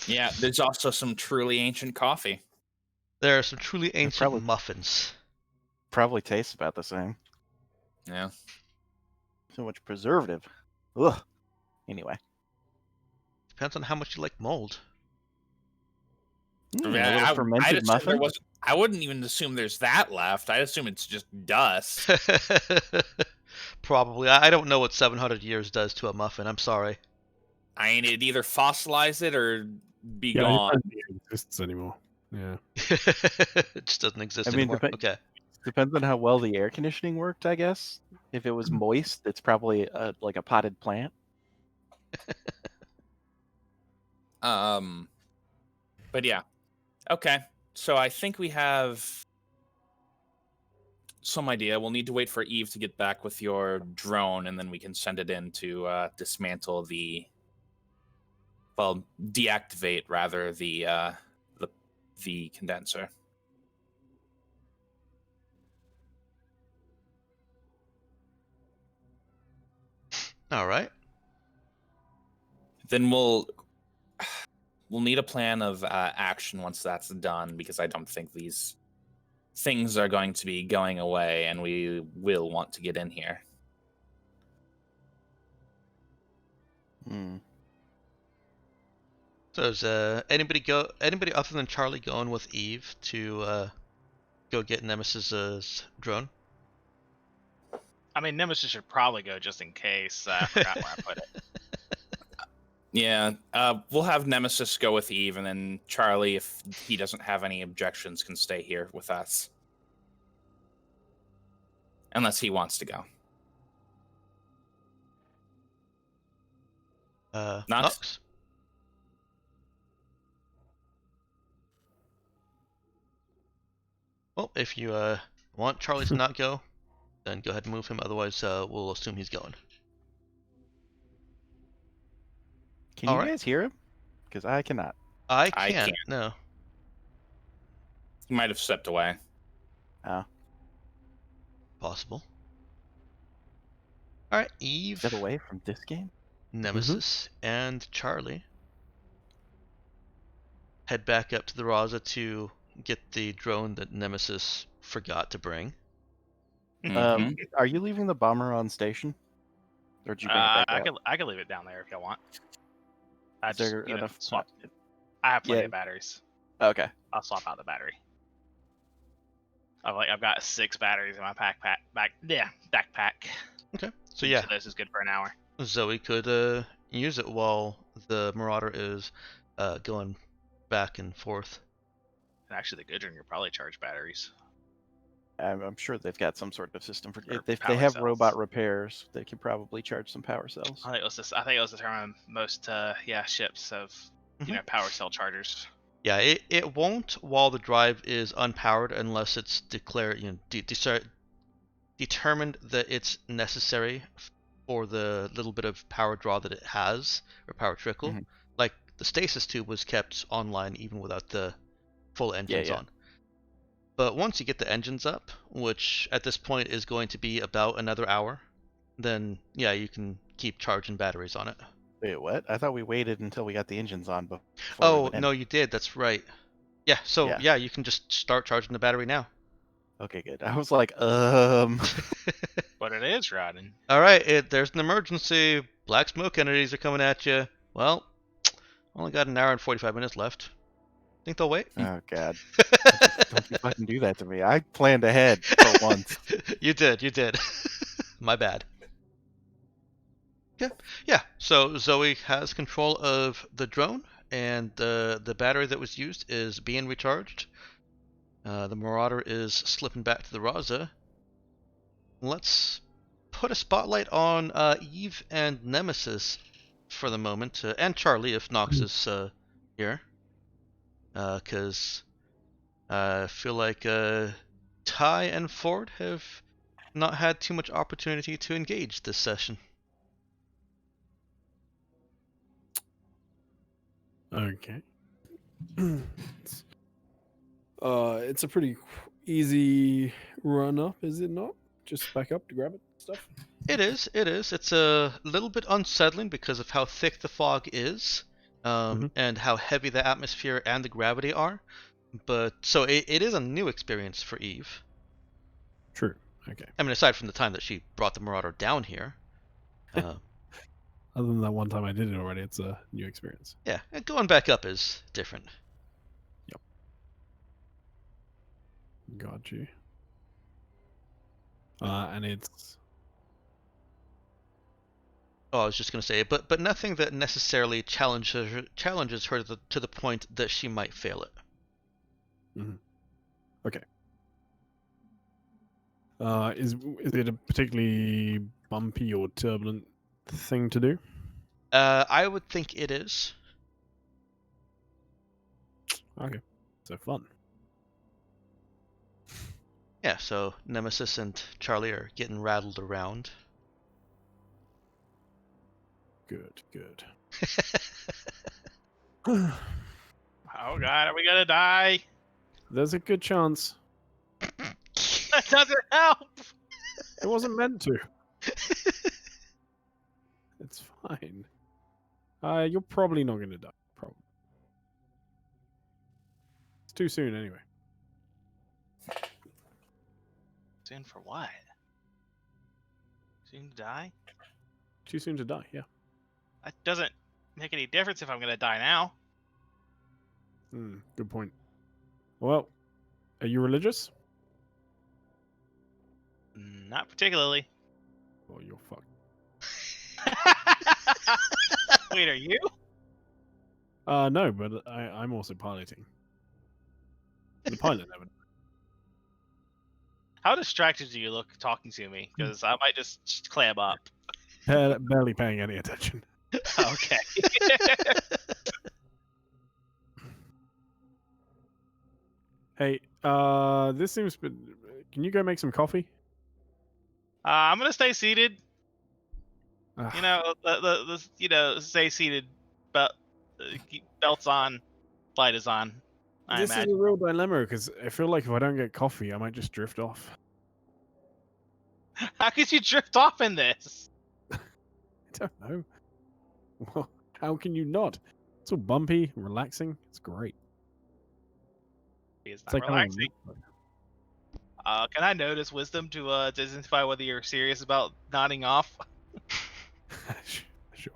Yeah, there's also some truly ancient coffee. There are some truly ancient probably- muffins. Probably tastes about the same. Yeah. So much preservative. Ugh. Anyway. Depends on how much you like mold. A little fermented I'd assume there muffin? was, I wouldn't even assume there's that left. I'd assume it's just dust. Probably. I don't know what 700 years does to a muffin. I'm sorry. I mean, it'd either fossilize it or be Yeah, gone. it don't think it exists anymore. Yeah. It just doesn't exist I mean, anymore. Okay. Depends on how well the air conditioning worked, I guess. If it was moist, it's probably like a potted plant. But yeah. Okay. So I think we have some idea. We'll need to wait for Eve to get back with your drone, and then we can send it in to dismantle deactivate rather the condenser. All right. Then we'll need a plan of action once that's done, because I don't think these things are going to be going away, and we will want to get in here. Hmm. So is anybody other than Charlie going with Eve to go get Nemesis's drone? I mean, Nemesis should probably go just in case. I forgot where I put it. Yeah, we'll have Nemesis go with Eve, and then Charlie, if he doesn't have any objections, can stay here with us. Unless he wants to go. Knox? Well, if you want Charlie to not go, then go ahead and move him. Otherwise, we'll assume he's going. Can All you right. guys hear him? Because I cannot. I I can't. can't. No. He might have stepped away. Oh, Possible. All right, Eve, step away from this game? Nemesis, and Charlie head back up to the Raza to get the drone that Nemesis forgot to bring. Mhm. Are you leaving the bomber on station? Or did you bring it back out? I could leave it down there if y'all want. I Is just there enough? swap. I have plenty Yeah. of batteries. Okay. I'll swap out the battery. I've got 6 batteries in my backpack. Okay. So Each yeah, of those is good for an hour. Zoe could use it while the Marauder is going back and forth. And actually, the Gudrun could probably charge batteries. I'm sure they've got some sort of system for. Or If they power have cells. robot repairs, they could probably charge some power cells. I think it was determined most ships of power cell chargers. Yeah, it won't while the drive is unpowered unless it's declared, determined that it's necessary for the little bit of power draw that it has, or power trickle. Mhm. Like the stasis tube was kept online even without the full engines yeah. on. But once you get the engines up, which at this point is going to be about another hour, then yeah, you can keep charging batteries on it. Wait, what? I thought we waited until we got the engines on before we Oh, went in. no, you did. That's right. Yeah, so Yeah. yeah, you can just start charging the battery now. Okay, good. I was like, But it is running. All right, there's an emergency. Black smoke entities are coming at you. Well, only got an hour and 45 minutes left. Think they'll wait? Oh god. Don't you fucking do that to me. I planned ahead for once. You did. My bad. Yeah. So Zoe has control of the drone, and the battery that was used is being recharged. The Marauder is slipping back to the Raza. Let's put a spotlight on Eve and Nemesis for the moment, and Charlie if Nox is here. Because I feel like Ty and Ford have not had too much opportunity to engage this session. Okay. It's a pretty easy run up, is it not? Just back up to grab it stuff. It is. It's a little bit unsettling because of how thick the fog is, and how heavy the atmosphere and the gravity are. But so it is a new experience for Eve. True. Okay. I mean, aside from the time that she brought the Marauder down here. Other than that one time I did it already, it's a new experience. Yeah, and going back up is different. Yep. Got you. And it's... Oh, I was just gonna say, but nothing that necessarily challenges her to the point that she might fail it. Okay. Is it a particularly bumpy or turbulent thing to do? I would think it is. Okay. So fun. Yeah, so Nemesis and Charlie are getting rattled around. Good. Oh god, are we gonna die? There's a good chance. That doesn't help. It wasn't meant to. It's fine. You're probably not gonna die. Probably. It's too soon anyway. Soon for what? Soon to die? Too soon to die, yeah. That doesn't make any difference if I'm gonna die now. Good point. Well, are you religious? Not particularly. Well, you're fucked. Wait, are you? No, but I'm also piloting. The pilot never. How distracted do you look talking to me? Because I might just clam up. Barely paying any attention. Okay. Hey, this seems. Can you go make some coffee? I'm gonna stay seated. Ugh. Stay seated. Keep belts on. Light is on. I This imagine. is a real dilemma because I feel like if I don't get coffee, I might just drift off. How could you drift off in this? I don't know. Well, how can you not? It's all bumpy, relaxing. It's great. It's It's not like relaxing. Can I notice wisdom to identify whether you're serious about nodding off? Sure.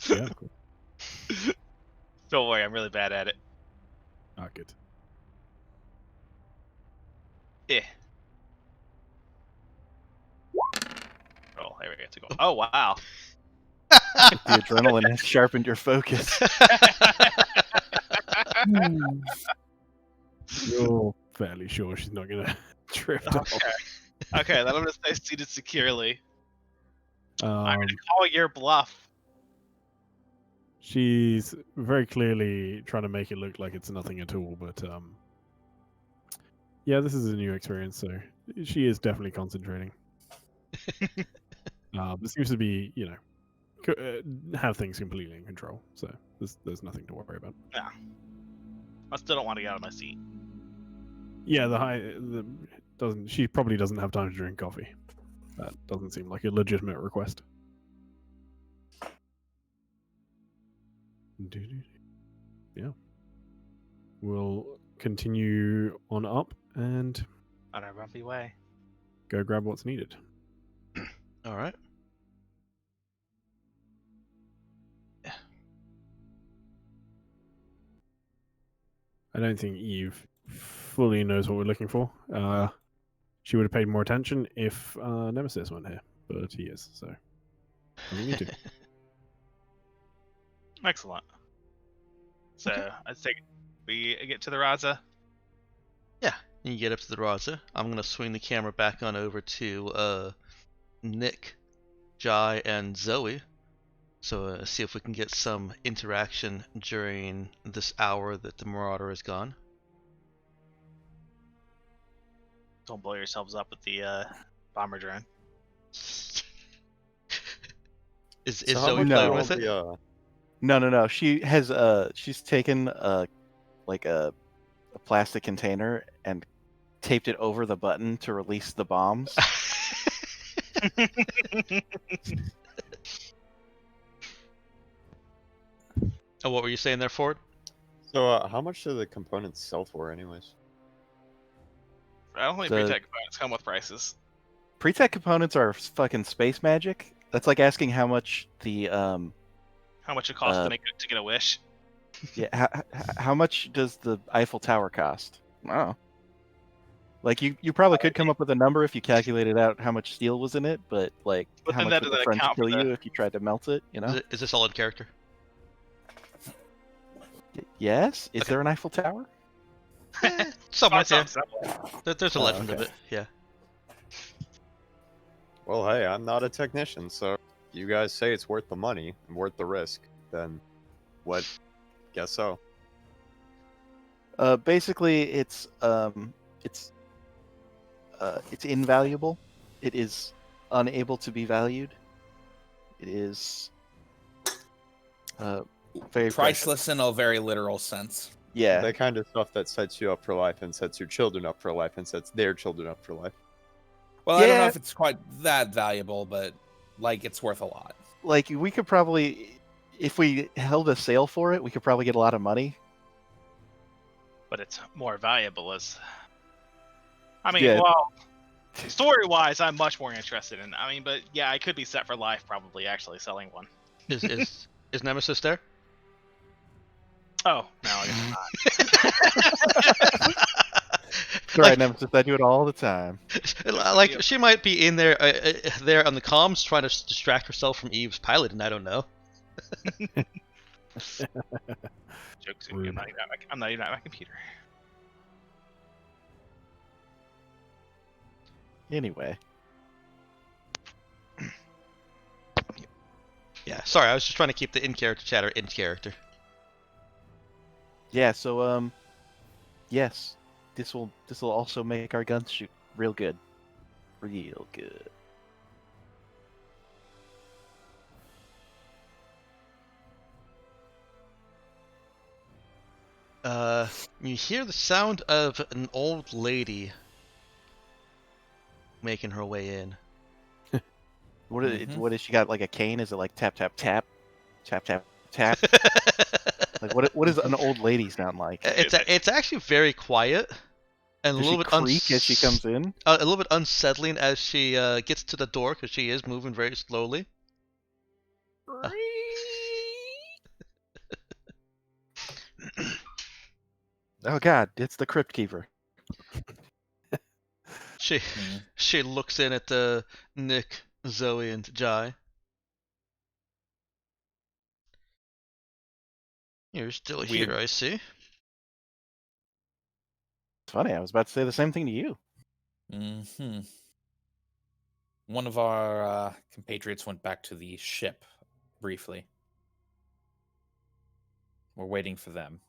Yeah. Cool. Don't worry, I'm really bad at it. Ah, good. Yeah. Oh, there we go. To go. Oh wow. The adrenaline has sharpened your focus. You're fairly sure she's not gonna drift off. Okay, then I'm gonna stay seated securely. I'm Um, gonna call your bluff. she's very clearly trying to make it look like it's nothing at all, but yeah, this is a new experience, so she is definitely concentrating. But seems to be, have things completely in control, so there's nothing to worry about. I still don't want to get out of my seat. Yeah, she probably doesn't have time to drink coffee. That doesn't seem like a legitimate request. Yeah. We'll continue on up and On our bumpy way. go grab what's needed. All right. I don't think Eve fully knows what we're looking for. She would have paid more attention if Nemesis weren't here, but he is, so doesn't need to. Excellent. So I'd say we get to the Raza. Yeah, you get up to the Raza. I'm gonna swing the camera back on over to Nick, Jai, and Zoe. So see if we can get some interaction during this hour that the Marauder is gone. Don't blow yourselves up with the bomber drone. Is So how Zoe much playing are with all it? the, No. She has she's taken like a plastic container and taped it over the button to release the bombs. Oh, what were you saying there, Ford? So how much do the components sell for, anyways? I don't think The- pre-tech components come with prices. Pre-tech components are fucking space magic. That's like asking how much the How much it costs Uh, to get a wish? yeah how much does the Eiffel Tower cost? Oh, like you probably could come up with a number if you calculated out how much steel was in it, but like But how then much that would the doesn't French account for kill the- you if you tried to melt it? You know? Is this all in character? Yes. Is Okay. there an Eiffel Tower? Somewhere, yeah. Somewhere. There's a Oh, legend of okay. it, yeah. Well, hey, I'm not a technician, so if you guys say it's worth the money and worth the risk, then what? Guess so. Basically, it's invaluable. It is unable to be valued. It is very precious. Priceless in a very literal sense. Yeah. The kind of stuff that sets you up for life and sets your children up for life and sets their children up for life. Well, I don't know Yeah. if it's quite that valuable, but like it's worth a lot. Like we could probably, if we held a sale for it, we could probably get a lot of money. But it's more valuable as. I mean, Yeah. well, story-wise, I'm much more interested in. I mean, but yeah, I could be set for life probably actually selling one. Is Nemesis there? Oh no, I guess not. Right, Nemesis, I do it all the time. Like she might be in there, there on the comms, trying to distract herself from Eve's pilot, and I don't know. Jokes. I'm not even at my computer. Anyway, Yeah, sorry, I was just trying to keep the in-character chatter in character. yeah. So yes, this will also make our guns shoot real good, real good. You hear the sound of an old lady making her way in. What is she got? Like a cane? Is it like tap tap tap, tap tap tap? Like what does an old lady sound like? It's actually very quiet and Does a she little bit creak as she comes in? a little bit unsettling as she gets to the door because she is moving very slowly. Oh God, it's the Crypt Keeper. She looks in at Nick, Zoe, and Jai. You're still here, I see. It's funny. I was about to say the same thing to you. Mm-hmm. One of our compatriots went back to the ship briefly. We're waiting for them.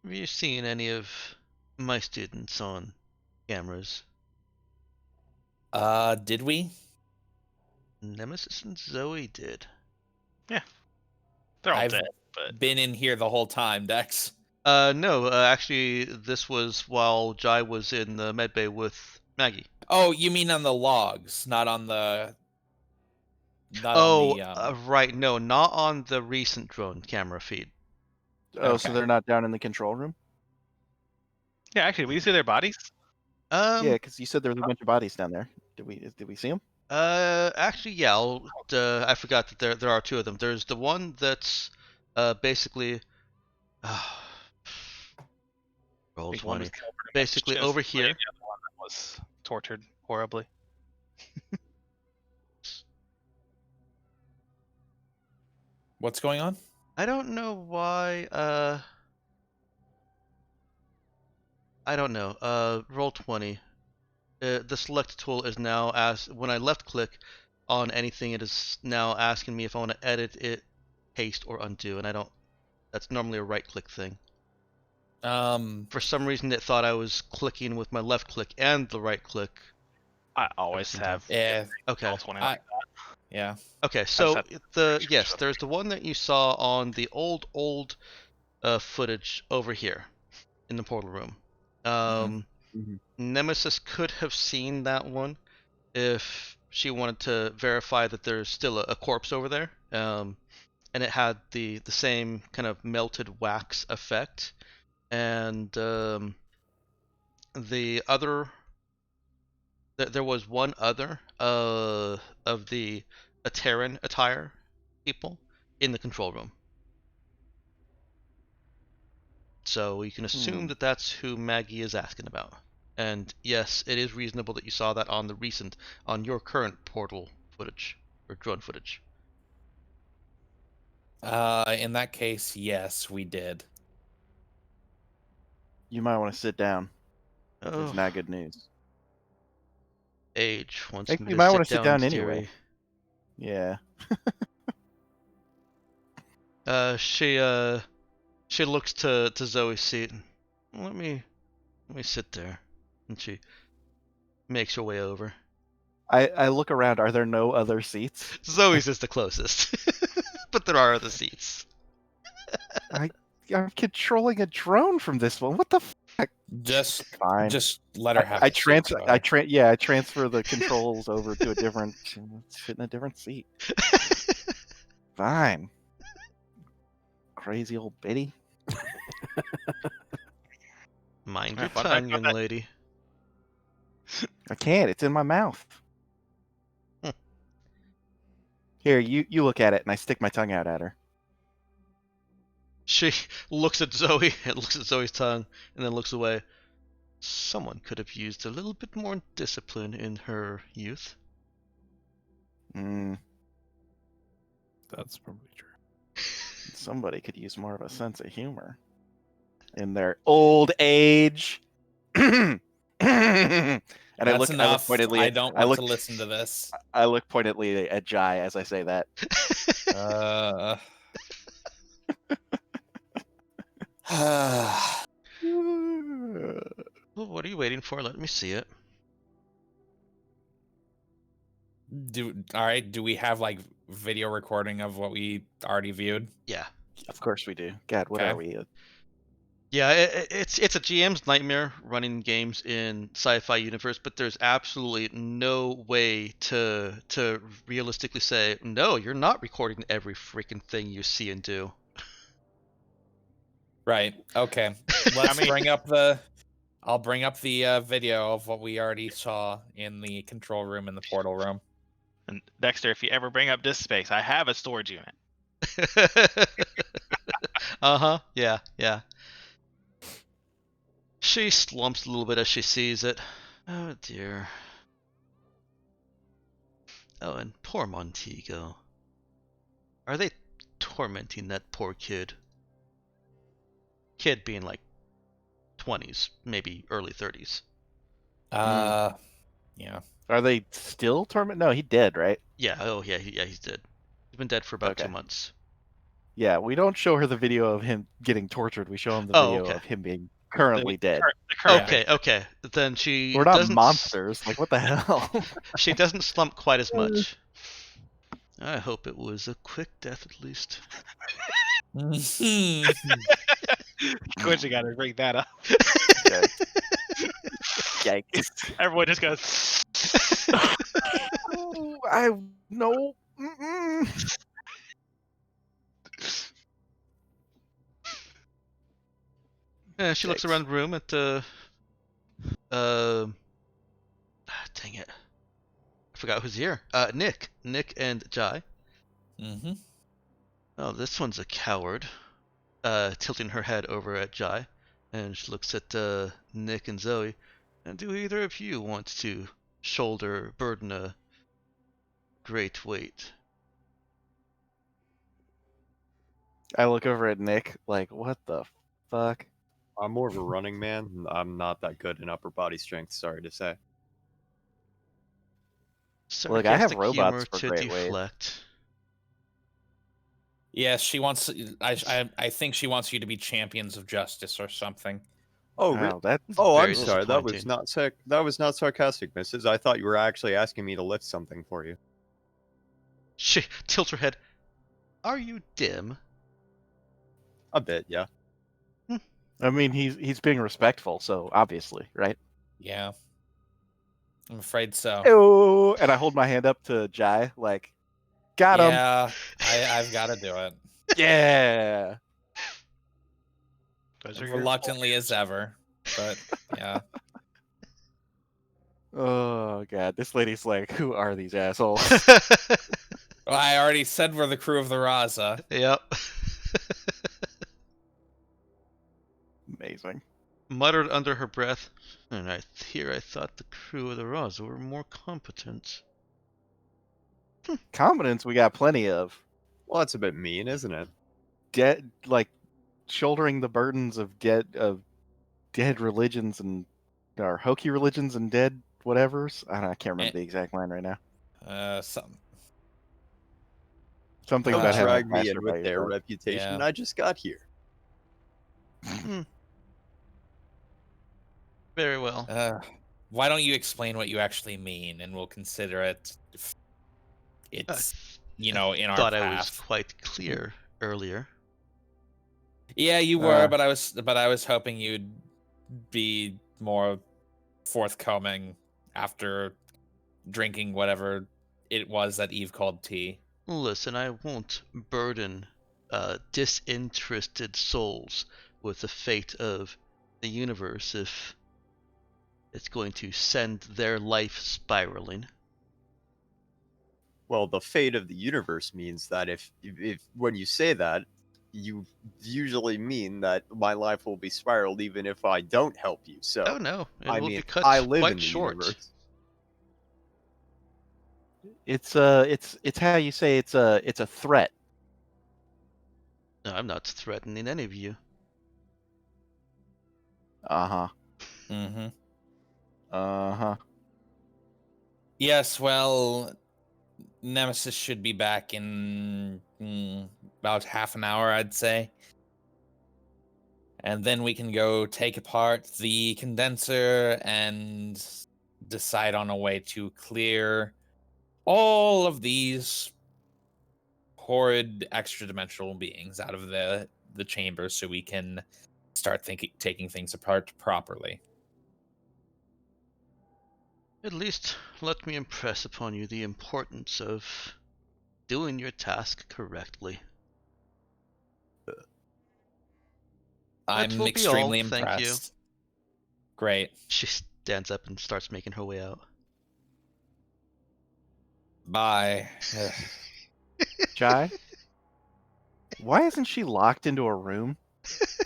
Have you seen any of my students on cameras? Did we? Nemesis and Zoe did. They're all I've dead, but been in here the whole time, Dex. No, actually, this was while Jai was in the medbay with Maggie. Oh, you mean on the logs, not on the. Not Oh, on the. right. No, not on the recent drone camera feed. Oh, so Okay. they're not down in the control room? Yeah, actually, will you see their bodies? Yeah, because you said there was a bunch of bodies down there. Did we see them? Actually, yeah. I forgot that there are two of them. There's the one that's basically I roll think one was 20. killed pretty much Basically just over recently, here. and the other one that was tortured horribly. What's going on? I don't know why. I don't know. Roll 20. The select tool is now when I left click on anything, it is now asking me if I want to edit it, paste, or undo, and I don't. That's normally a right click thing. For some reason, it thought I was clicking with my left click and the right click. I always Same time. have Yeah. Okay. roll 20 I- like Yeah. Okay. So had yes, there's the one that you saw on the old footage over here in the portal room. Nemesis could have seen that one if she wanted to verify that there's still a corpse over there. And it had the same kind of melted wax effect. And the other, there was one other of the Ateran attire people in the control room. So you can assume that that's who Maggie is asking about. And yes, it is reasonable that you saw that on your current portal footage or drone footage. In that case, yes, we did. You might want to sit down. Oh, There's not good news. Age wants think me you to might sit wanna sit down, down anyway. dearie. Yeah. She looks to Zoe's seat. Let me sit there, and she makes her way over. I look around. Are there no other seats? Zoe's is the closest, but there are other seats. I'm controlling a drone from this one. What the fuck? Just Fine. just let her have I the seat, transfer. Zoe. I transfer the controls over to a different. Sit in a different seat. Fine. Crazy old Betty. Mind your Alright, fun fact tongue, young about lady. I can't. It's in my mouth. Hmm. Here, you look at it, and I stick my tongue out at her. She looks at Zoe and looks at Zoe's tongue, and then looks away. Someone could have used a little bit more discipline in her youth. That's probably true. Somebody could use more of a sense of humor in their old age. And That's I look enough. pointedly. I don't want to listen to this. I look pointedly at Jai as I say that. Well, what are you waiting for? Let me see it. All right. Do we have like video recording of what we already viewed? Yeah. Of course we do. God, what Okay. are we? Yeah, it's a GM's nightmare running games in sci-fi universe, but there's absolutely no way to realistically say, no, you're not recording every freaking thing you see and do. Right. Okay. Let's bring up the. I'll bring up the video of what we already saw in the control room in the portal room. And Dexter, if you ever bring up disk space, I have a storage unit. Uh-huh. Yeah. She slumps a little bit as she sees it. Oh dear. Oh, and poor Montego. Are they tormenting that poor kid? Kid being like 20s, maybe early 30s. Yeah. Are they still torment? No, he dead, right? Yeah. Oh yeah. He's dead. He's been dead for about 2 Okay. months. Yeah, we don't show her the video of him getting tortured. We show him the Oh, video okay. of him being currently dead. The current Okay. Okay. Then she We're not doesn't monsters. Like, what the hell? She doesn't slump quite as much. I hope it was a quick death at least. Of course, you got to bring that up. Yikes. Everyone just goes. Oh, I no. Mm-mm. Yeah, she looks Yikes. around the room at dang it, I forgot who's here. Nick and Jai. Mm-hmm. Oh, this one's a coward. Tilting her head over at Jai, and she looks at Nick and Zoe. And do either of you want to burden a great weight? I look over at Nick like, what the fuck? I'm more of a running man. I'm not that good in upper body strength, sorry to say. Look, I have Sarcastic robots humor for to great weight. deflect. Yes, she wants. I think she wants you to be champions of justice or something. Oh, Wow, that's oh, I'm Very sorry. That was disappointing. not sarcastic, Mrs. I thought you were actually asking me to lift something for you. She tilts her head. Are you dim? A bit, yeah. I mean, he's being respectful, so obviously, right? Yeah, I'm afraid so. Oh, and I hold my hand up to Jai, like, got him. Yeah, I've got to do it. Yeah. Those are your Reluctantly orders. as ever, but yeah. Oh god, this lady's like, who are these assholes? Well, I already said we're the crew of the Raza. Yep. Amazing. Muttered under her breath, and I thought the crew of the Raza were more competent. Competence we got plenty of. Well, that's a bit mean, isn't it? Dead, like shouldering the burdens of dead religions and or hokey religions and dead whatevers. I don't know, I can't remember the exact line right now. Something Don't about having a drag me in pastor by with your their side. reputation. Yeah. I just got here. Very well. Why don't you explain what you actually mean, and we'll consider it. It's in our Thought I was path. quite clear earlier. Yeah, you were, but I was hoping you'd be more forthcoming after drinking whatever it was that Eve called tea. Listen, I won't burden disinterested souls with the fate of the universe if it's going to send their life spiraling. Well, the fate of the universe means that if when you say that, you usually mean that my life will be spiraled even if I don't help you. So, Oh no, it I will mean, be cut I live quite in the short. universe. It's how you say it's a threat. No, I'm not threatening any of you. Uh-huh. Mm-hmm. Uh-huh. Yes, well, Nemesis should be back in about half an hour, I'd say. And then we can go take apart the condenser and decide on a way to clear all of these horrid extra-dimensional beings out of the chamber so we can start taking things apart properly. At least let me impress upon you the importance of doing your task correctly. I'm will be extremely all, thank you. impressed. Great. She stands up and starts making her way out. Bye. Jai? Why isn't she locked into a room?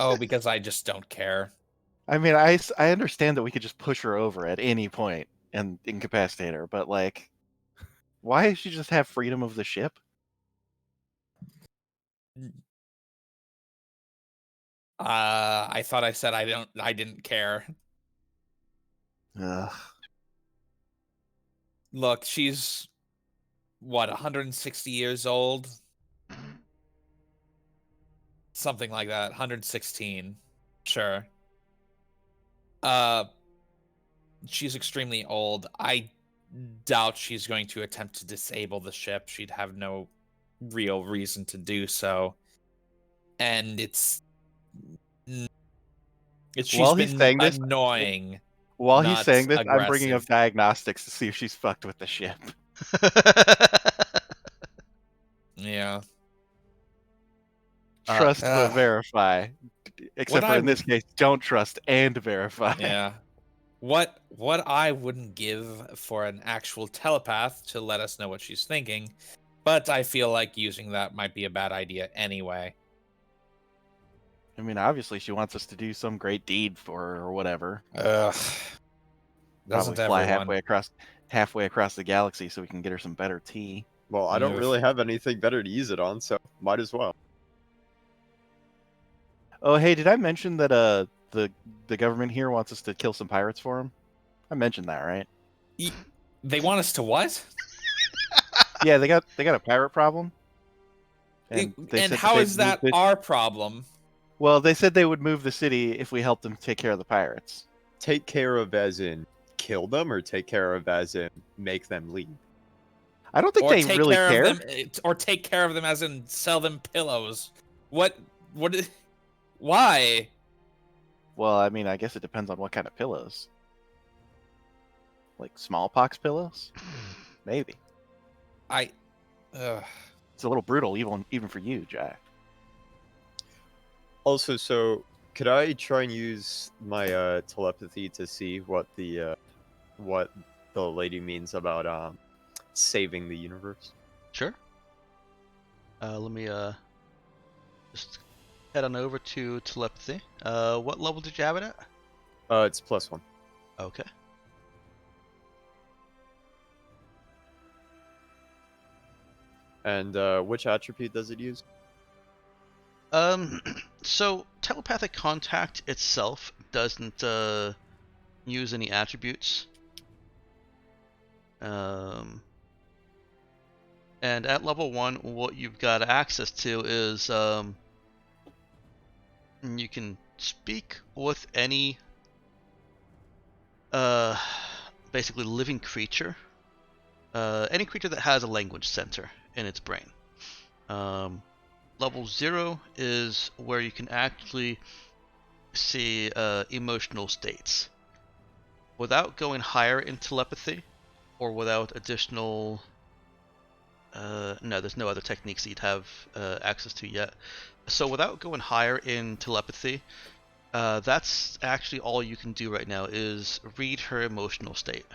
Oh, because I just don't care. I mean, I understand that we could just push her over at any point and incapacitate her, but like, why does she just have freedom of the ship? I thought I said I didn't care. Ugh. Look, she's what, 160 years old? Something like that. 116. Sure. She's extremely old. I doubt she's going to attempt to disable the ship. She'd have no real reason to do so. And it's She's While he's been saying this- annoying. While he's not saying this, I'm bringing up aggressive. diagnostics to see if she's fucked with the ship. Yeah. Trust but verify. Except What for I in this case, don't trust and verify. Yeah. What I wouldn't give for an actual telepath to let us know what she's thinking, but I feel like using that might be a bad idea anyway. I mean, obviously she wants us to do some great deed for her or whatever. Ugh. Probably Doesn't fly everyone? halfway across the galaxy so we can get her some better tea. Well, I don't Ugh. really have anything better to use it on, so might as well. Oh, hey, did I mention that the government here wants us to kill some pirates for them? I mentioned that, right? They want us to what? Yeah, they got a pirate problem. And they And said how they'd is that move our problem? Well, they said they would move the city if we helped them take care of the pirates. Take care of as in kill them, or take care of as in make them leave? I don't think Or they take really care care. of them, or take care of them as in sell them pillows. What? Why? Well, I mean, I guess it depends on what kind of pillows. Like smallpox pillows? Maybe. It's a little brutal, even for you, Jack. Also, so could I try and use my telepathy to see what the lady means about saving the universe? Sure. Let me just head on over to telepathy. What level did you have it at? It's +1. Okay. And which attribute does it use? So telepathic contact itself doesn't use any attributes. And at level 1, what you've got access to is you can speak with any basically living creature. Any creature that has a language center in its brain. Level 0 is where you can actually see emotional states. Without going higher in telepathy, or without additional... no, there's no other techniques that you'd have access to yet. So without going higher in telepathy, that's actually all you can do right now, is read her emotional state.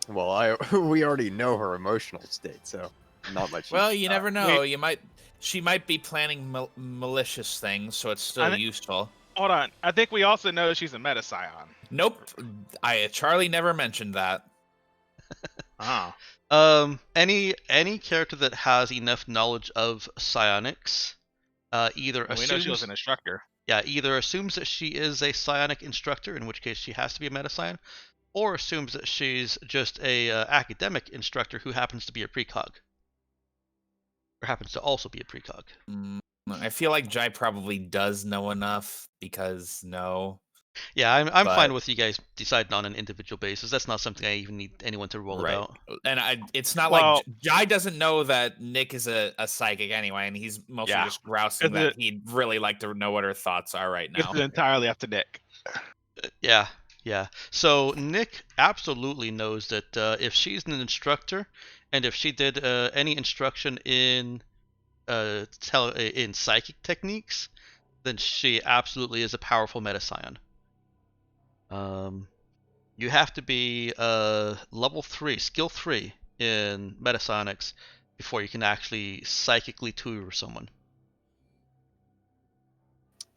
Well, we already know her emotional state, so not much. Well, use you for that. never know. She might be planning malicious things, so it's still useful. Hold on. I think we also know she's a meta scion. Nope. Charlie never mentioned that. Oh. Any character that has enough knowledge of psionics, either Well, we assumes know she was an instructor. Yeah, either assumes that she is a psionic instructor, in which case she has to be a meta scion, or assumes that she's just a academic instructor who happens to be a precog, or happens to also be a precog. I feel like Jai probably does know enough because Yeah, I'm fine with you guys deciding on an individual basis. That's not something I even need anyone to roll about. And it's not like Jai doesn't know that Nick is a psychic anyway, and he's mostly just grousing that he'd really like to know what her thoughts are right now. It's entirely up to Nick. Yeah. So Nick absolutely knows that if she's an instructor, and if she did any instruction in psychic techniques, then she absolutely is a powerful meta scion. You have to be level 3, skill 3 in metapsionics before you can actually psychically tutor someone.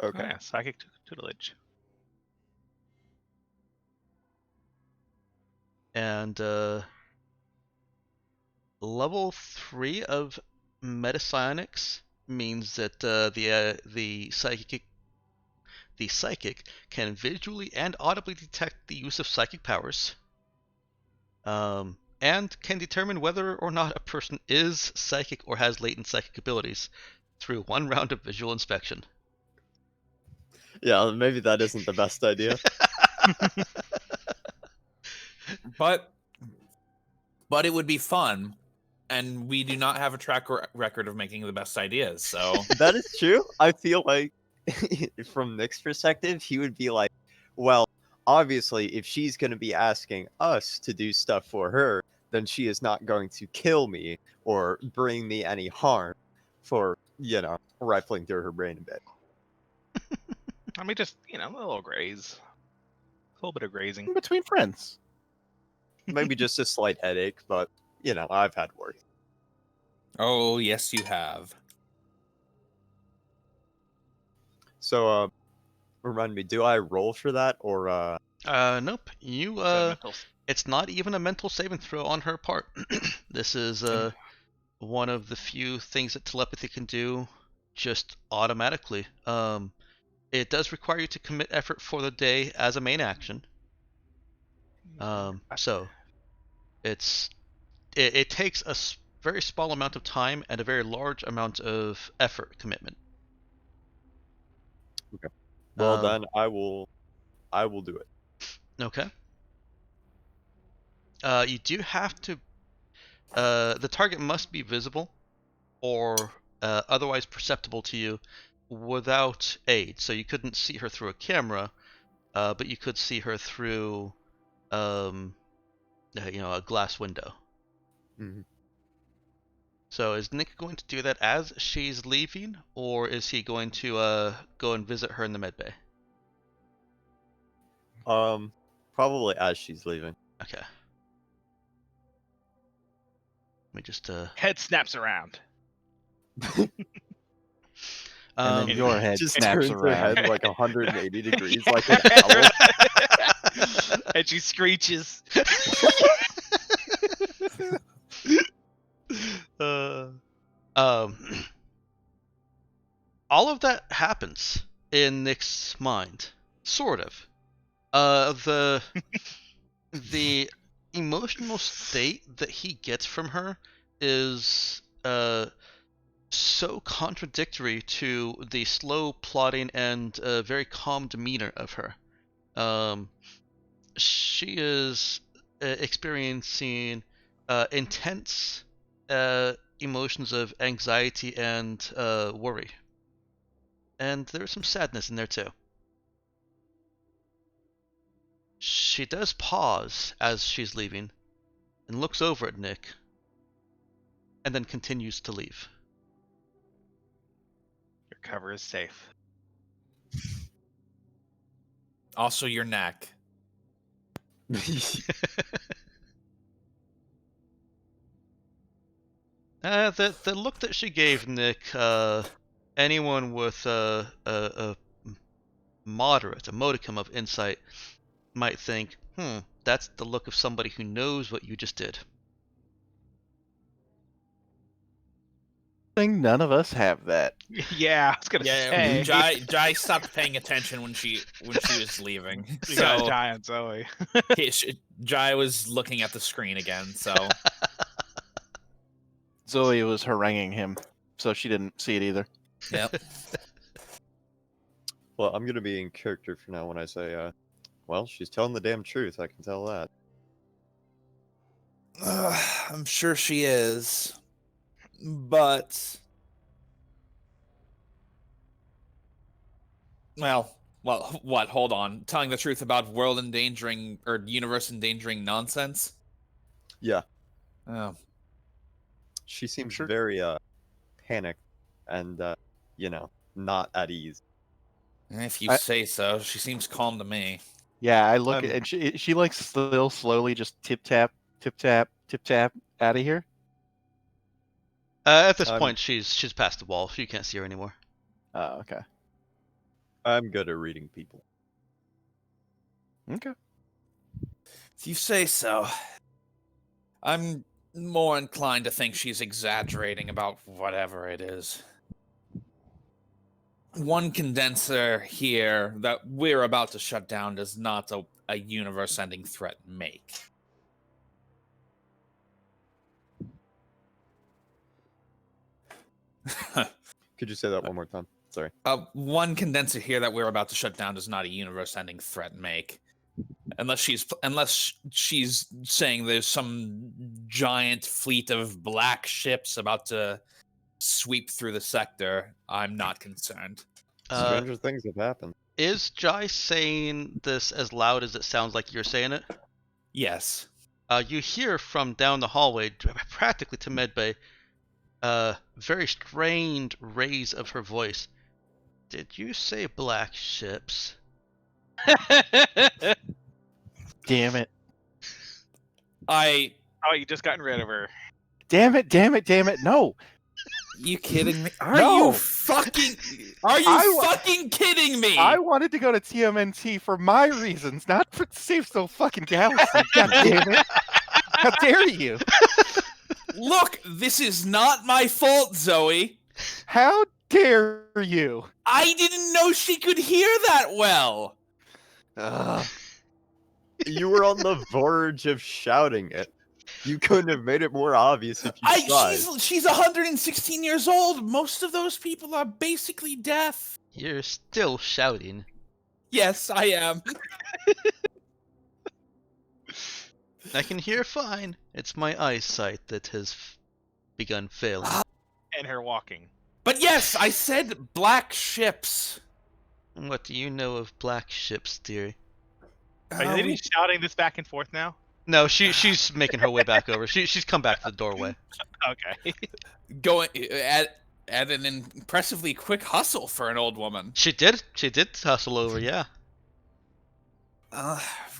Okay. Oh, yeah, psychic tutelage. And level 3 of metapsionics means that the psychic can visually and audibly detect the use of psychic powers, and can determine whether or not a person is psychic or has latent psychic abilities through 1 round of visual inspection. Yeah, maybe that isn't the best idea. But it would be fun, and we do not have a track record of making the best ideas, so... That is true. I feel like from Nick's perspective, he would be like, well, obviously, if she's going to be asking us to do stuff for her, then she is not going to kill me or bring me any harm for, rifling through her brain a bit. I mean, just a little graze, a little bit of grazing. In between friends. Maybe just a slight headache, but, I've had worse. Oh, yes, you have. So, remind me, do I roll for that, or, Nope. You So mental it's not even a mental saving throw on her part. This is one of the few things that telepathy can do just automatically. It does require you to commit effort for the day as a main action. So it takes a very small amount of time and a very large amount of effort commitment. well, Um, then I will do it. Okay. You do have to. The target must be visible or otherwise perceptible to you without aid. So you couldn't see her through a camera, but you could see her through, a glass window. Mhm. So is Nick going to do that as she's leaving, or is he going to go and visit her in the medbay? Probably as she's leaving. Okay. Let me just head snaps around. And then Um, your head Just snaps turns her head around. like 180 degrees, like an owl. And she screeches. All of that happens in Nick's mind, sort of. The emotional state that he gets from her is so contradictory to the slow plotting and very calm demeanor of her. She is experiencing intense emotions of anxiety and worry. And there's some sadness in there too. She does pause as she's leaving and looks over at Nick and then continues to leave. Your cover is safe. Also, your neck. The look that she gave Nick, anyone with a moderate, a modicum of insight might think, that's the look of somebody who knows what you just did. None of us have that. Yeah, I was gonna say. Jai stopped paying attention when she was leaving. You got So Jai and Zoe. Jai was looking at the screen again. So Zoe was haranguing him, so she didn't see it either. yep. Well, I'm gonna be in character for now when I say, well, she's telling the damn truth. I can tell that. I'm sure she is, but well, what? Hold on. Telling the truth about world endangering or universe endangering nonsense. Yeah, Oh, she seems sure- very panicked and not at ease. if you I- say so. She seems calm to me. Yeah, I look at and she like still slowly just tip tap out of here. At this I'm- point, she's past the wall. You can't see her anymore. Oh, okay. I'm good at reading people. Okay. If you say so. I'm more inclined to think she's exaggerating about whatever it is. One condenser here that we're about to shut down does not a universe-ending threat make. Could you say that one more time? Sorry. One condenser here that we're about to shut down does not a universe-ending threat make. Unless she's saying there's some giant fleet of black ships about to sweep through the sector, I'm not concerned. Stranger things have happened. Is Jai saying this as loud as it sounds like you're saying it? Yes. You hear from down the hallway, practically to medbay, very strained raise of her voice. Did you say black ships? Damn it. I. Oh, you just gotten rid of her. Damn it, damn it, damn it. No. You kidding me? Are No. you fucking? Are you I wa- fucking kidding me? I wanted to go to TMNT for my reasons, not for save so fucking galaxy. God damn it. How dare you? Look, this is not my fault, Zoe. How dare you? I didn't know she could hear that well. Ugh. You were on the verge of shouting it. You couldn't have made it more obvious if you tried. She's 116 years old. Most of those people are basically deaf. You're still shouting. Yes, I am. I can hear fine. It's my eyesight that has begun failing. And her walking. But yes, I said black ships. What do you know of black ships, dearie? Are you lady shouting this back and forth now? No, she's making her way back over. She's come back to the doorway. Okay. Going at an impressively quick hustle for an old woman. She did hustle over, yeah.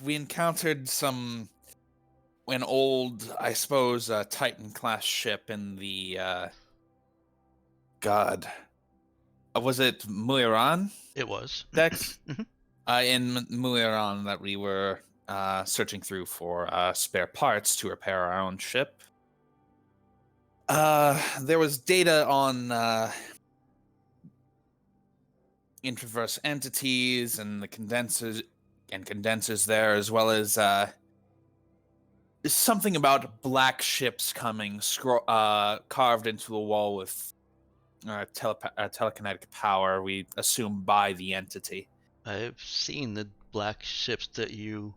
We encountered an old, I suppose, Titan class ship in the God. Was it Muiran? It was. Dex? Mhm. In Muiran that we were searching through for spare parts to repair our own ship. There was data on intraverse entities and the condensers there, as well as something about black ships coming carved into the wall with telekinetic power, we assume by the entity. I've seen the black ships that you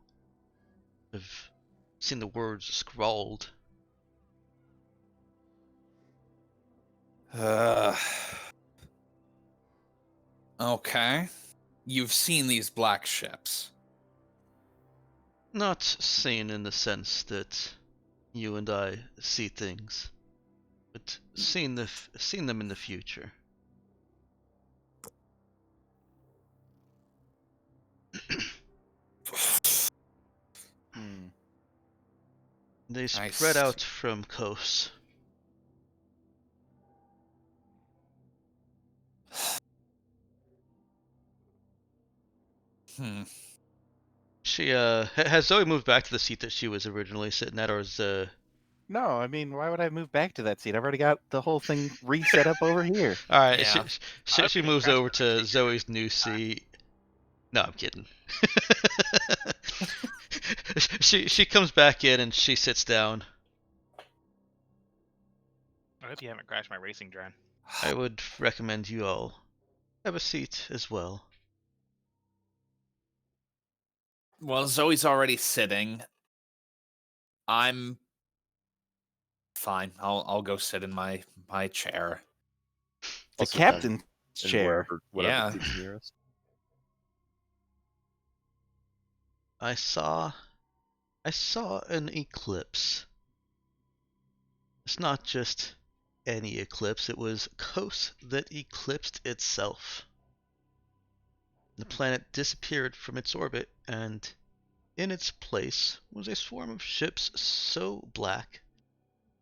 have seen the words scrawled. Okay. You've seen these black ships. Not seen in the sense that you and I see things, but seen them in the future. They spread out from Kos. She has Zoe moved back to the seat that she was originally sitting at, or is No, I mean, why would I move back to that seat? I've already got the whole thing reset up over here. all right? Yeah. She moves over to Zoe's new seat. No, I'm kidding. she comes back in and she sits down. I hope you haven't crashed my racing drone. I would recommend you all have a seat as well. Well, Zoe's already sitting. I'm fine. I'll go sit in my chair. The Also captain's And chair. whatever Yeah. seats nearest. I saw an eclipse. It's not just any eclipse, it was Kos that eclipsed itself. The planet disappeared from its orbit, and in its place was a swarm of ships so black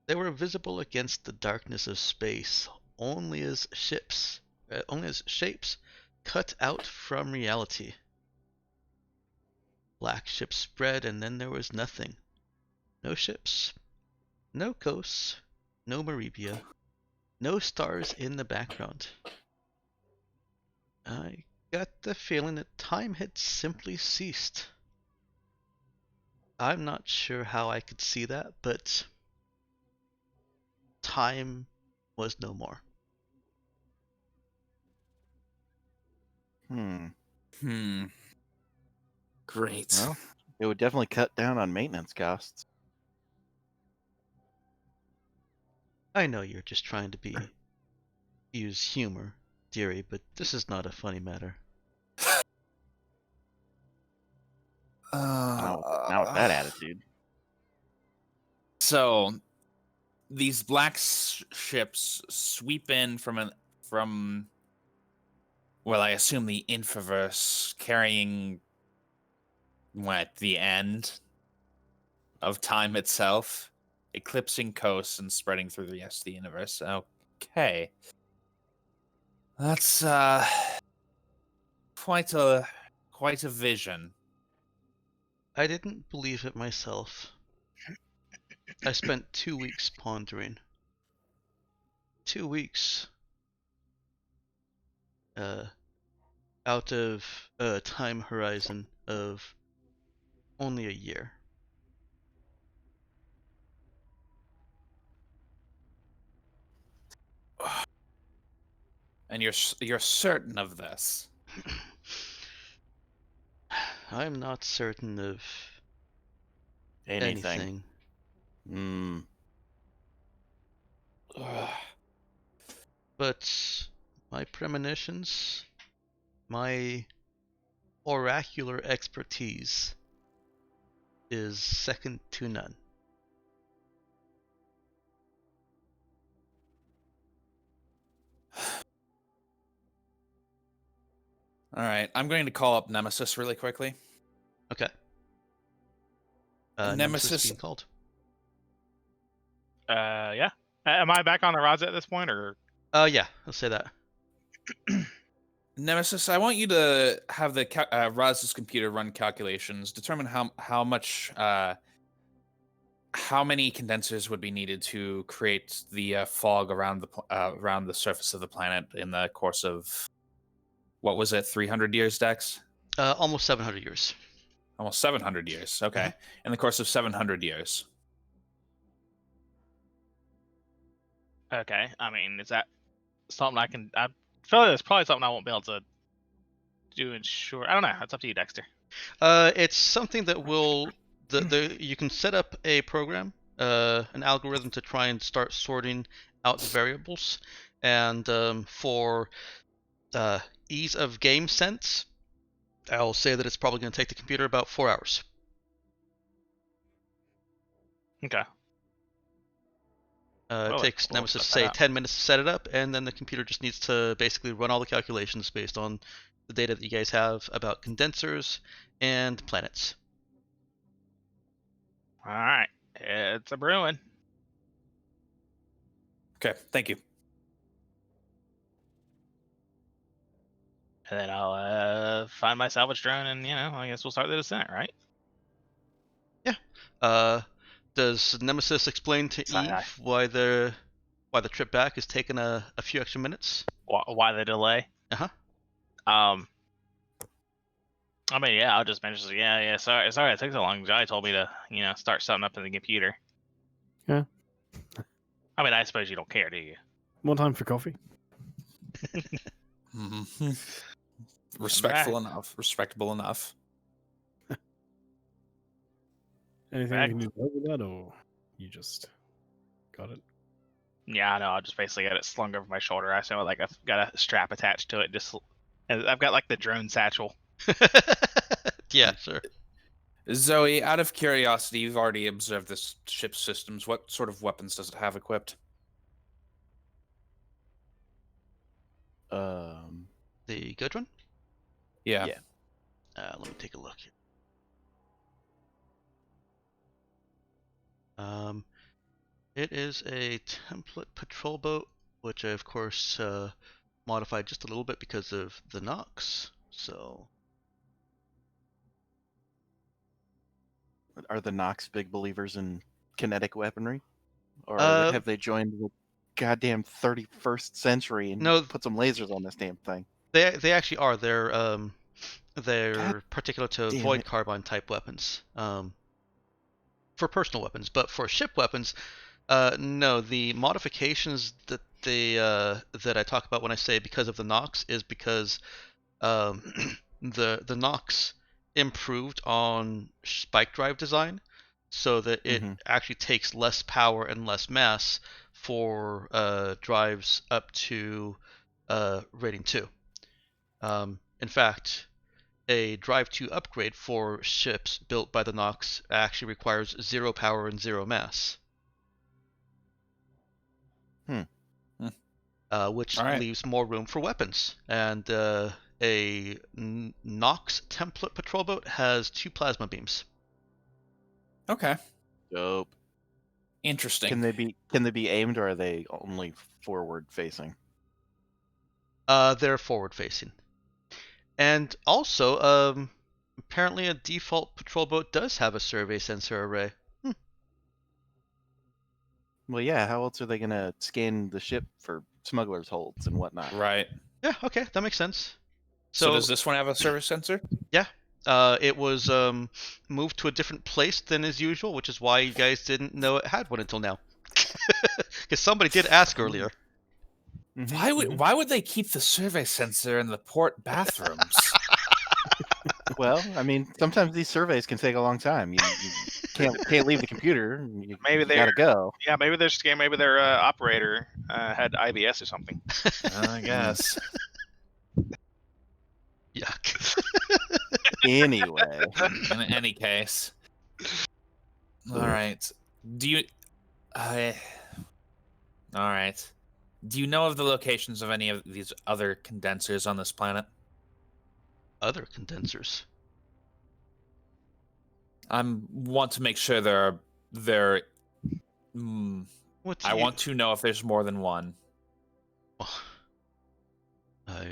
they were visible against the darkness of space, only as shapes cut out from reality. Black ships spread, and then there was nothing. No ships, no Kos, no Maribia, no stars in the background. I got the feeling that time had simply ceased. I'm not sure how I could see that, but time was no more. Great. Well, it would definitely cut down on maintenance costs. I know you're just trying to use humor dearie, but this is not a funny matter. Not with that attitude. So these black ships sweep in from well, I assume the Infoverse, carrying what, the end of time itself, eclipsing coasts and spreading through the rest of the universe. Okay. That's quite a vision. I didn't believe it myself. I spent 2 weeks pondering. 2 weeks. Out of a time horizon of only a year. And you're certain of this? I'm not certain of anything. Hmm. But my premonitions, my oracular expertise is second to none. All right, I'm going to call up Nemesis really quickly. Okay. Nemesis. being called. Yeah. Am I back on the rods at this point, or? Yeah, I'll say that. Nemesis, I want you to have the Raz's computer run calculations, determine how much, how many condensers would be needed to create the fog around the surface of the planet in the course of, what was it, 300 years, Dex? Almost 700 years. Almost 700 years. Okay, Mm-hmm. In the course of 700 years. Okay. I mean, is that something I can? I feel like that's probably something I won't be able to do in short. I don't know. It's up to you, Dexter. It's something that will you can set up a program, an algorithm to try and start sorting out the variables, and for ease of game sense, I'll say that it's probably going to take the computer about 4 hours. Okay. It takes Nemesis, say, 10 minutes to set it up, and then the computer just needs to basically run all the calculations based on the data that you guys have about condensers and planets. All right. It's a brewing. Okay, thank you. And then I'll find my salvage drone, and I guess we'll start the descent, right? Yeah. Does Nemesis explain to Eve why the trip back is taking a few extra minutes? Why the delay? Uh-huh. I mean, yeah, I'll just mention, yeah, sorry it took so long. Johnny told me to, start something up in the computer. Yeah. I mean, I suppose you don't care, do you? More time for coffee. Respectful enough. Respectable enough. Anything I can do to help with that, or you just got it? Yeah, I know. I just basically got it slung over my shoulder. I assume like I've got a strap attached to it. And I've got like the drone satchel. Yeah, sure. Zoe, out of curiosity, you've already observed this ship's systems. What sort of weapons does it have equipped? The good one? Yeah. Let me take a look. It is a template patrol boat, which I of course modified just a little bit because of the Nox. So, Are the Nox big believers in kinetic weaponry, or have they joined the goddamn 31st century and put some lasers on this damn thing? They actually are. They're God particular to damn void it. carbine type weapons. For personal weapons, but for ship weapons, no. The modifications that that I talk about when I say because of the Nox is because the Nox improved on spike drive design, so that it actually takes less power and less mass for drives up to rating 2. In fact, a Drive 2 upgrade for ships built by the Nox actually requires 0 power and 0 mass. Which All right. leaves more room for weapons. And a Nox template patrol boat has 2 plasma beams. Okay. Dope. Interesting. Can they be aimed, or are they only forward facing? They're forward facing. And also, apparently a default patrol boat does have a survey sensor array. Well, yeah. How else are they gonna scan the ship for smugglers' holds and whatnot? Right. Yeah, okay, that makes sense. So does this one have a service sensor? Yeah. It was moved to a different place than is usual, which is why you guys didn't know it had one until now. Because somebody did ask earlier. Why would they keep the survey sensor in the port bathrooms? Well, I mean, sometimes these surveys can take a long time. You can't leave the computer. You gotta go. Yeah, maybe they're scared. Maybe their operator had IBS or something. I guess. Yuck. Anyway, In any case. All right. Do you? All right. Do you know of the locations of any of these other condensers on this planet? Other condensers. I want to make sure they're. What do I you... want to know if there's more than one. I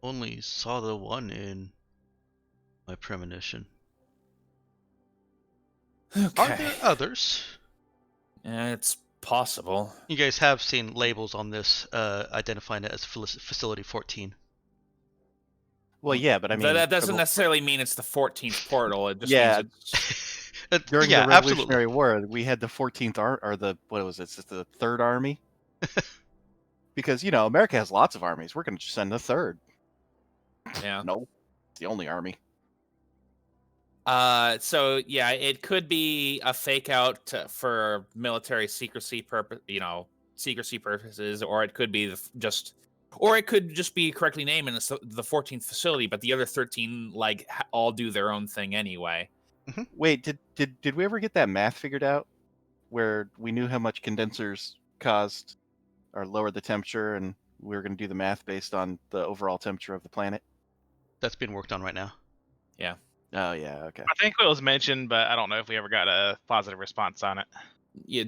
only saw the one in my premonition. Okay. Are there others? It's possible. You guys have seen labels on this identifying it as Facility 14. well, yeah, but I mean, that doesn't necessarily mean it's the 14th portal. It just Yeah. means it's... during yeah, the absolutely. Revolutionary War, we had the 14th or the what was it? It's the Third Army. Because America has lots of armies. We're going to send the third. Yeah. No, it's the only army. So yeah, it could be a fake out for military secrecy purposes, or it could be or it could just be correctly named in the 14th facility, but the other 13 all do their own thing anyway. Wait, did we ever get that math figured out, where we knew how much condensers caused or lowered the temperature, and we were going to do the math based on the overall temperature of the planet? That's being worked on right now. Yeah. Oh yeah, okay. I think it was mentioned, but I don't know if we ever got a positive response on it. Yeah,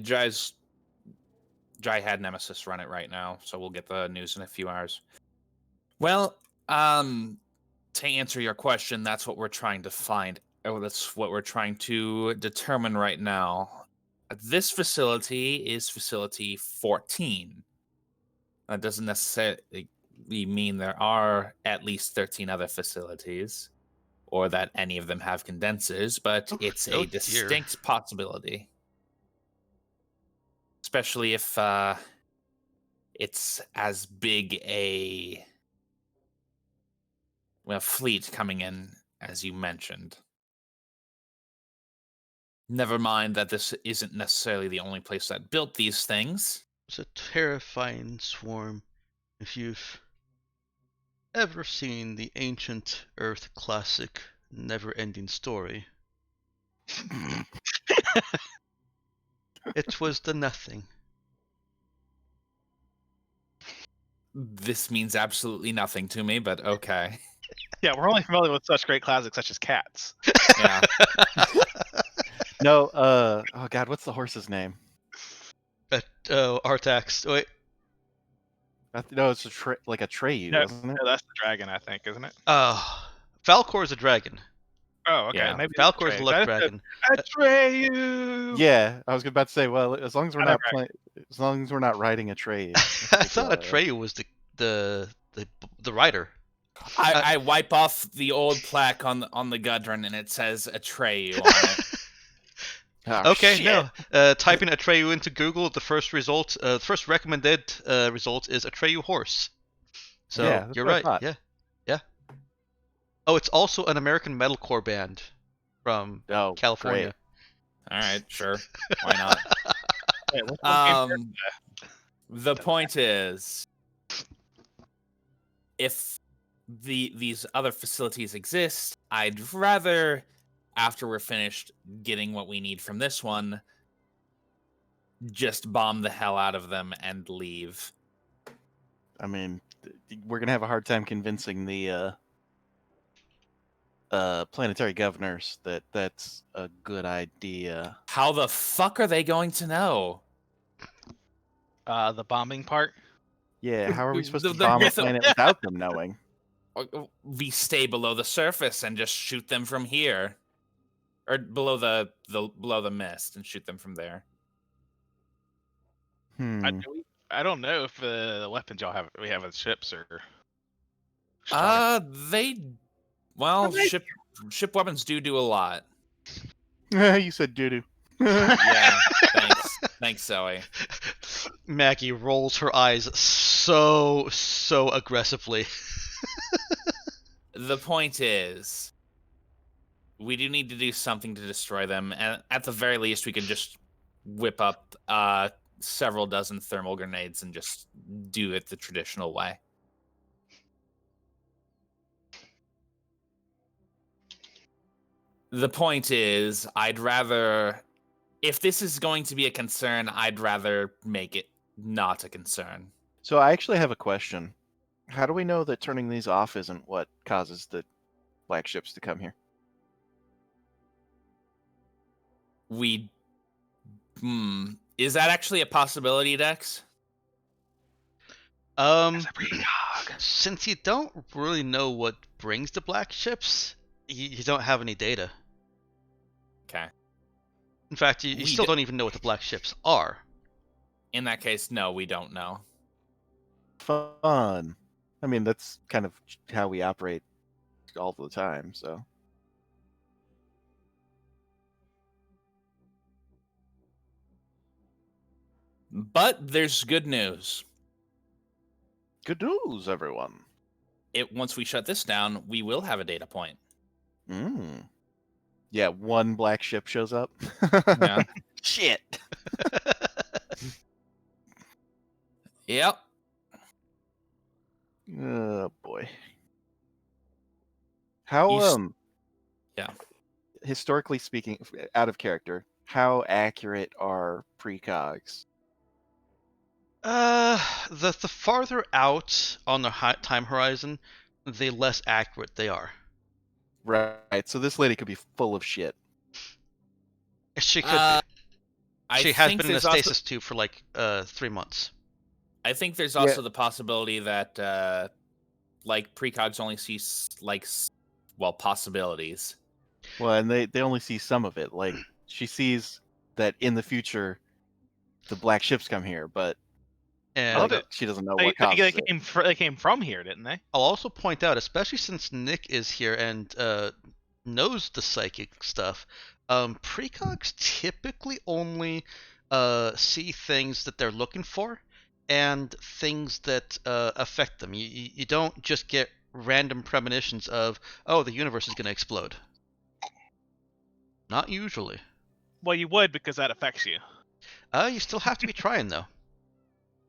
Jai had Nemesis run it right now, so we'll get the news in a few hours. Well, to answer your question, that's what we're trying to find. Oh, that's what we're trying to determine right now. This facility is Facility 14. That doesn't necessarily mean there are at least 13 other facilities, or that any of them have condensers, but it's a distinct possibility. Especially if it's as big a fleet coming in as you mentioned. Never mind that this isn't necessarily the only place that built these things. It's a terrifying swarm. If you've ever seen the ancient Earth classic Never-Ending Story, it was the nothing. This means absolutely nothing to me, but okay. Yeah, we're only familiar with such great classics such as Cats. Yeah. No, oh god, what's the horse's name? Artax. Wait. No, it's like a Treyu, No, isn't it? no, that's the dragon, I think, isn't it? Falcor is a dragon. Oh, okay. Yeah. Maybe Falcor is a luck dragon. Atreyu! Yeah, I was about to say. Well, as long as we're I know, not as long as we're not riding a Treyu. I thought Atreyu was the rider. I wipe off the old plaque on the Gudrun and it says Atreyu on it. Oh, Okay, shit. no. Typing Atreyu into Google, the first result, the first recommended result is Atreyu horse. So Yeah, that's you're what I right. thought. Yeah. Oh, it's also an American metalcore band from Oh, California. All right, sure. Why not? Wait, what's the game The point is, if these other facilities exist, I'd rather, after we're finished getting what we need from this one, just bomb the hell out of them and leave. I mean, we're gonna have a hard time convincing the planetary governors that that's a good idea. How the fuck are they going to know? The bombing part. Yeah, how are we supposed The- to the- bomb a the- planet without them knowing? We stay below the surface and just shoot them from here, or below the mist and shoot them from there. Hmm. I don't know if the weapons we have as ships are. Well, ship weapons do a lot. You said doo-doo. Yeah, thanks, Zoe. Maggie rolls her eyes so aggressively. The point is, we do need to do something to destroy them, and at the very least, we could just whip up several dozen thermal grenades and just do it the traditional way. The point is, I'd rather, if this is going to be a concern, I'd rather make it not a concern. So I actually have a question. How do we know that turning these off isn't what causes the black ships to come here? Is that actually a possibility, Dex? Since you don't really know what brings the black ships, you don't have any data. Okay. In fact, you still don't even know what the black ships are. In that case, no, we don't know. Fun. I mean, that's kind of how we operate all the time, so. But there's good news. Good news, everyone. Once we shut this down, we will have a data point. Yeah, one black ship shows up. Yeah. Shit. Yep. Oh boy. How Yeah. Historically speaking, out of character, how accurate are precogs? The farther out on the time horizon, the less accurate they are. Right. So this lady could be full of shit. She could be. I She has think been in a there's also- stasis tube for like 3 months. I think there's also the possibility that like precogs only see possibilities. Well, and they only see some of it. Like she sees that in the future, the black ships come here, but And she doesn't know what causes it. They came from here, didn't they? I'll also point out, especially since Nick is here and knows the psychic stuff, precogs typically only see things that they're looking for and things that affect them. You don't just get random premonitions of, oh, the universe is going to explode. Not usually. Well, you would because that affects you. You still have to be trying though.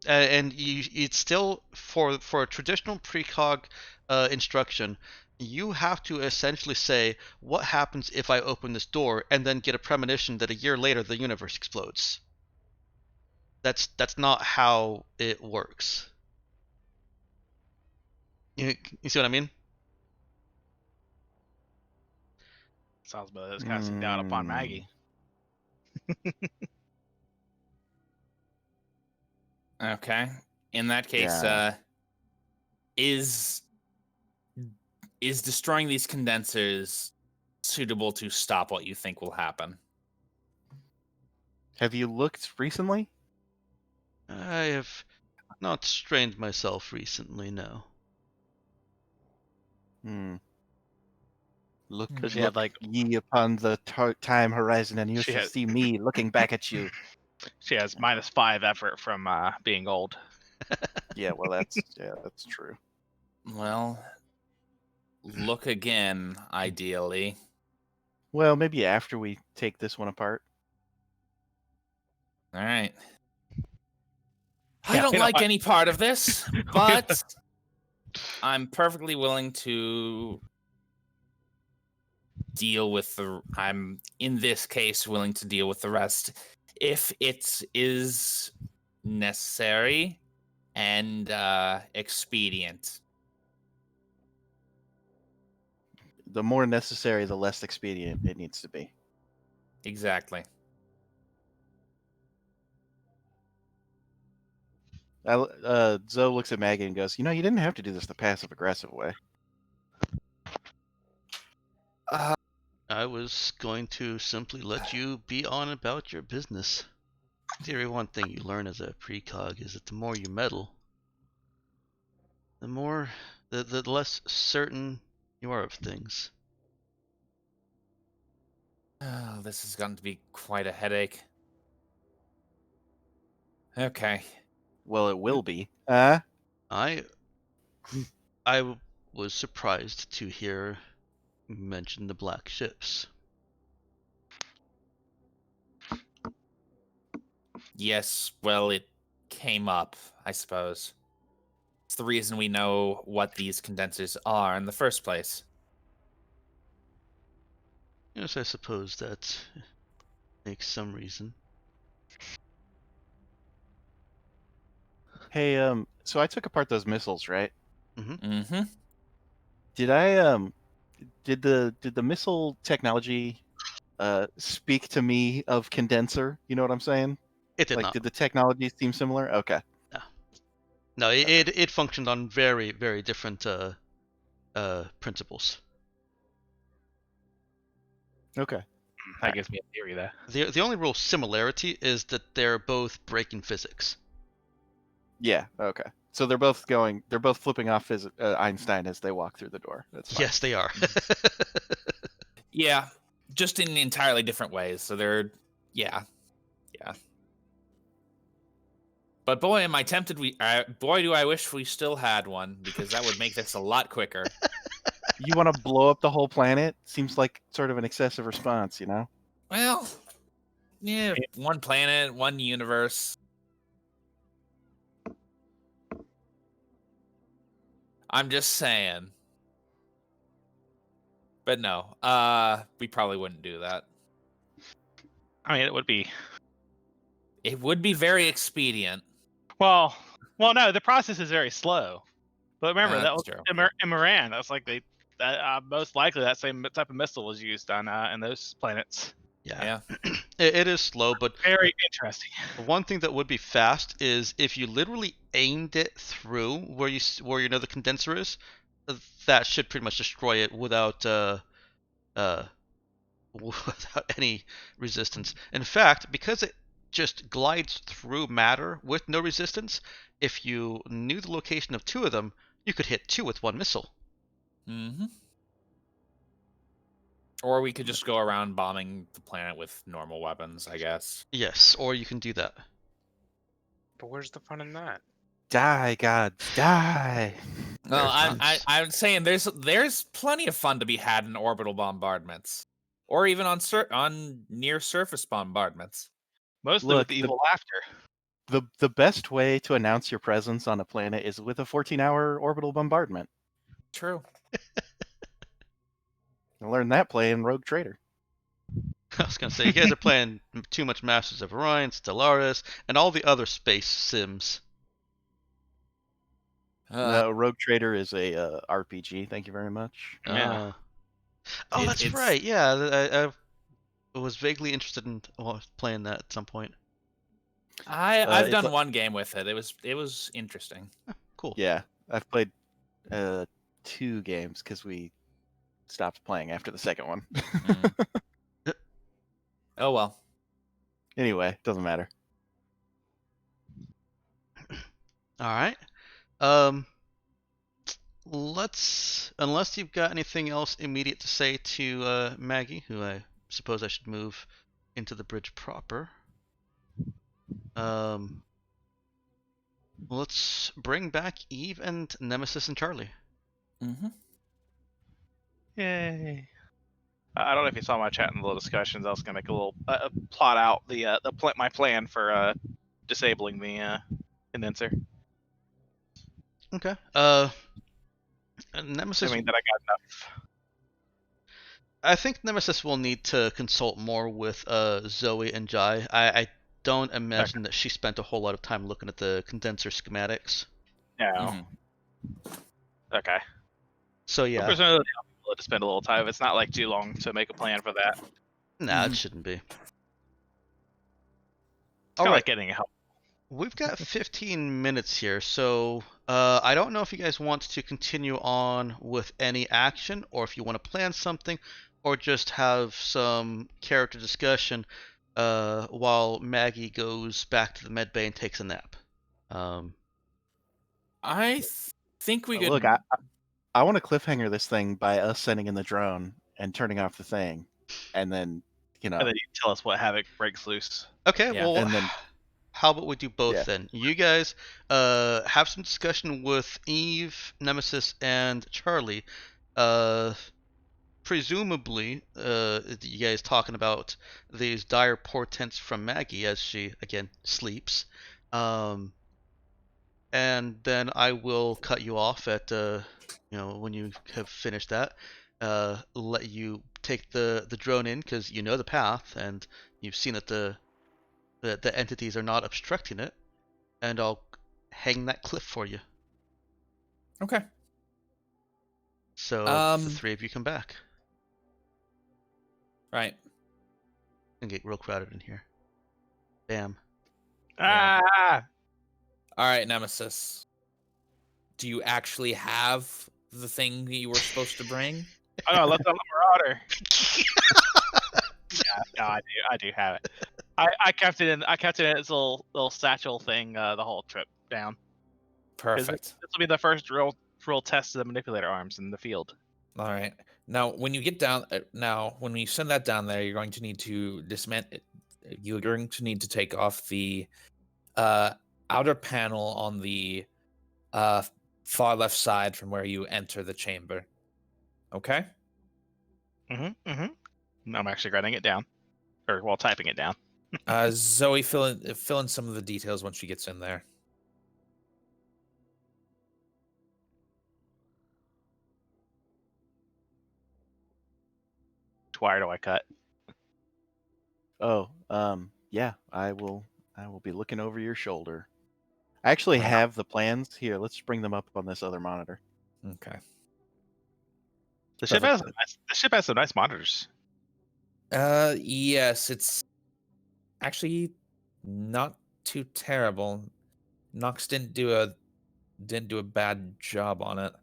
And it's still for a traditional precog instruction, you have to essentially say what happens if I open this door, and then get a premonition that a year later the universe explodes. That's not how it works. You see what I mean? Sounds about it's casting doubt upon Maggie. Okay. In that case, is destroying these condensers suitable to stop what you think will happen? Have you looked recently? I have not strained myself recently, no. Look, Does she have, like- ye upon the time horizon, and you She shall has- see me looking back at you. She has -5 effort from being old. Yeah, well, that's true. Well, look again, ideally. Well, maybe after we take this one apart. All right. I Yeah, don't we don't like want- any part of this, but I'm perfectly willing to deal with the. I'm in this case willing to deal with the rest if it is necessary and expedient. The more necessary, the less expedient it needs to be. Exactly. Zoe looks at Maggie and goes, "You know, you didn't have to do this the passive-aggressive way." I was going to simply let you be on about your business. Theory, one thing you learn as a precog is that the more you meddle, the less certain you are of things. Oh, this is going to be quite a headache. Okay. Well, it will be. I was surprised to hear you mention the black ships. Yes, well, it came up, I suppose. It's the reason we know what these condensers are in the first place. Yes, I suppose that makes some reason. Hey, so I took apart those missiles, right? Mm-hmm. Did the missile technology speak to me of condenser? You know what I'm saying? It did Like, not. did the technology seem similar? Okay. No, it functioned on very, very different principles. Okay. That gives me a theory there. The only real similarity is that they're both breaking physics. Yeah. Okay. So they're both flipping off Einstein as they walk through the door. That's fine. Yes, they are. Yeah, just in entirely different ways. So they're, yeah. But boy, am I tempted. Boy, do I wish we still had one, because that would make this a lot quicker. You want to blow up the whole planet? Seems like sort of an excessive response, you know? Well, yeah, one planet, one universe. I'm just saying. But no, we probably wouldn't do that. I mean, it would be. It would be very expedient. Well, no, the process is very slow. But remember, that That's was true. in Moran. That's like most likely that same type of missile was used on in those planets. Yeah. It is slow, but Very interesting. one thing that would be fast is if you literally aimed it through where you know the condenser is, that should pretty much destroy it without without any resistance. In fact, because it just glides through matter with no resistance, if you knew the location of two of them, you could hit two with one missile. Mm-hmm. Or we could just go around bombing the planet with normal weapons, I guess. Yes, or you can do that. But where's the fun in that? Die, gods, die! Well, There's I'm saying there's plenty of fun to be had in orbital bombardments, or even on near surface bombardments. Mostly Look, with the evil laughter. The best way to announce your presence on a planet is with a 14-hour orbital bombardment. True. I learned that playing Rogue Trader. I was gonna say you guys are playing too much Masters of Orion, Stellaris, and all the other space sims. No, Rogue Trader is a RPG. Thank you very much. Yeah. Oh, that's it's- right. Yeah, I was vaguely interested in playing that at some point. I've it's done a- one game with it. It was interesting. Cool. Yeah, I've played 2 games because we stopped playing after the second one. Mm. Oh well. Anyway, doesn't matter. All right. Unless you've got anything else immediate to say to Maggie, who I suppose I should move into the bridge proper. Let's bring back Eve and Nemesis and Charlie. Mm-hmm. Yay. I don't know if you saw my chat in the little discussions. I was gonna make a little plot out my plan for disabling the condenser. Okay. Nemesis. Assuming that I got enough. I think Nemesis will need to consult more with Zoe and Jai. I don't imagine that she spent a whole lot of time looking at the condenser schematics. No. Mhm. Okay. So But yeah, presumably I'll be able to spend a little time. It's not like too long to make a plan for that. nah, it shouldn't be. It's All kind of right, like getting help. we've got 15 minutes here, so I don't know if you guys want to continue on with any action, or if you want to plan something, or just have some character discussion while Maggie goes back to the med bay and takes a nap. I think we could. Look, I want to cliffhanger this thing by us sending in the drone and turning off the thing, and then And then you tell us what havoc breaks loose. Okay, Yeah. well, and then how about we do both Yeah. then? You guys have some discussion with Eve, Nemesis, and Charlie. Presumably, you guys talking about these dire portents from Maggie as she again sleeps. And then I will cut you off at when you have finished that. Let you take the drone in because you know the path and you've seen that the entities are not obstructing it, and I'll hang that cliff for you. Okay. So the three of you come back. Right. And get real crowded in here. Bam. Yeah. Ah! All right, Nemesis. Do you actually have the thing that you were supposed to bring? Oh no, let's on the Marauder. Yeah, no, I do have it. I kept it in its little satchel thing the whole trip down. 'Cause Perfect. This will be the first real test of the manipulator arms in the field. All right. Now, when you get down, when you send that down there, you're going to need to dismantle. You're going to need to take off the outer panel on the far left side from where you enter the chamber. Okay. I'm actually writing it down, or while typing it down. Zoe, fill in some of the details once she gets in there. Which wire do I cut? yeah, I will be looking over your shoulder. I actually have the plans here. Let's bring them up on this other monitor. Okay. The ship has some nice monitors. Yes, it's actually not too terrible. Nox didn't do a bad job on it.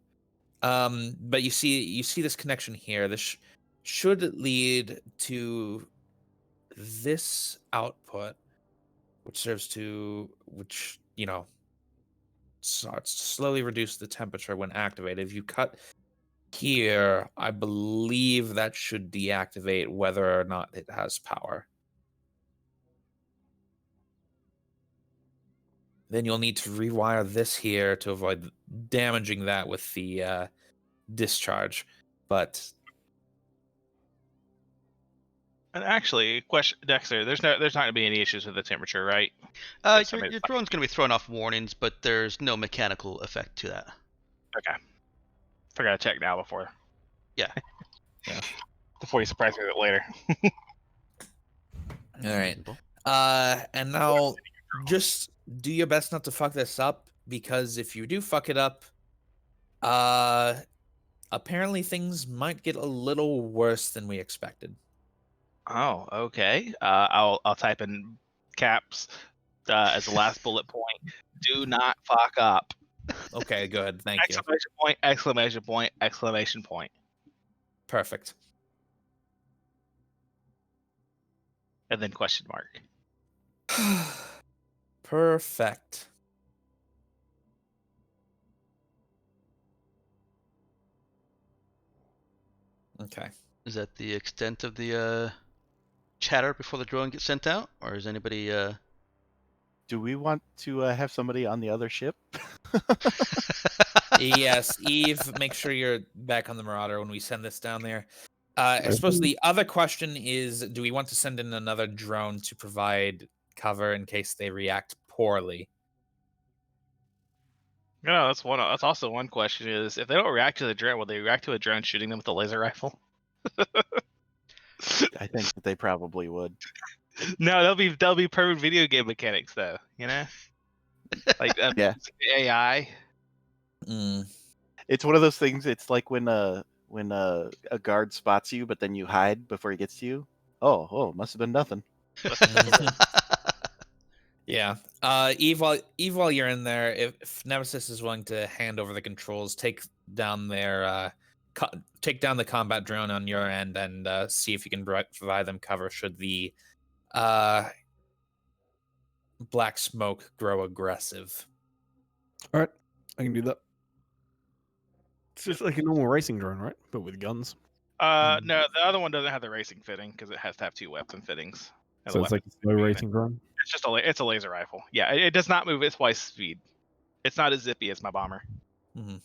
But you see this connection here. This should lead to this output, which serves to starts to slowly reduce the temperature when activated. If you cut here, I believe that should deactivate whether or not it has power. Then you'll need to rewire this here to avoid damaging that with the discharge. But And actually, question, Dexter, there's not going to be any issues with the temperature, right? Your drone's going to be throwing off warnings, but there's no mechanical effect to that. Okay. Forgot to check now before. Yeah. Yeah. Before you surprise me with it later. All right. And now just do your best not to fuck this up, because if you do fuck it up, apparently things might get a little worse than we expected. Oh, okay. I'll type in caps as the last bullet point. Do not fuck up. Okay, good. Thank you. Exclamation point, exclamation point, exclamation point. Perfect. And then question mark. Perfect. Okay. Is that the extent of the chatter before the drone gets sent out, or is anybody? Do we want to have somebody on the other ship? Yes, Eve, make sure you're back on the Marauder when we send this down there. I suppose the other question is, do we want to send in another drone to provide cover in case they react poorly? No, that's one. That's also one question: is if they don't react to the drone, will they react to a drone shooting them with a laser rifle? I think that they probably would. No, they'll be perfect video game mechanics, though. You know, like Yeah. AI. Mm. It's one of those things. It's like when a guard spots you, but then you hide before he gets to you. Oh, must have been nothing. Yeah. Eve, while you're in there, if Nemesis is willing to hand over the controls, take down their take down the combat drone on your end, and see if you can provide them cover should the uh, black smoke grow aggressive. All right, I can do that. It's just like a normal racing drone, right? But with guns. No, the other one doesn't have the racing fitting because it has to have 2 weapon fittings. And So the it's like weapon a slow unit. racing drone. It's just it's a laser rifle. Yeah, it does not move at twice speed. It's not as zippy as my bomber. Mhm.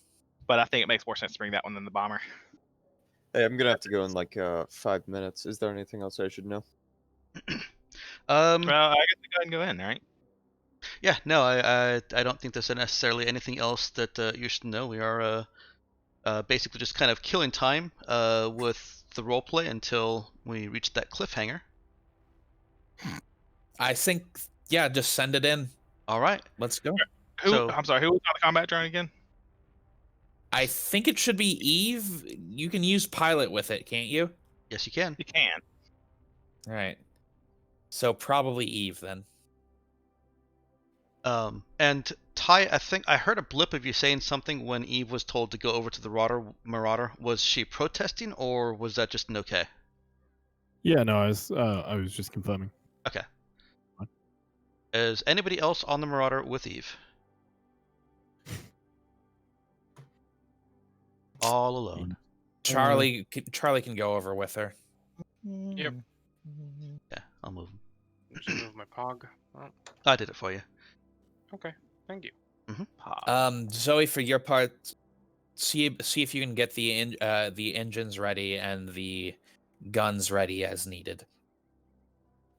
But I think it makes more sense to bring that one than the bomber. Hey, I'm gonna have to go in like 5 minutes. Is there anything else I should know? Well, I guess we go ahead and go in, right? Yeah, no, I don't think there's necessarily anything else that you should know. We are basically just kind of killing time with the roleplay until we reach that cliffhanger. I think, yeah, just send it in. All right. Let's go. I'm sorry, who was on the combat drone again? I think it should be Eve. You can use pilot with it, can't you? Yes, you can. You can. All right. So probably Eve then. And Ty, I think I heard a blip of you saying something when Eve was told to go over to the Marauder. Was she protesting, or was that just an okay? Yeah, no, I was just confirming. Okay. Is anybody else on the Marauder with Eve? All alone. Charlie can go over with her. Yep. Yeah, I'll move him. Just move my pog. Oh, I did it for you. okay. Thank you. Zoe, for your part, see if you can get the engines ready and the guns ready as needed.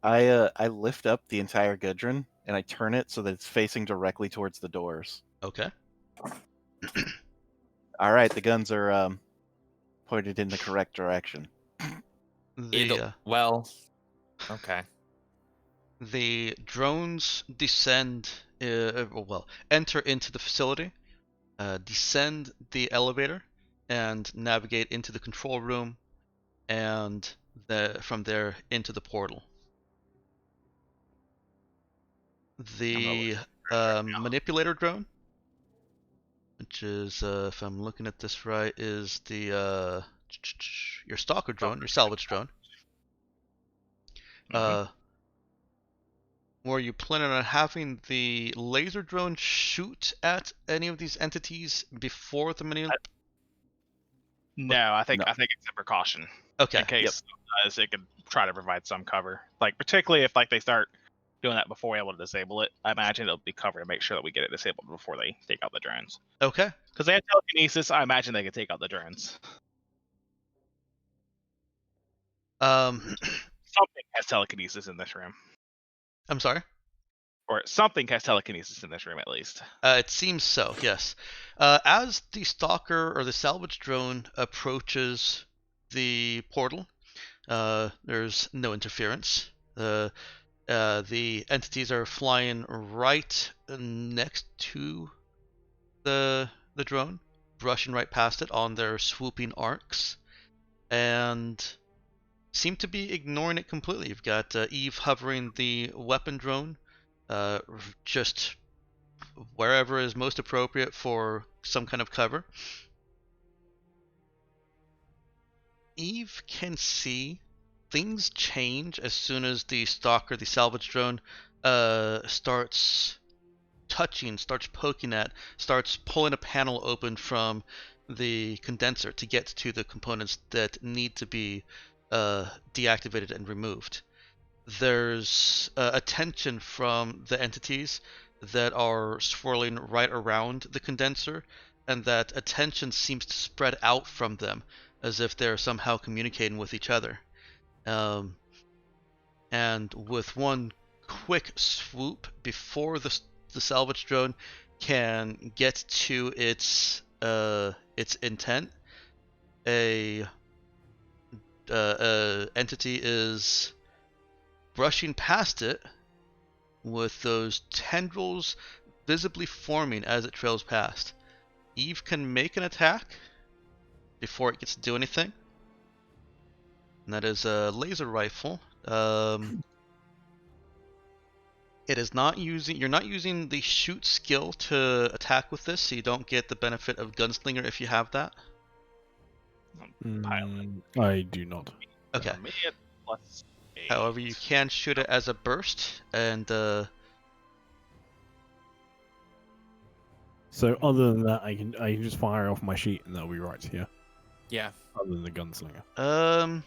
I lift up the entire Gudrun and I turn it so that it's facing directly towards the doors. Okay. All right, the guns are pointed in the correct direction. Well, okay. The drones descend, enter into the facility, descend the elevator, and navigate into the control room, and from there into the portal. The manipulator drone, which is, if I'm looking at this right, is the your stalker drone, your salvage drone. Were you planning on having the laser drone shoot at any of these entities before the mini? No, I think No. it's a precaution. Okay. In case it could try to provide some cover. Like particularly if they start doing that before we're able to disable it, I imagine it'll be covered to make sure that we get it disabled before they take out the drones. Okay. Because they have telekinesis, I imagine they could take out the drones. Um, Something has telekinesis in this room. I'm sorry. Or something has telekinesis in this room at least. It seems so, yes. As the stalker or the salvage drone approaches the portal, there's no interference. The entities are flying right next to the drone, brushing right past it on their swooping arcs, and seem to be ignoring it completely. You've got Eve hovering the weapon drone, just wherever is most appropriate for some kind of cover. Eve can see things change as soon as the stalker, the salvage drone, starts touching, starts poking at, starts pulling a panel open from the condenser to get to the components that need to be deactivated and removed. There's attention from the entities that are swirling right around the condenser, and that attention seems to spread out from them as if they're somehow communicating with each other. And with one quick swoop before the salvage drone can get to its intent, a entity is brushing past it with those tendrils visibly forming as it trails past. Eve can make an attack before it gets to do anything. And that is a laser rifle. It is not using. You're not using the shoot skill to attack with this, so you don't get the benefit of gunslinger if you have that. I do not. Okay. Immediate plus 8. However, you can shoot it as a burst, and So other than that, I can just fire off my sheet and that'll be right here. Yeah. Other than the gunslinger. Your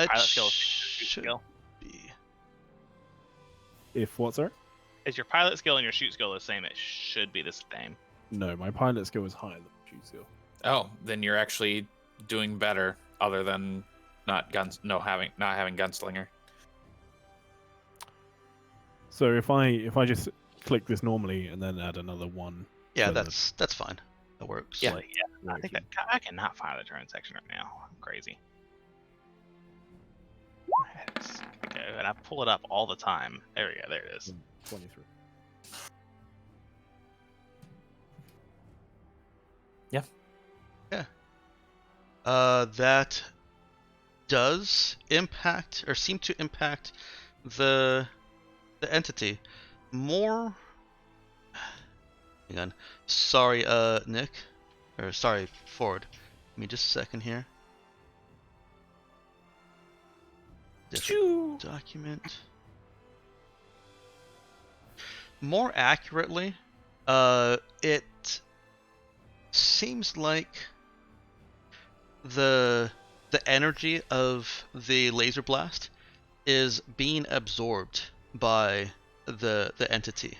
it pilot skill is your shoot should skill. be. If what, sir? Is your pilot skill and your shoot skill the same? It should be the same. No, my pilot skill is higher than my shoot skill. Oh, then you're actually doing better, other than not having gunslinger. So if I just click this normally and then add another one. Yeah, for the- that's fine. That works. Yeah. Like, yeah, I think that, I cannot find the turn section right now. I'm crazy. Okay, and I pull it up all the time. There we go. There it is. 23. That does impact, or seem to impact, the entity. More. Hang on. Sorry, Nick. Or sorry, Ford. Give me just a second here. Different document. More accurately, it seems like the energy of the laser blast is being absorbed by the entity.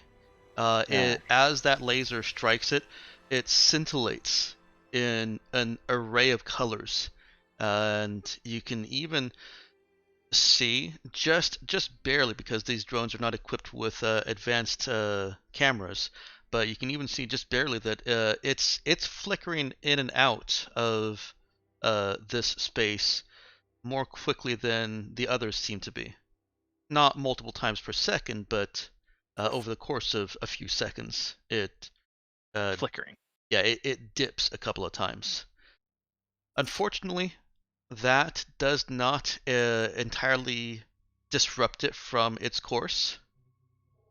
As that laser strikes it, it scintillates in an array of colors, and you can even see just barely, because these drones are not equipped with advanced cameras, but you can even see just barely that it's flickering in and out of this space more quickly than the others seem to be. Not multiple times per second, but over the course of a few seconds, it Flickering. yeah, it dips a couple of times. Unfortunately, that does not entirely disrupt it from its course,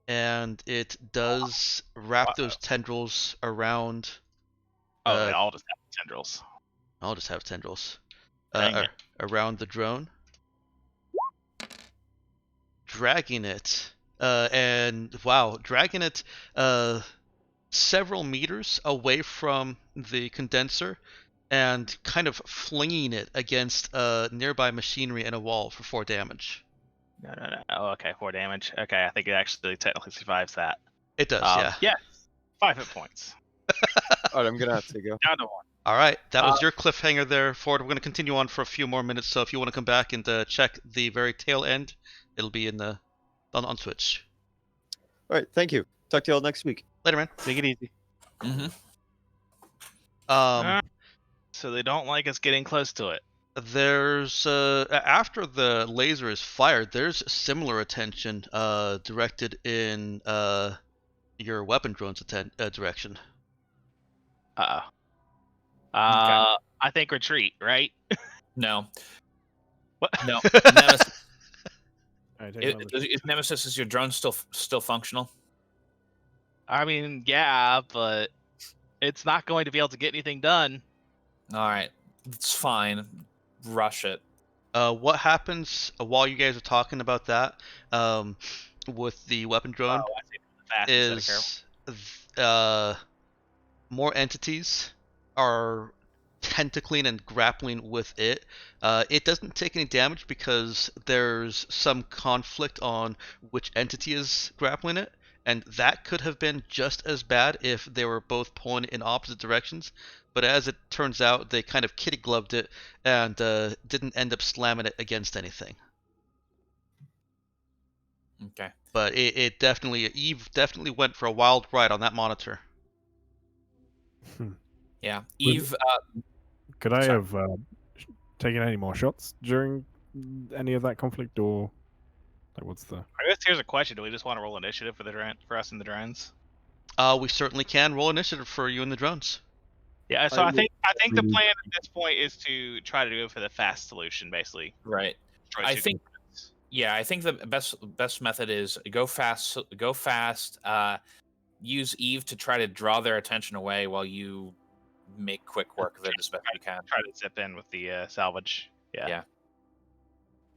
and it does wrap those tendrils around. Oh, I'll just have tendrils. I'll just have tendrils Dang it. around the drone, dragging it, and wow, dragging it several meters away from the condenser, and kind of flinging it against nearby machinery and a wall for 4 damage. No. Oh, okay, 4 damage. Okay, I think it actually technically survives that. It does, yeah. Yes. 5 hit points. Alright, I'm gonna have to go. Down to 1. All right, that was your cliffhanger there, Ford. We're going to continue on for a few more minutes, so if you want to come back and check the very tail end, it'll be in the on Switch. Alright, thank you. Talk to y'all next week. Later, man. Take it easy. Mm-hmm. So they don't like us getting close to it. There's after the laser is fired, there's similar attention directed in your weapon drone's direction. Uh-oh. I think retreat, right? No. What? No. Nemesis, All right, take another- is Nemesis, is your drone still functional? I mean, yeah, but it's not going to be able to get anything done. All right, it's fine. Rush it. What happens while you guys are talking about that with the weapon drone Oh, I see. The fast is more entities are tentacling and grappling with it. It doesn't take any damage because there's some conflict on which entity is grappling it, and that could have been just as bad if they were both pulling in opposite directions. But as it turns out, they kind of kitty gloved it and didn't end up slamming it against anything. Okay. But Eve definitely went for a wild ride on that monitor. Yeah, Eve. Could I Sorry. have taken any more shots during any of that conflict, or like what's the? I guess here's a question: do we just want to roll initiative for us and the drones? We certainly can roll initiative for you and the drones. Yeah, so I I think the would- plan at this point is to try to do it for the fast solution, basically. Right. Destroy I two think. components. Yeah, I think the best method is go fast. Go fast. Use Eve to try to draw their attention away while you make quick work of it as best you can. Try to zip in with the salvage. Yeah. Yeah.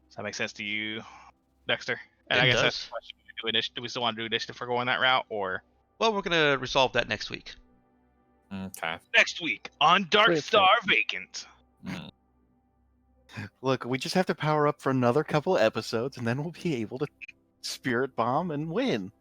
Does that make sense to you, Dexter? And It I guess that's does. the question. Do we still want to do initiative for going that route, or Well, we're gonna resolve that next week. Okay. next week on Darkstar Vacant? Mm. Look, we just have to power up for another couple episodes, and then we'll be able to spirit bomb and win.